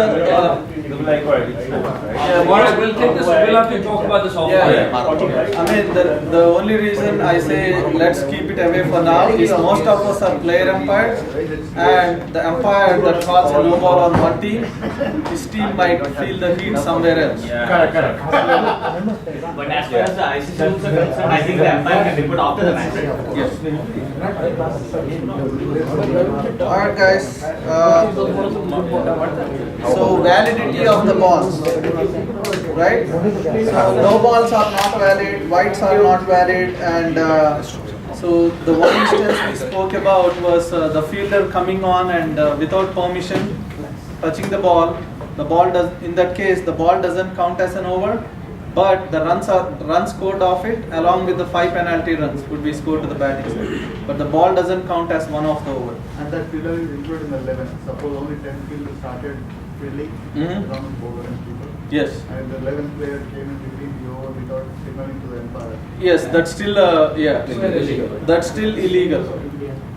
we'll take this. We'll have to talk about this offline. I mean, the only reason I say let's keep it away for now is most of us are player umpires, and the umpire that calls a no ball on one team, his team might feel the heat somewhere else. Correct. But as far as the ICC rules are concerned, I think the umpire can report after the match. Yes. Alright guys, so validity of the balls, right? So no balls are not valid, whites are not valid, and so the one instance we spoke about was the fielder coming on and without permission touching the ball. The ball does, in that case, the ball doesn't count as an over, but the runs scored off it along with the 5 penalty runs would be scored to the batting side. But the ball doesn't count as one of the over. And that fielder is included in the 11. Suppose only 10 fielders started fielding around bowler and keeper. Yes. And the 11th player came in between the over without signaling to the umpire. Yes, that's still that's still illegal.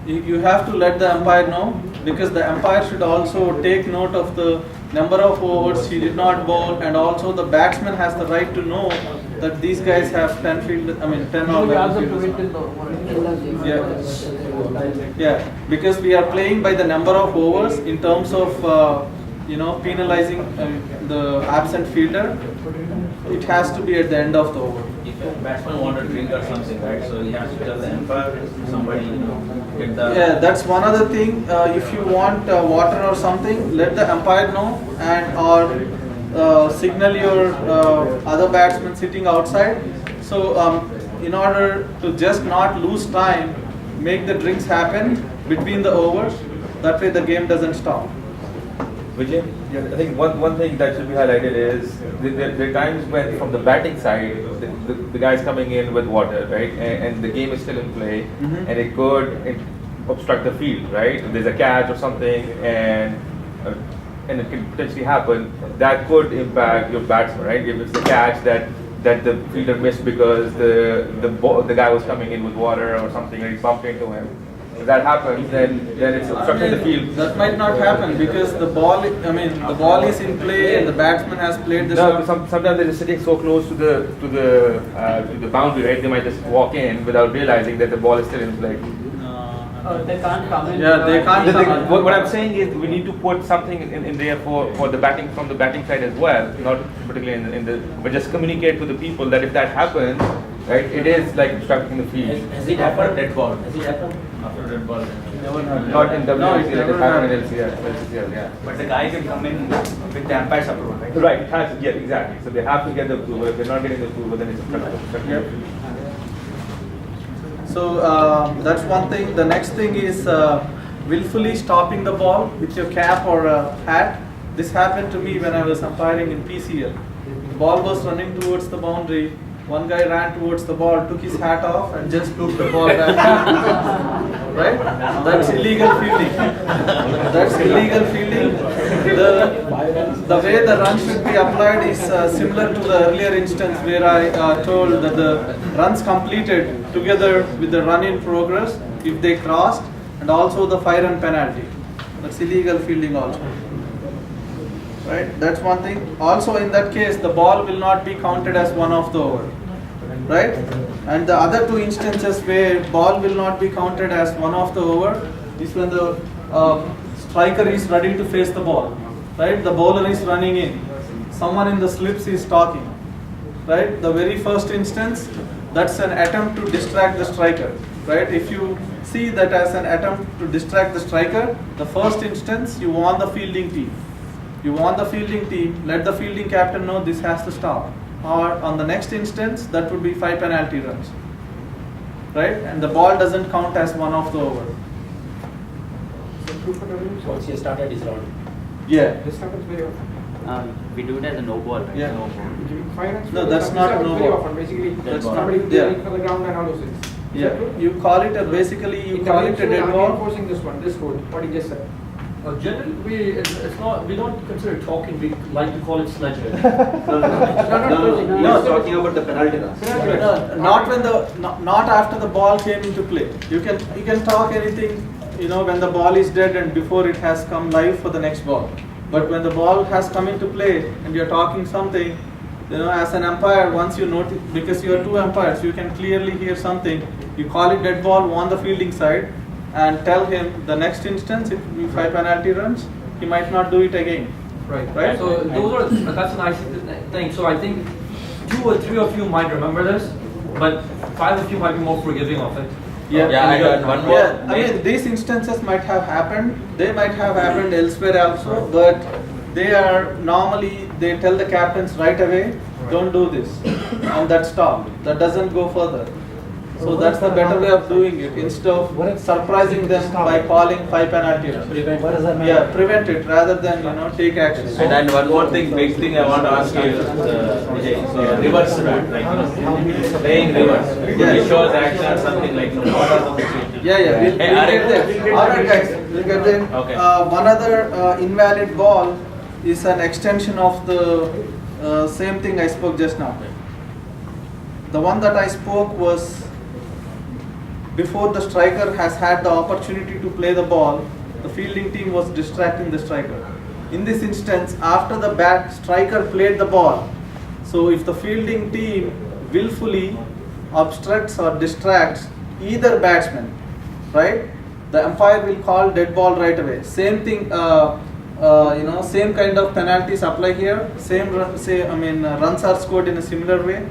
You have to let the umpire know, because the umpire should also take note of the number of overs he did not bowl, and also the batsman has the right to know that these guys have 10 field, 10 or 11 fielders. Yeah, because we are playing by the number of overs in terms of penalizing the absent fielder. It has to be at the end of the over. If a batsman wants to drink or something, right? So he has to tell the umpire, somebody, get the. Yeah, that's one other thing. If you want water or something, let the umpire know, and or signal your other batsman sitting outside. So in order to just not lose time, make the drinks happen between the overs. That way the game doesn't stop. Vijay, I think one thing that should be highlighted is there are times when from the batting side, the guy's coming in with water, right? And the game is still in play, and it could obstruct the field, right? If there's a catch or something, and it can potentially happen, that could impact your batsman, right? If it's the catch that the fielder missed because the guy was coming in with water or something, and he bumped into him. If that happens, then it's obstructing the field. That might not happen because the ball is in play and the batsman has played the shot. Sometimes they're just sitting so close to the boundary, right? They might just walk in without realizing that the ball is still in play. They can't come in. Yeah, they can't come in. What I'm saying is we need to put something in there for the batting, from the batting side as well, not particularly but just communicate to the people that if that happens, right, it is like obstructing the field. Has it happened dead ball? Has it happened after dead ball? Not in WMCL, it has happened in LCL, yeah. But the guy can come in with the umpire's approval, right? Right, it has, yeah, exactly. So they have to get the approval. If they're not getting the approval, then it's obstructing the field. So that's one thing. The next thing is willfully stopping the ball with your cap or hat. This happened to me when I was umpiring in PCL. The ball was running towards the boundary. One guy ran towards the ball, took his hat off, and just took the ball back. Right? That's illegal fielding. That's illegal fielding. The way the run should be applied is similar to the earlier instance where I told that the runs completed together with the run in progress if they crossed, and also the 5-run penalty. That's illegal fielding also. Right? That's one thing. Also in that case, the ball will not be counted as one of the over. Right? And the other two instances where ball will not be counted as one of the over is when the striker is ready to face the ball. Right? The bowler is running in. Someone in the slips is talking. Right? The very first instance, that's an attempt to distract the striker. Right? If you see that as an attempt to distract the striker, the first instance you want the fielding team. You want the fielding team, let the fielding captain know this has to stop. Or on the next instance, that would be 5 penalty runs. Right? And the ball doesn't count as one of the over. Once you started is round. Yeah. This happens very often. We do it as a no ball, right? Yeah. No ball. No, that's not a no ball. Basically, That's somebody not, yeah. For the ground and all those things. Yeah. You call it a, basically you call it a dead ball. Enforcing this one, this code, what he just said. Generally, it's not. We don't consider talking. We like to call it sledging. No, talking about the penalty runs. Not when not after the ball came into play. You can talk anything, when the ball is dead and before it has come live for the next ball. But when the ball has come into play and you're talking something, as an umpire, once you notice, because you are two umpires, you can clearly hear something. You call it dead ball on the fielding side, and tell him the next instance it will be 5 penalty runs. He might not do it again. Right. So that's a nice thing. So I think 2 or 3 of you might remember this, but 5 of you might be more forgiving of it. Yeah. I got one more. Yeah, I mean, these instances might have happened. They might have happened elsewhere also, but they tell the captains right away, don't do this, and that stop. That doesn't go further. So that's the better way of doing it, instead of surprising them by calling 5 penalty runs. Yeah, prevent it rather than take action. And one more thing, big thing I want to ask you, Vijay. So reverse bat, like playing reverse. It shows action or something like what are the procedures? Yeah. We'll get there. All right, guys, we'll get there. Okay. One other invalid ball is an extension of the same thing I spoke just now. The one that I spoke was before the striker has had the opportunity to play the ball, the fielding team was distracting the striker. In this instance, after the striker played the ball, so if the fielding team willfully obstructs or distracts either batsman, right, the umpire will call dead ball right away. Same thing, same kind of penalties apply here. Runs are scored in a similar way.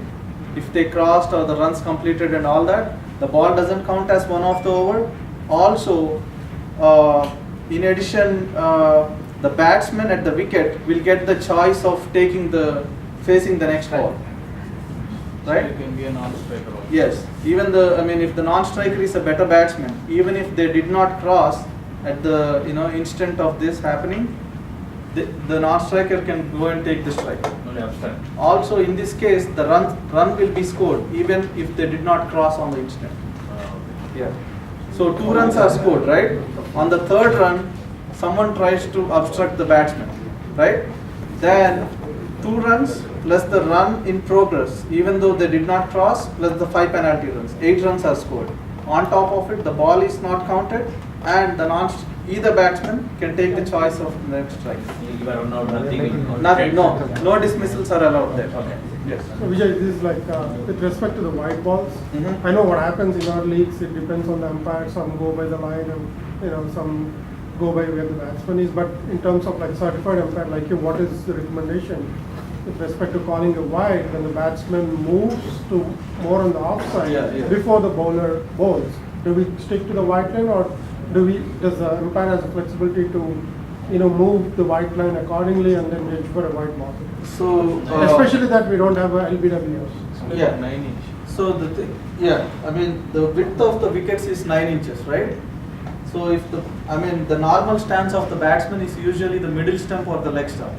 If they crossed or the runs completed and all that, the ball doesn't count as one of the over. Also, in addition, the batsman at the wicket will get the choice of facing the next ball. Right? So it can be a non-striker also. Yes. Even if the non-striker is a better batsman, even if they did not cross at the instant of this happening, the non-striker can go and take the strike. Also, in this case, the run will be scored even if they did not cross on the instant. Yeah. So 2 runs are scored, right? On the 3rd run, someone tries to obstruct the batsman, right? Then 2 runs plus the run in progress, even though they did not cross, plus the 5 penalty runs. 8 runs are scored. On top of it, the ball is not counted, and either batsman can take the choice of the next strike. No dismissals are allowed there. Okay. Yes. So Vijay, this is like with respect to the white balls. I know what happens in our leagues. It depends on the umpire. Some go by the line, and some go by where the batsman is. But in terms of like certified umpire like you, what is the recommendation with respect to calling a wide when the batsman moves to more on the offside before the bowler bowls? Do we stick to the white line, or does the umpire has the flexibility to move the white line accordingly and then judge for a white ball? So especially that we don't have a LBWs. Yeah. 9 inch. So the the width of the wickets is 9 inches, right? So if the normal stance of the batsman is usually the middle stump or the leg stump,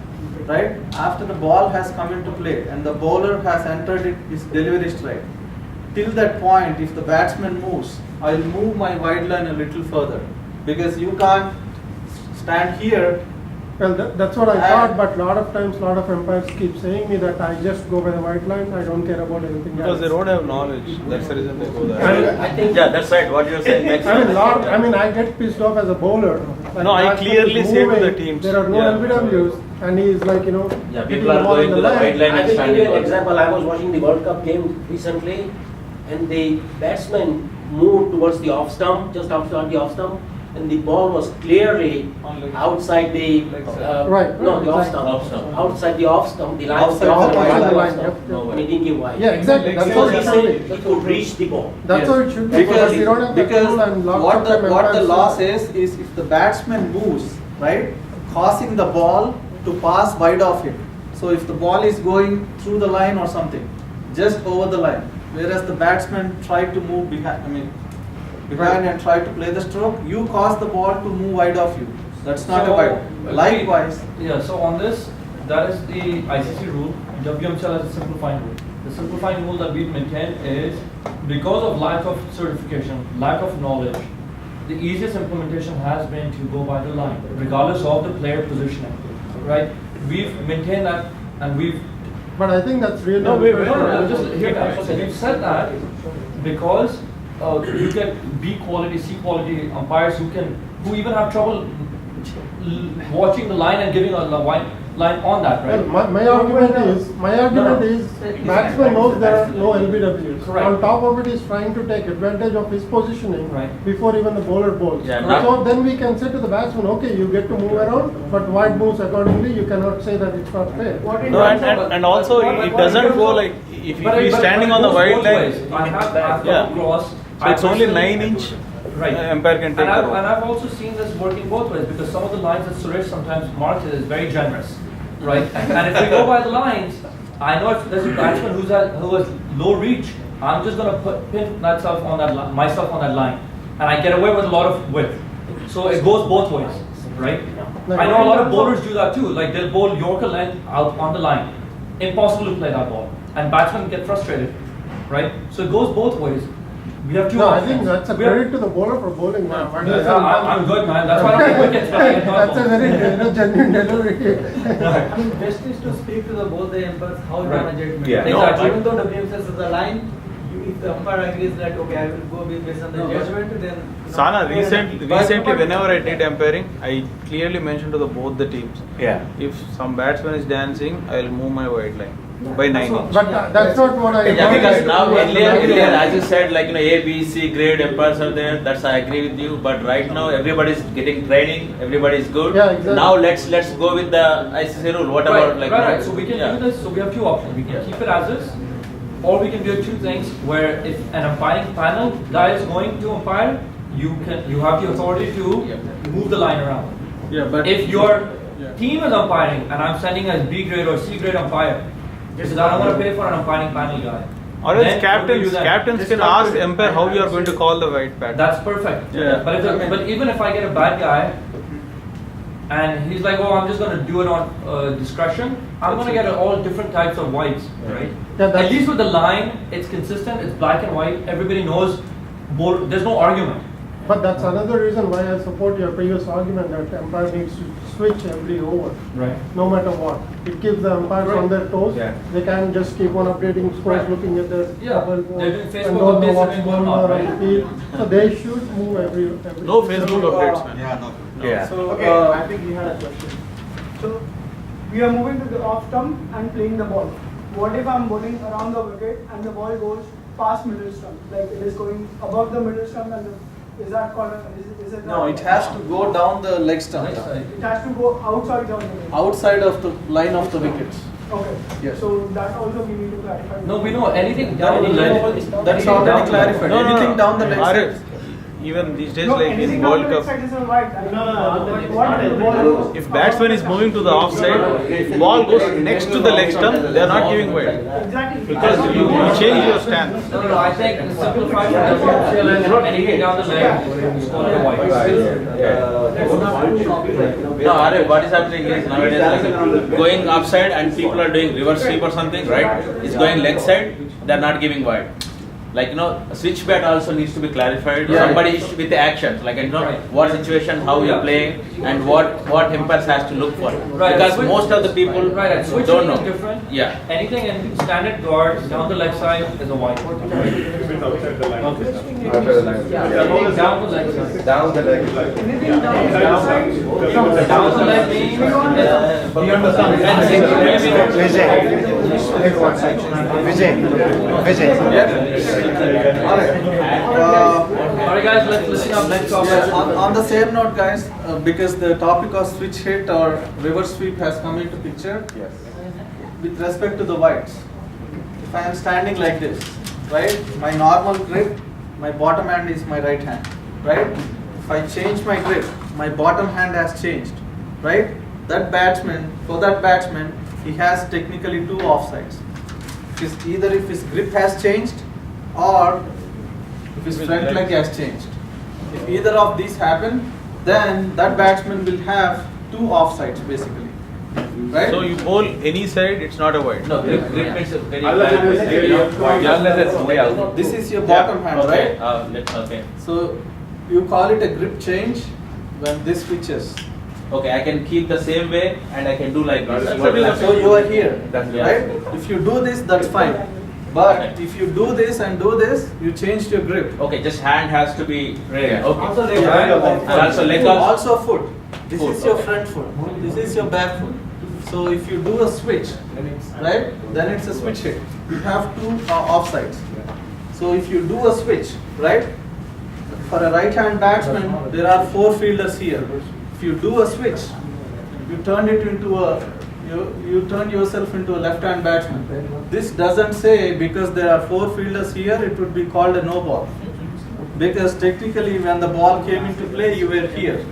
right? After the ball has come into play and the bowler has entered his delivery strike, till that point, if the batsman moves, I'll move my wide line a little further, because you can't stand here. Well, that's what I thought, but a lot of times, a lot of umpires keep saying me that I just go by the white line, I don't care about anything else. Because they don't have knowledge, that's the reason they go there. Yeah, that's right, what you're saying makes sense. I get pissed off as a bowler. A like No, I batsman clearly is say to the moving, teams, there are no yeah. LBWs, and he is like, Yeah, hitting people are the ball going in to the line. wide line I and will give standing. you an example. I was watching the World Cup game recently, and the batsman moved towards the off stump, just outside the off stump, and the ball was clearly outside the the off stump, outside the off stump, the line, Outside the line, yep. and he didn't give wide. Yeah, exactly. That's how Because it he should said he could reach the ball. That's how it should be, because we don't have that rule and lots what of the time what the umpires law say- says is if the batsman moves, right, causing the ball to pass wide of him. So if the ball is going through the line or something, just over the line, whereas the batsman tried to move behind, and try to play the stroke, you cause the ball to move wide of you. That's not a wide. Likewise. Yeah, so on this, that is the ICC rule. WMCL has a simplifying rule. The simplifying rule that we maintain is because of lack of certification, lack of knowledge, the easiest implementation has been to go by the line, regardless of the player positioning, right? We've maintained that, and we've. But I think that's really. No, just hear that. So we've said that because you get B quality, C quality umpires who even have trouble watching the line and giving a wide line on that, right? Well, my argument is batsman knows there are no LBWs. Correct. On top of it, he's trying to take advantage of his positioning before even the bowler bowls. Yeah, so then we can say to the batsman, okay, you get to move around, but wide moves accordingly. You cannot say that it's not fair. No, and also it doesn't go like if he's standing on the wide line. I have come across. So it's only 9-inch. Right. Umpire can take and the I've also seen this working both ways, because some of the lines that Suresh sometimes marks is very generous, right? And if we go by the lines, I know if there's a batsman who has low reach, I'm just going to pin myself on that line, and I get away with a lot of width. So it goes both ways, right? I know a lot of bowlers do that too, like they'll bowl Yorker length out on the line. Impossible to play that ball, and batsmen get frustrated, right? So it goes both ways. We have two. No, I think that's a credit to the bowler for bowling. I'm good, man. That's why I don't take wickets. That's a very genuine delivery. Best is to speak to both the umpires how you want judgment. Yeah. Exactly. Even though WM says the line, if the umpire agrees that okay, I will go based on the judgment, then. Sana, recently whenever I did umpiring, I clearly mentioned to both the teams. Yeah. If some batsman is dancing, I will move my wide line by 9 inch. But that's not what I. Yeah, because now earlier, as you said, like A, B, C grade umpires are there. That's I agree with you. But right now, everybody is getting training. Everybody is good. Yeah, exactly. Now let's go with the ICC rule. Whatever, Right. So we can do this. So we have two options. We can keep it as is, or we can do two things. Where if an umpiring panel guy is going to umpire, you have the authority to move the line around. Yeah, but if your team is umpiring and I'm sending a B grade or C grade umpire, because I don't want to pay for an umpiring panel guy. Or else captains can ask umpire how you are going to call the white pattern. That's perfect. Yeah. But even if I get a bad guy and he's like, oh, I'm just going to do it on discretion, I'm going to get all different types of whites, right? At least with the line, it's consistent, it's black and white, everybody knows, there's no argument. But that's another reason why I support your previous argument that umpire needs to switch every over. Right. No matter what. It keeps the umpires on their toes. Yeah. They can just keep on updating scores, looking at their They're doing Facebook and don't know updates what's and going whatnot, on right? the field. So they should move every No Facebook updates, man. Yeah, no. Yeah. So I think he had a question. So we are moving to the off stump and playing the ball. What if I'm bowling around the wicket and the ball goes past middle stump, like it is going above the middle stump, and is that called is it? No, it has to go down the leg stump. It has to go outside the wicket. Outside of the line of the wickets. Okay. Yes. So that also we need to clarify. No, we know anything down the leg. That's already clarified. Anything down the leg side. Even these days, No, like in anything World down the leg Cup, side is alright. What if the ball if batsman is moving to the offside, ball goes next to the leg stump, they are not giving wide. Exactly. Because you change your stance. No, I think the simplified WMCL is anything down the leg is called a white. No, Arif, what is happening is nowadays like going upside and people are doing reverse sweep or something, right? It's going leg side, they're not giving wide. Like, switch bat also needs to be clarified. Somebody with the actions, like, what situation, how you play. and what umpires has to look for. Right, Because switch- most of the people Right, and switching don't know. is different. Yeah. Anything in standard guard down the left side is a white. If it's outside the line. Okay. After the line. Anything down the left side. Down the leg. Down the left means You understand? Alright guys, let's listen up. Let's talk Yeah, about on the same note, guys, because the topic of switch hit or reverse sweep has come into picture. Yes. With respect to the whites, if I am standing like this, right, my normal grip, my bottom hand is my right hand, right? If I change my grip, my bottom hand has changed, right? That batsman, he has technically two offsides. Either if his grip has changed or if his front leg has changed. If either of these happen, then that batsman will have two offsides basically, right? So you bowl any side, it's not a wide. No, grip is a very Unless it's way out. This is your bottom hand, Okay. right? Okay. So you call it a grip change when this switches. Okay, I can keep the same way and I can do like this. So you are here, That's right? If you do this, that's fine. But if you do this and do this, you changed your grip. Okay, just hand has to be ready. Yeah. Okay. Also leg. And also leg also. Also foot. This is your front foot. This is your back foot. So if you do a switch, right, then it's a switch hit. You have two offsides. So if you do a switch, right, for a right-hand batsman, there are four fielders here. If you do a switch, you turn it into you turn yourself into a left-hand batsman. This doesn't say because there are four fielders here, it would be called a no ball. Because technically, when the ball came into play, you were here,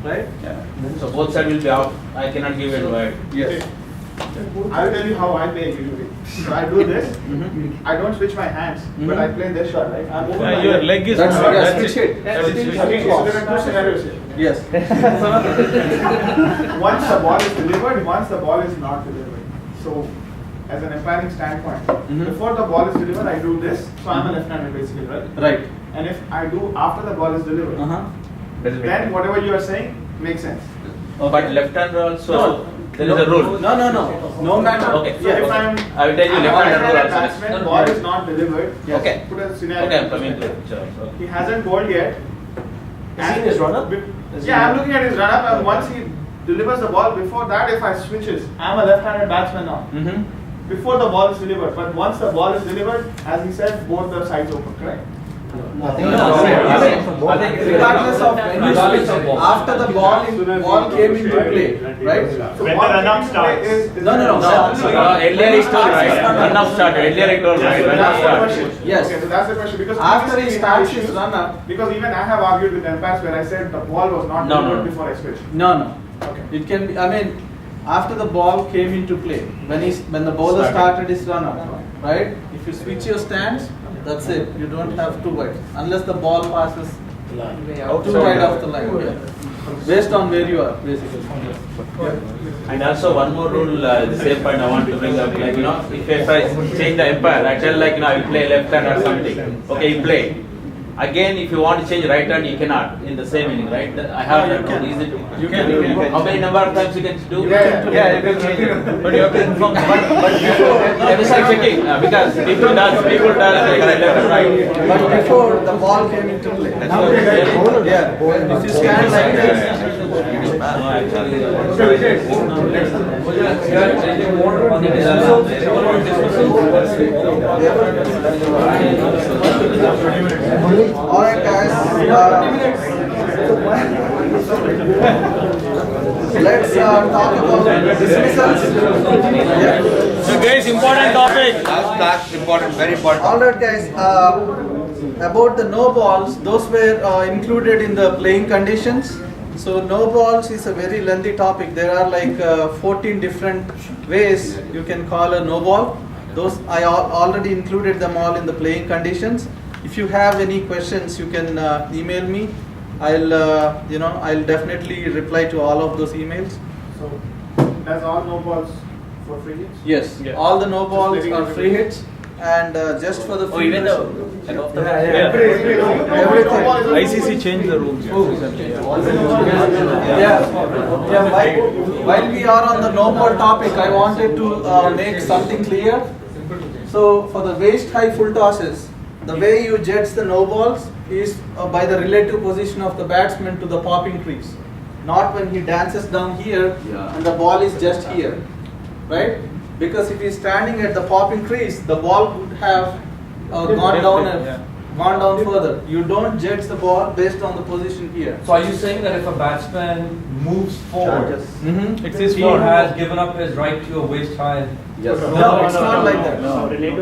right? Yeah. So both sides will be out. I cannot give it wide. Yes. I'll tell you how I play usually. So I do this. I don't switch my hands, but I play this shot, right? I'm moving my Your leg. leg is That's not. a That's switch it. hit. That's Okay, it. so there are two scenarios here. Yes. Once the ball is delivered, once the ball is not delivered. So, as an umpiring standpoint, before the ball is delivered, I do this. So I'm a left-hander basically, right? Right. And if I do after the ball is delivered, then whatever you are saying makes sense. But left-hander also, there is a rule. No matter. Okay. So if I'm I will tell you I'm a left-hander rule right-handed also. batsman, ball is not delivered. Okay. Put a scenario. Okay, I'm coming to the picture also. He hasn't bowled yet. Has he his run-up? Yeah, I'm looking at his run-up, and once he delivers the ball, before that, if I switches, I'm a left-handed batsman now. Before the ball is delivered, but once the ball is delivered, as he said, both the sides open, correct? Regardless of any switch, after the ball came into play, right? So When the ball run-up came into play starts. is- Earlier he told right. Run-up started. Earlier he told right. Run-up That's the started. question. Yes. Okay, so that's the question because After he previously we starts had his issues, run-up, because even I have argued with umpires where I said the ball was not No, delivered no. before I switched. no. Okay. It can be. I mean, after the ball came into play, when the bowler started his run-up, right? If you switch your stance, that's it. You don't have two wides unless the ball passes too wide off the line. Yeah. Based on where you are, basically. And also one more rule, the same point I want to bring up, like, if I change the umpire, I tell like, I will play left hand or something. Okay, you play. Again, if you want to change right hand, you cannot in the same inning, right? I have that rule. Is it? You can. How many number of times you can do? Yeah, you can change it. But you have to inform. But before, no, this I'm checking because people does like left and right. But before the ball came into play. Yeah. If you stand like this. No, actually, Alright guys, let's talk about dismissals. Yeah. So guys, important topic. That's important, very important. Alright guys, about the no balls, those were included in the playing conditions. So no balls is a very lengthy topic. There are like 14 different ways you can call a no ball. Those I already included them all in the playing conditions. If you have any questions, you can email me. I'll definitely reply to all of those emails. So, does all no balls for free hits? Yes, all the no balls are free hits. and just for the Oh, even fielders. though. ICC changed the rules recently. While we are on the no ball topic, I wanted to make something clear. So for the waist high full tosses, the way you judge the no balls is by the relative position of the batsman to the popping crease. Not when he dances down here and the ball is just here, right? Because if he's standing at the popping crease, the ball would have gone down further. You don't judge the ball based on the position here. So are you saying that if a batsman moves forward, It's his he fault. has given up his right to a waist high? No, it's not like that.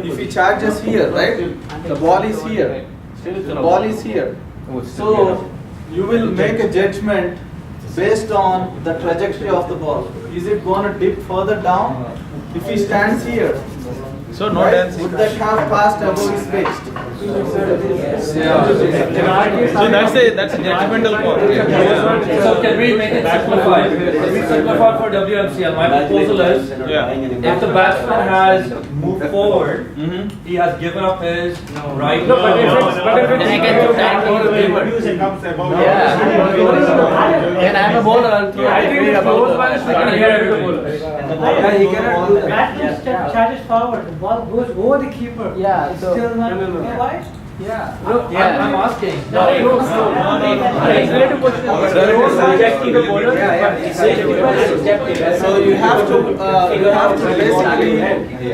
If he charges here, right? The ball is here. The ball is here. So you will make a judgment based on the trajectory of the ball. Is it going to dip further down? If he stands here, So no right, dancing. would that have passed above his waist? So that's a judgmental call. So can we make it simplified? Can we simplify for WMCL? My proposal is, if the batsman has moved forward, he has given up his right. No, but if it's Can I have a bowler? I'll throw I think it's close by the second here. He cannot do that. Batsman charges forward, the ball goes over the keeper. Yeah, It's so- still not. no, no, no. Why? Yeah. I'm asking. So you have to basically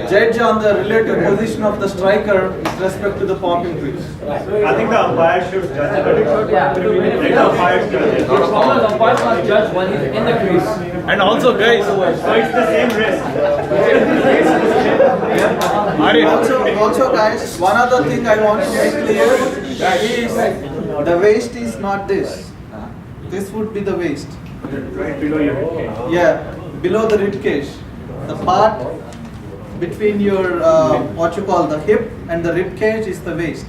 judge on the relative position of the striker with respect to the popping crease. I think the umpire should judge it. Let the umpire judge it. The umpire must judge when he's in the crease. And also, guys, So it's the same risk. Also guys, one other thing I want to make clear is the waist is not this. This would be the waist. Right below your head. Yeah, below the rib cage. The part between your what you call the hip and the rib cage is the waist.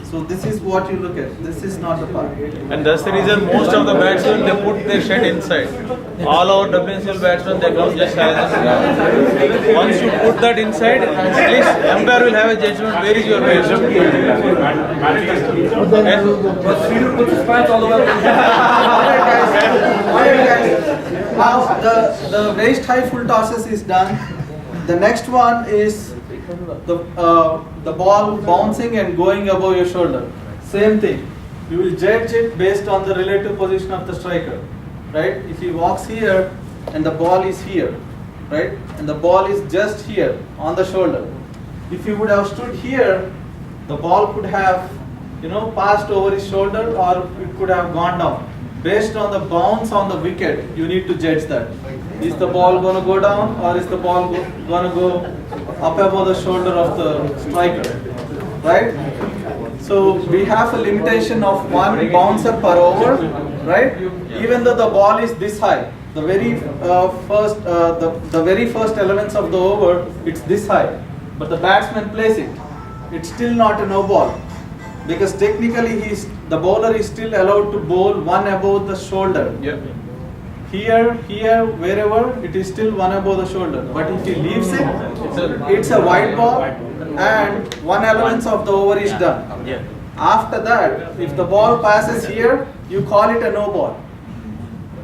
So this is what you look at. This is not the part. and that's the reason most of the batsmen they put their shed inside. All our WMCL batsmen they come just as once you put that inside, at least umpire will have a judgment where is your waist. Put his pants all the way. Now the waist high full tosses is done. The next one is the ball bouncing and going above your shoulder. Same thing. You will judge it based on the relative position of the striker, right? If he walks here and the ball is here, right? And the ball is just here on the shoulder. If he would have stood here, the ball could have, passed over his shoulder or it could have gone down. Based on the bounce on the wicket, you need to judge that. Is the ball going to go down or is the ball going to go up above the shoulder of the striker, right? So we have a limitation of one bouncer per over, right? Even though the ball is this high, the very first elements of the over, it's this high, but the batsman plays it. It's still not a no ball because technically the bowler is still allowed to bowl one above the shoulder. Here, wherever, it is still one above the shoulder. But if he leaves it, it's a wide ball and one element of the over is done. After that, if the ball passes here, you call it a no ball.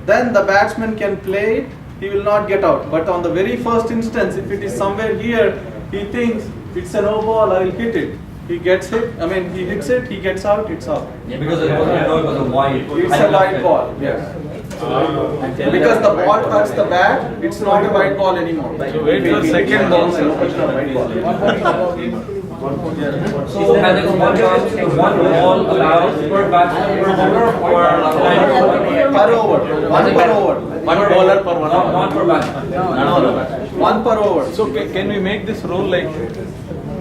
Then the batsman can play it, he will not get out. But on the very first instance, if it is somewhere here, he thinks it's a no ball, I will hit it. He gets hit, he hits it, he gets out, it's out. Yeah, because it was a wide. It's a wide ball, yes. Because the ball touches the bat, it's not a white ball anymore. So wait for second bouncer. So and it's one ball allowed per batsman per bowler per over. One per over. One bowler per one over. Not per batsman. One per over. So can we make this rule like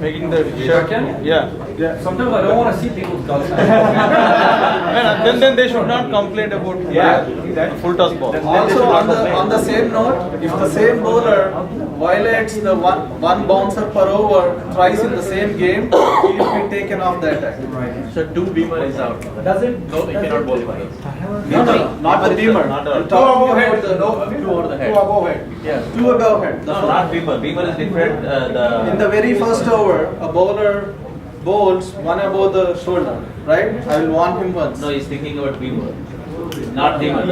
making the shirt? Yeah. Sometimes I don't want to see people's guts. And then they should not complain about full toss ball. Also on the same note, if the same bowler violates the one bouncer per over twice in the same game, he will be taken off the attack. So two beamer is out. Does it? No, he cannot bowl twice. No, not the beamer. Not We're two talking above head. about the Two over the head. Two above head. Yeah. Two above head. No, not beamer. Beamer is different. In the very first over, over, a bowler bowls one above the shoulder, right? I will warn him once. No, he's thinking about beamer, not beamer. No,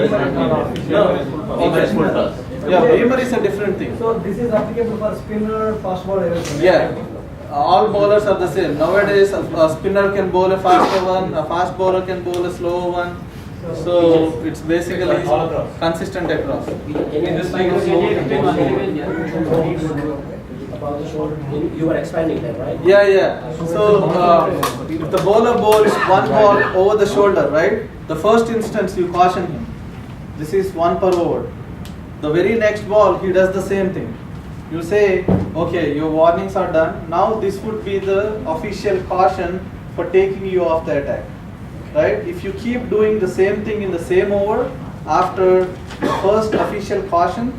Beamer is full toss. Yeah, beamer is a different thing. So this is applicable for spinner, fast ball, everything. Yeah, all bowlers are the same. Nowadays, a spinner can bowl a faster one, a fast bowler can bowl a slower one. So it's basically consistent across. You were expanding that, right? Yeah, yeah. So if the bowler bowls one ball over the shoulder, right? The first instance you caution him. This is 1 per over. The very next ball he does the same thing. You say, okay, your warnings are done. Now this would be the official caution for taking you off the attack. Right? If you keep doing the same thing in the same over, after the first official caution,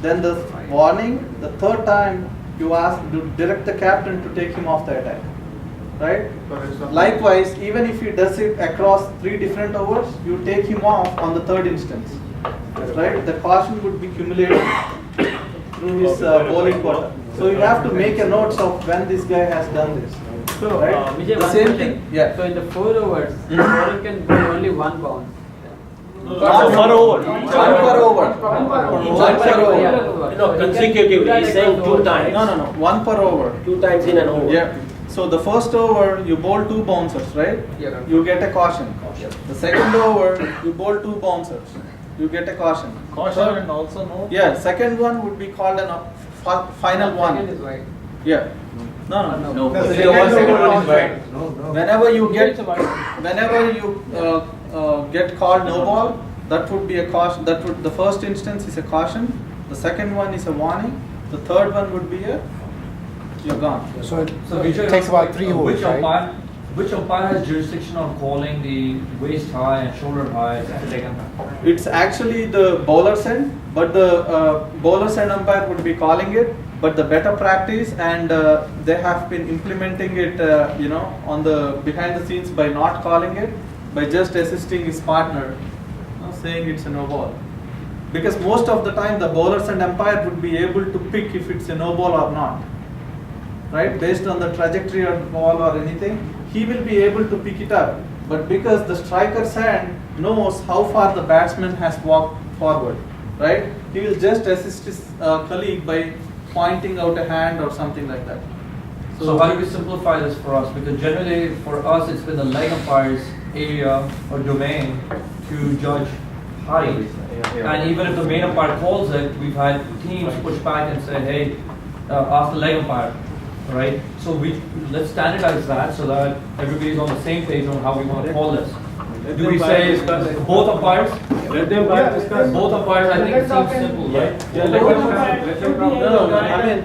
then the warning, the third time you ask to direct the captain to take him off the attack. Right? Likewise, even if he does it across 3 different overs, you take him off on the third instance. Right? The caution would be cumulated through his bowling quarter. So you have to make a note of when this guy has done this. So, right? Vijay, The same thing. Yeah. So in the 4 overs, the bowler can bowl only 1 bounce. One per over. No, consecutively, he's saying 2 times. No, 1 per over. 2 times in an over. Yeah. So the first over you bowl 2 bouncers, right? Yeah. You get a caution. The second over you bowl 2 bouncers. You get a caution. Caution and also no. Yeah. Second one would be called an final one. Second is white. Yeah. No. The Second one is white. Whenever you get called no ball, that would be a caution. The first instance is a caution. The second one is a warning. The third one would be a you're gone. So it Vijay, takes about 3 overs, right? Which umpire has jurisdiction on calling the waist high and shoulder high at leg umpire? It's actually the bowler's end, but the bowler's end umpire would be calling it. But the better practice, and they have been implementing it, on the behind the scenes by not calling it, by just assisting his partner, saying it's a no ball. Because most of the time the bowler's end umpire would be able to pick if it's a no ball or not. Right, based on the trajectory of the ball or anything, he will be able to pick it up. But because the striker's hand knows how far the batsman has walked forward, right, he will just assist his colleague by pointing out a hand or something like that. So how do we simplify this for us? Because generally for us it's been the leg umpire's area or domain to judge height. And even if the main umpire calls it, we've had teams push back and say, hey, ask the leg umpire. Right, so let's standardize that so that everybody's on the same page on how we want to call this. Do we say both umpires? Let them discuss. Both umpires, I think it seems simple, right? I mean,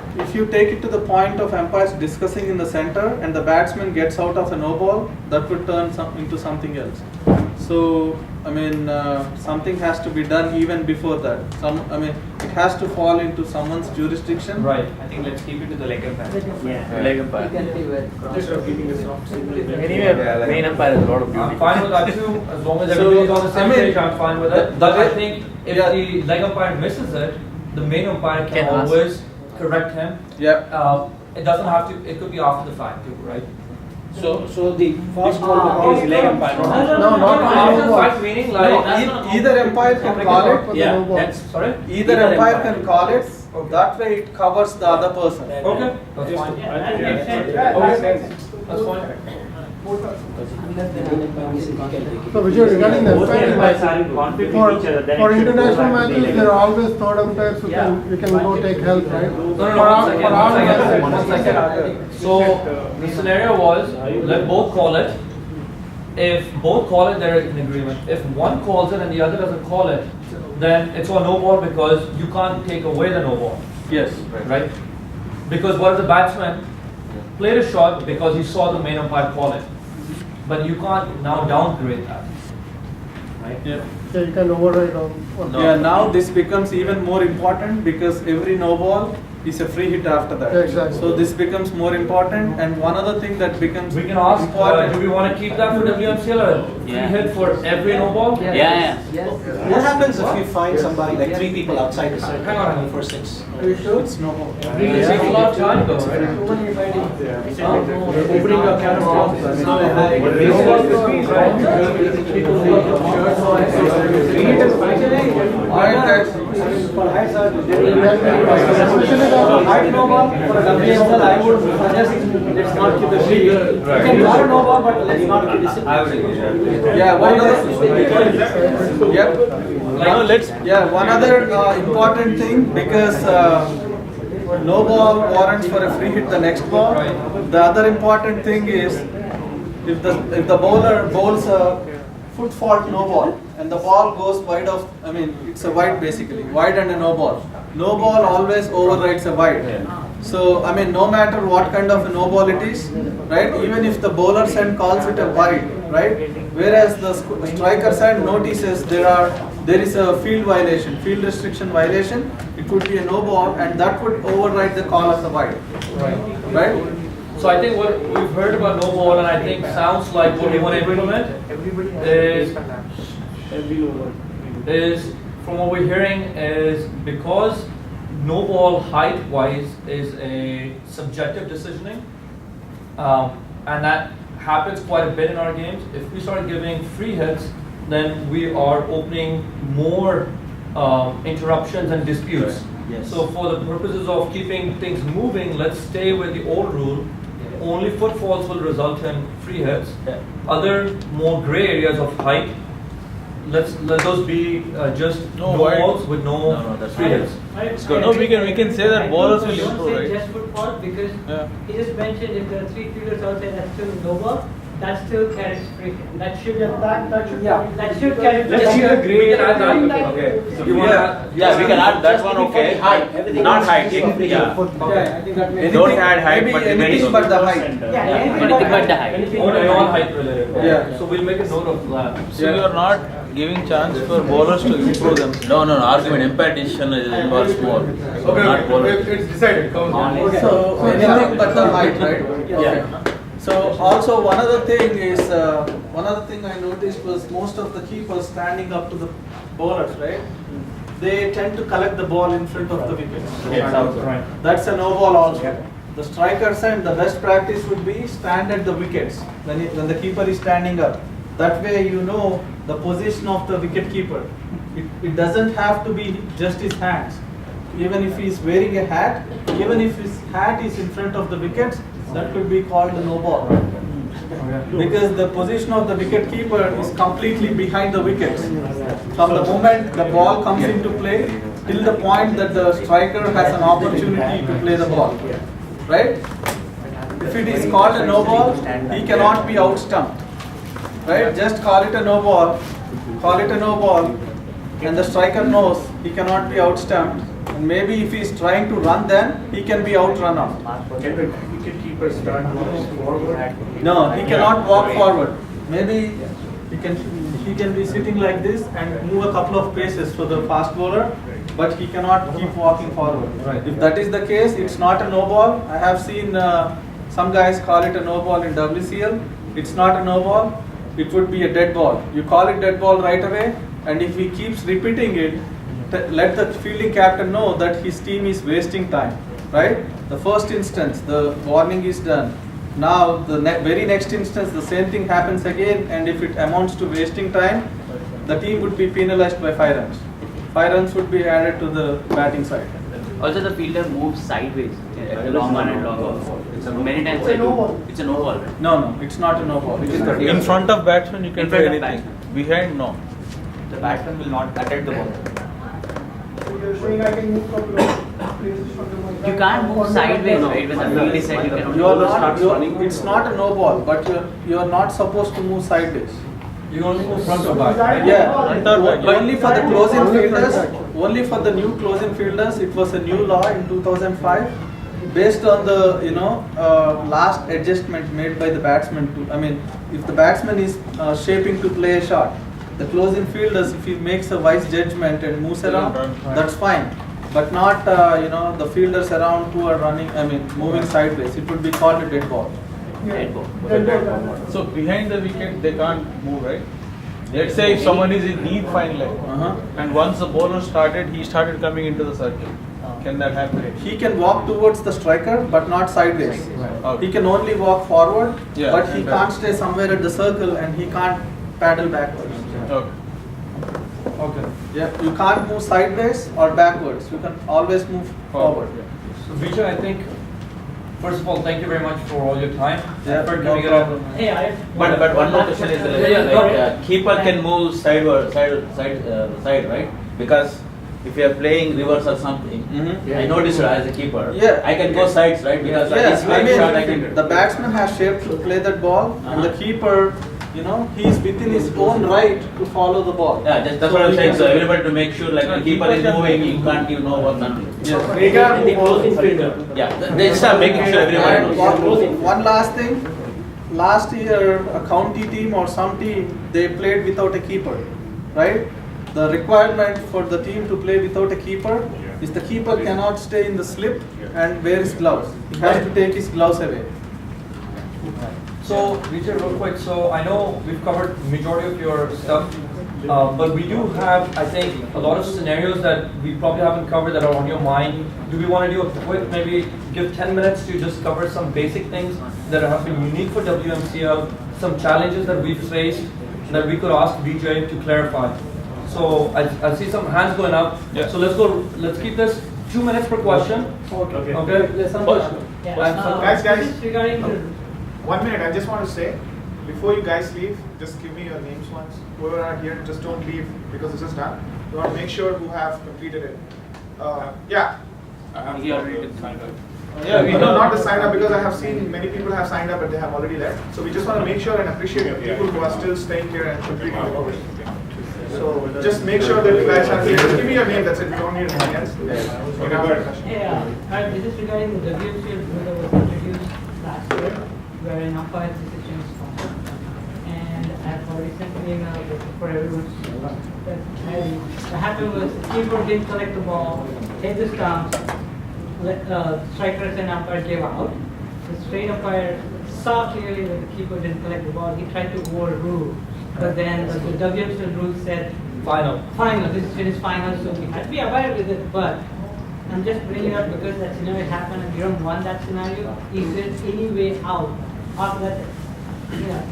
if you take it to the point of umpires discussing in the center and the batsman gets out of a no ball, that would turn into something else. So, I mean, something has to be done even before that. It has to fall into someone's jurisdiction. Right. I think let's keep it to the leg umpire. Leg umpire. Anyway, Main umpire has a lot of I'm fine with that too, as long as everybody's on the same page, I'm fine with it. But I think if the leg umpire misses it, the main umpire can always correct him. Yeah. It doesn't have to, it could be after the fact too, right? So the first one is leg umpire. No, not after the fact, meaning like either umpire can call it. Yeah, that's sorry. Either umpire can call it. That way it covers the other person. Okay, that's fine. That's fine. So Vijay, regarding the umpires are in umpire, conflict with each other, then for it should go international back to the matches, leg there are always third umpires who can go take help, right? No, one second. So the scenario was, let both call it. If both call it, there is an agreement. If one calls it and the other doesn't call it, then it's a no ball because you can't take away the no ball. Yes. Right? Because what if the batsman played a shot because he saw the main umpire call it? But you can't now downgrade that. Right? Yeah. Yeah, you can override on. Yeah, now this becomes even more important because every no ball is a free hit after that. Exactly. So this becomes more important, and one other thing that becomes We can ask, important. do we want to keep that for WMCL or free hit for every no ball? What happens if you find somebody, like 3 people outside the circle? Hang on. For 6. Are you sure? It's no more. It takes a lot of time though, right? Opening a can of worms. I know for a WMCL, I would suggest let's not keep the free. You can borrow no ball, but let's not keep this. I would agree. Yeah, one other. One other important thing, because no ball warrants for a free hit the next ball. The other important thing is if the bowler bowls a foot fault no ball and the ball goes wide of, I mean it's a wide basically, wide and a no ball. No ball always overrides a wide. So I mean no matter what kind of a no ball it is, right? Even if the bowler side calls it a wide, right? Whereas the striker side notices there is a field violation, field restriction violation. It could be a no ball, and that would override the call of the wide. Right? So I think what we've heard about no ball, and I think sounds like what we want to implement is from what we're hearing is because no ball height wise is a subjective decisioning, and that happens quite a bit in our games. If we start giving free hits, then we are opening more interruptions and disputes. Yes. So for the purposes of keeping things moving, let's stay with the old rule. Only footfalls will result in free hits. Other more gray areas of height, let those be just no balls with no free hits. It's good. No, we can say that ballers will don't improve, say right? just football because he just mentioned if there are 3 fielders outside, that's still no ball. That still carries free hit. That should carry. Let's see the gray. We can add that. Okay. So you want to add? Yeah, we can add that one, okay. Not height, yeah. I think that may Don't add height, maybe but anything but the height. Anything but the height. Only non-height related. Yeah. So we'll make a note of that. So you are not giving chance for bowlers to improve them. No, argument, umpire decision involves more. Not bowlers. It's decided. Come on. So anything but the height, right? Yeah. So also one other thing I noticed was most of the keepers standing up to the bowlers, right? They tend to collect the ball in front of the wickets. Right. That's a no ball also. The strikers and the best practice would be stand at the wickets when the keeper is standing up. That way you know the position of the wicket keeper. It doesn't have to be just his hands. Even if he is wearing a hat, even if his hat is in front of the wickets, that could be called a no ball. Because the position of the wicket keeper is completely behind the wickets. From the moment the ball comes into play till the point that the striker has an opportunity to play the ball. Right? If it is called a no ball, he cannot be out stumped. Right? Just call it a no ball, and the striker knows he cannot be out stumped. And maybe if he is trying to run, then he can be outrun out. Can the wicketkeeper start moving forward? No, he cannot walk forward. Maybe he can be sitting like this and move a couple of paces for the fast bowler, but he cannot keep walking forward. Right. If that is the case, it's not a no ball. I have seen some guys call it a no ball in WCL. It's not a no ball. It would be a dead ball. You call it dead ball right away, and if he keeps repeating it, let the fielding captain know that his team is wasting time, right? The first instance, the warning is done. Now, the very next instance, the same thing happens again, and if it amounts to wasting time, the team would be penalized by 5 runs. 5 runs would be added to the batting side. Also, the fielder moves sideways at the long on and long off. Many times It's a no ball. It's a no ball, right? No, it's not a no ball. It is the In front of batsman, you can In do front of anything. Behind, no. The batsman will not attack the ball. So you're saying I can move from places from the You can't move sideways, right? When the field is set, you cannot. It's not a no ball, but you are not supposed to move sideways. You only move front or back. Yeah, Front or back, but only for the closing fielders. Only for the new closing fielders, it was a new law in 2005, based on the last adjustment made by the batsman. If the batsman is shaping to play a shot, the closing fielders, if he makes a wise judgment and moves around, that's fine. But not the fielders around who are moving sideways. It would be called a dead ball. So behind the wicket, they can't move, right? Let's say if someone is in deep fine leg, and once the bowler started, he started coming into the circle. Can that happen? He can walk towards the striker, but not sideways. Okay. He can only walk forward, Yeah. but he can't stay somewhere at the circle, and he can't paddle backwards. Okay. Okay. Yeah, you can't move sideways or backwards. You can always move forward. So Vijay, I think, first of all, thank you very much for all your time. Yeah, For no coming problem. around. Hey, I But one more question is keeper can move side, right? Because if you are playing reverse or something, I noticed as a keeper, Yeah. I can go sides, right? Because Yes, this way shot I can. the batsman has shape to play that ball, and the keeper, you know, he is within his own right to follow the ball. Yeah, that's what I'm saying. So everybody to make sure like the keeper is moving, you can't know what's happening. Yes. And the closing finger. Yeah, they start making sure everybody And knows. one last thing, last year a county team or some team, they played without a keeper, right? The requirement for the team to play without a keeper is the keeper cannot stay in the slip and wear his gloves. He has to take his gloves away. So Vijay, real quick, so I know we've covered majority of your stuff, but we do have, I think, a lot of scenarios that we probably haven't covered that are on your mind. Do we want to do a quick, maybe give 10 minutes to just cover some basic things that have been unique for WMCL, some challenges that we've faced that we could ask Vijay to clarify? So I see some hands going up. Yeah. So let's keep this 2 minutes per question. Okay. Okay. Guys, regarding the 1 minute, I just want to say, before you guys leave, just give me your names once. Whoever are here, just don't leave because this is done. We want to make sure who have completed it. Yeah. He already did sign up. Yeah, we know not to sign up because I have seen many people have signed up but they have already left. So we just want to make sure and appreciate people who are still staying here and completing the course. So just make sure that you guys are here. Just give me your name, that's it. We don't need anything else. Okay, go ahead. Yeah, this is regarding the WMCL rule that was introduced last year, where an umpire's decision is final. And I've already sent an email for everyone. What happened was the keeper didn't collect the ball, hit the stumps, strikers and umpire gave out. The straight umpire saw clearly that the keeper didn't collect the ball. He tried to overrule, but then the WMCL rule said final. This decision is final, so we had to be aware with it. But I'm just bringing it up because that scenario happened and we don't want that scenario. Is there any way out of that?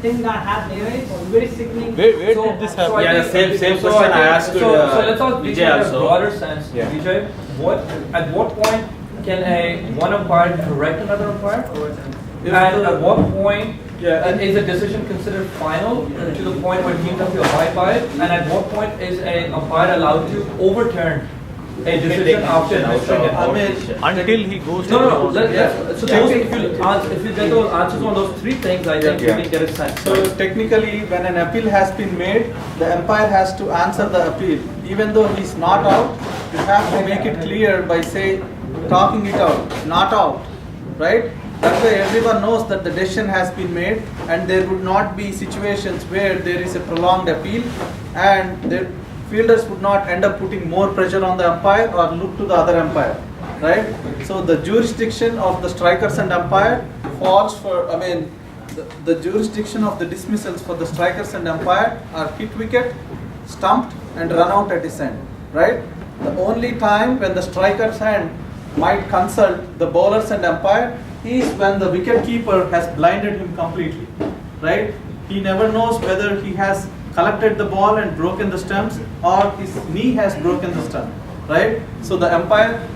Thing that happened anyway, it's very sickening. Where did this happen? Yeah, the same So question I think- asked to so let's all Vijay in a also. broader sense. Yeah. Vijay, at what point can one umpire correct another umpire? And at what point is a decision considered final to the point where teams have to abide by it? And at what point is an umpire allowed to overturn a decision after missing it? Until he goes to No. the So those, if you get those answers on those three things, I think we can get a sense. So technically, when an appeal has been made, the umpire has to answer the appeal. Even though he's not out, you have to make it clear by talking it out, not out, right? That way everyone knows that the decision has been made and there would not be situations where there is a prolonged appeal and the fielders would not end up putting more pressure on the umpire or look to the other umpire, right? So the jurisdiction of the strikers and umpire falls for, the jurisdiction of the dismissals for the strikers and umpire are hit wicket, stumped and run out at his end, right? The only time when the striker's hand might consult the bowlers and umpire is when the wicket keeper has blinded him completely, right? He never knows whether he has collected the ball and broken the stumps or his knee has broken the stump, right? So the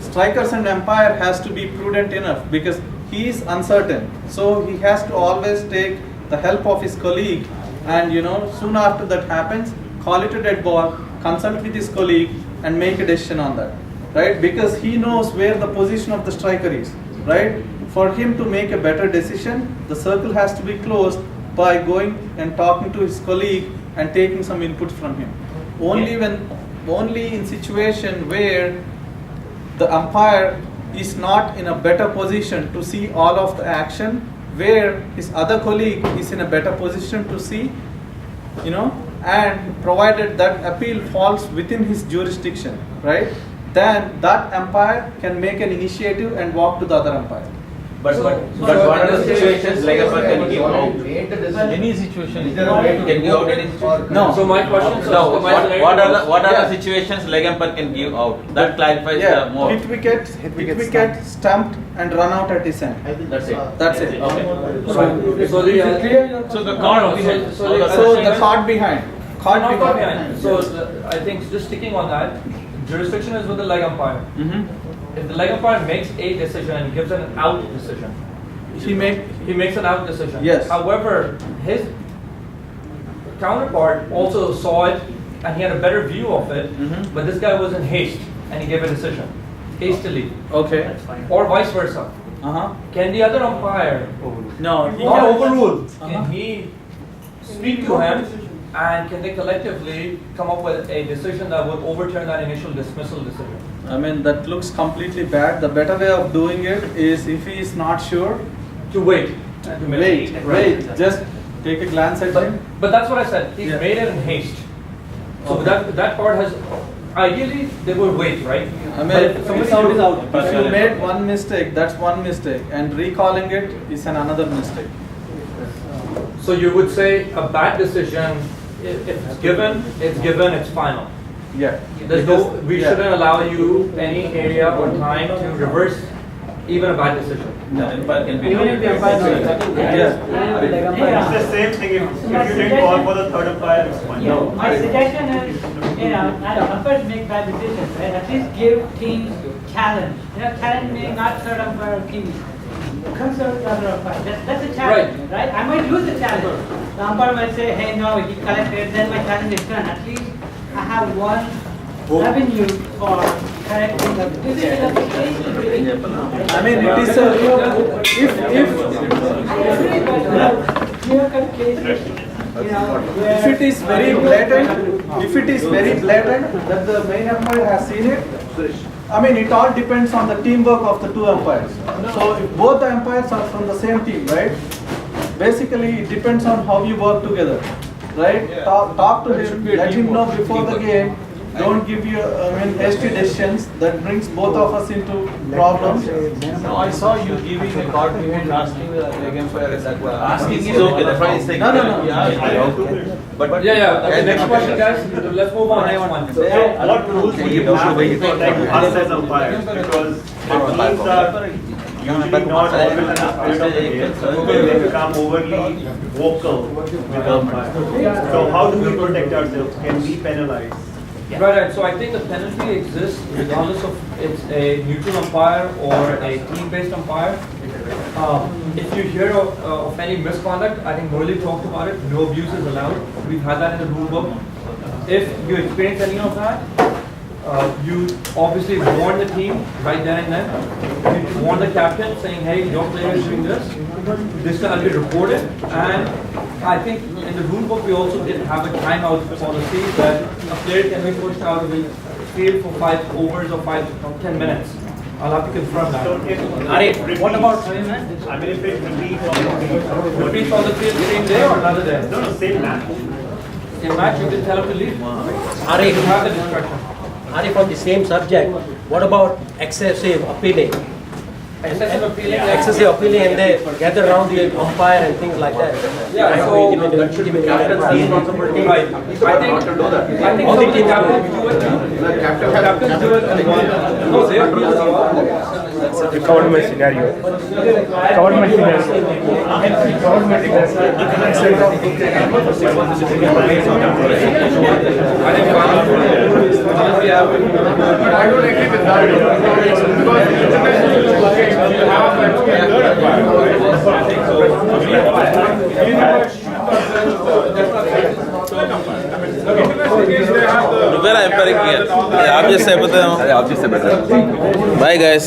strikers and umpire has to be prudent enough because he is uncertain. So he has to always take the help of his colleague and soon after that happens, call it a dead ball, consult with his colleague and make a decision on that, right? Because he knows where the position of the striker is, right? For him to make a better decision, the circle has to be closed by going and talking to his colleague and taking some input from him. Only in situation where the umpire is not in a better position to see all of the action, where his other colleague is in a better position to see, and provided that appeal falls within his jurisdiction, right? Then that umpire can make an initiative and walk to the other umpire. But what are the situations leg umpire can give out? Any situation. Can give out any situation? No. So my question, No. What are the situations leg umpire can give out? That clarifies Yeah, more. hit wicket, stumped and run out at his end. That's it. That's it. Okay. So the card behind. So the card behind. Not caught behind. So I think just sticking on that, jurisdiction is with the leg umpire. If the leg umpire makes a decision and gives an out decision, he makes an out decision. Yes. However, his counterpart also saw it and he had a better view of it, but this guy was in haste and he gave a decision hastily. Okay. Or vice versa. Can the other umpire No, not overrule? Can he speak to him? And can they collectively come up with a decision that would overturn that initial dismissal decision? I mean, that looks completely bad. The better way of doing it is, if he is not sure, to wait. Wait. Just take a glance at him. But that's what I said. He made it in haste. So that part has, ideally, they would wait, right? I mean, but if somebody's out is out. If you made one mistake, that's one mistake, and recalling it is another mistake. So you would say a bad decision, if it's given, it's final. Yeah. We shouldn't allow you any area or time to reverse even a bad decision. Even if the umpire knows. It's the same thing if you didn't call for the third umpire, it's fine. Yeah, my suggestion is, as umpires make bad decisions, right? At least give teams challenge. Challenge meaning not third umpire teams. Concern the other umpire. That's a challenge, right? I might lose the challenge. The umpire might say, hey, no, he collected, then my challenge is done. At least I have one avenue for correcting the decision. I mean, it is a, if it is very blatant, that the main umpire has seen it, I mean, it all depends on the teamwork of the two umpires. So if both the umpires are from the same team, right? Basically, it depends on how you work together, right? Talk to him, let him know before the game. Don't give you, hasty decisions that brings both of us into problems. No, I saw you giving a card behind asking the leg umpire that. Asking is okay, that's why he's saying. No. But Okay, next question, guys. Let's move on. Next one. What rules do you have to protect us as umpires? Because the teams are usually not always in the spirit of the game, so they become overly vocal with umpires. So how do we protect ourselves? Can we penalize? Right, so I think the penalty exists regardless of it's a neutral umpire or a team-based umpire. If you hear of any misconduct, I think Mallela talked about it, no abuse is allowed. We've had that in the rule book. If you experience any of that, you obviously warn the team right then and then. You warn the captain saying, hey, your player is doing this will be reported. And I think in the rule book we also did have a timeout policy that a player can be pushed out of the field for 5 overs or 10 minutes. I'll have to confirm that. So if What about I mean, if it repeats on the field same day or another day? No, same match. Same match, you can tell him to leave. Arif, You have the discretion. Arif, on the same subject, what about excessive appealing? Excessive appealing. Excessive appealing, and they gather around the umpire and things like that. Yeah, so that should be captain's responsibility. Right. I think all the captains do it. Captains do it. No, they are. That's a government scenario. Government I don't agree with that because you have आप जैसे बताओ आप जैसे बताओ bye guys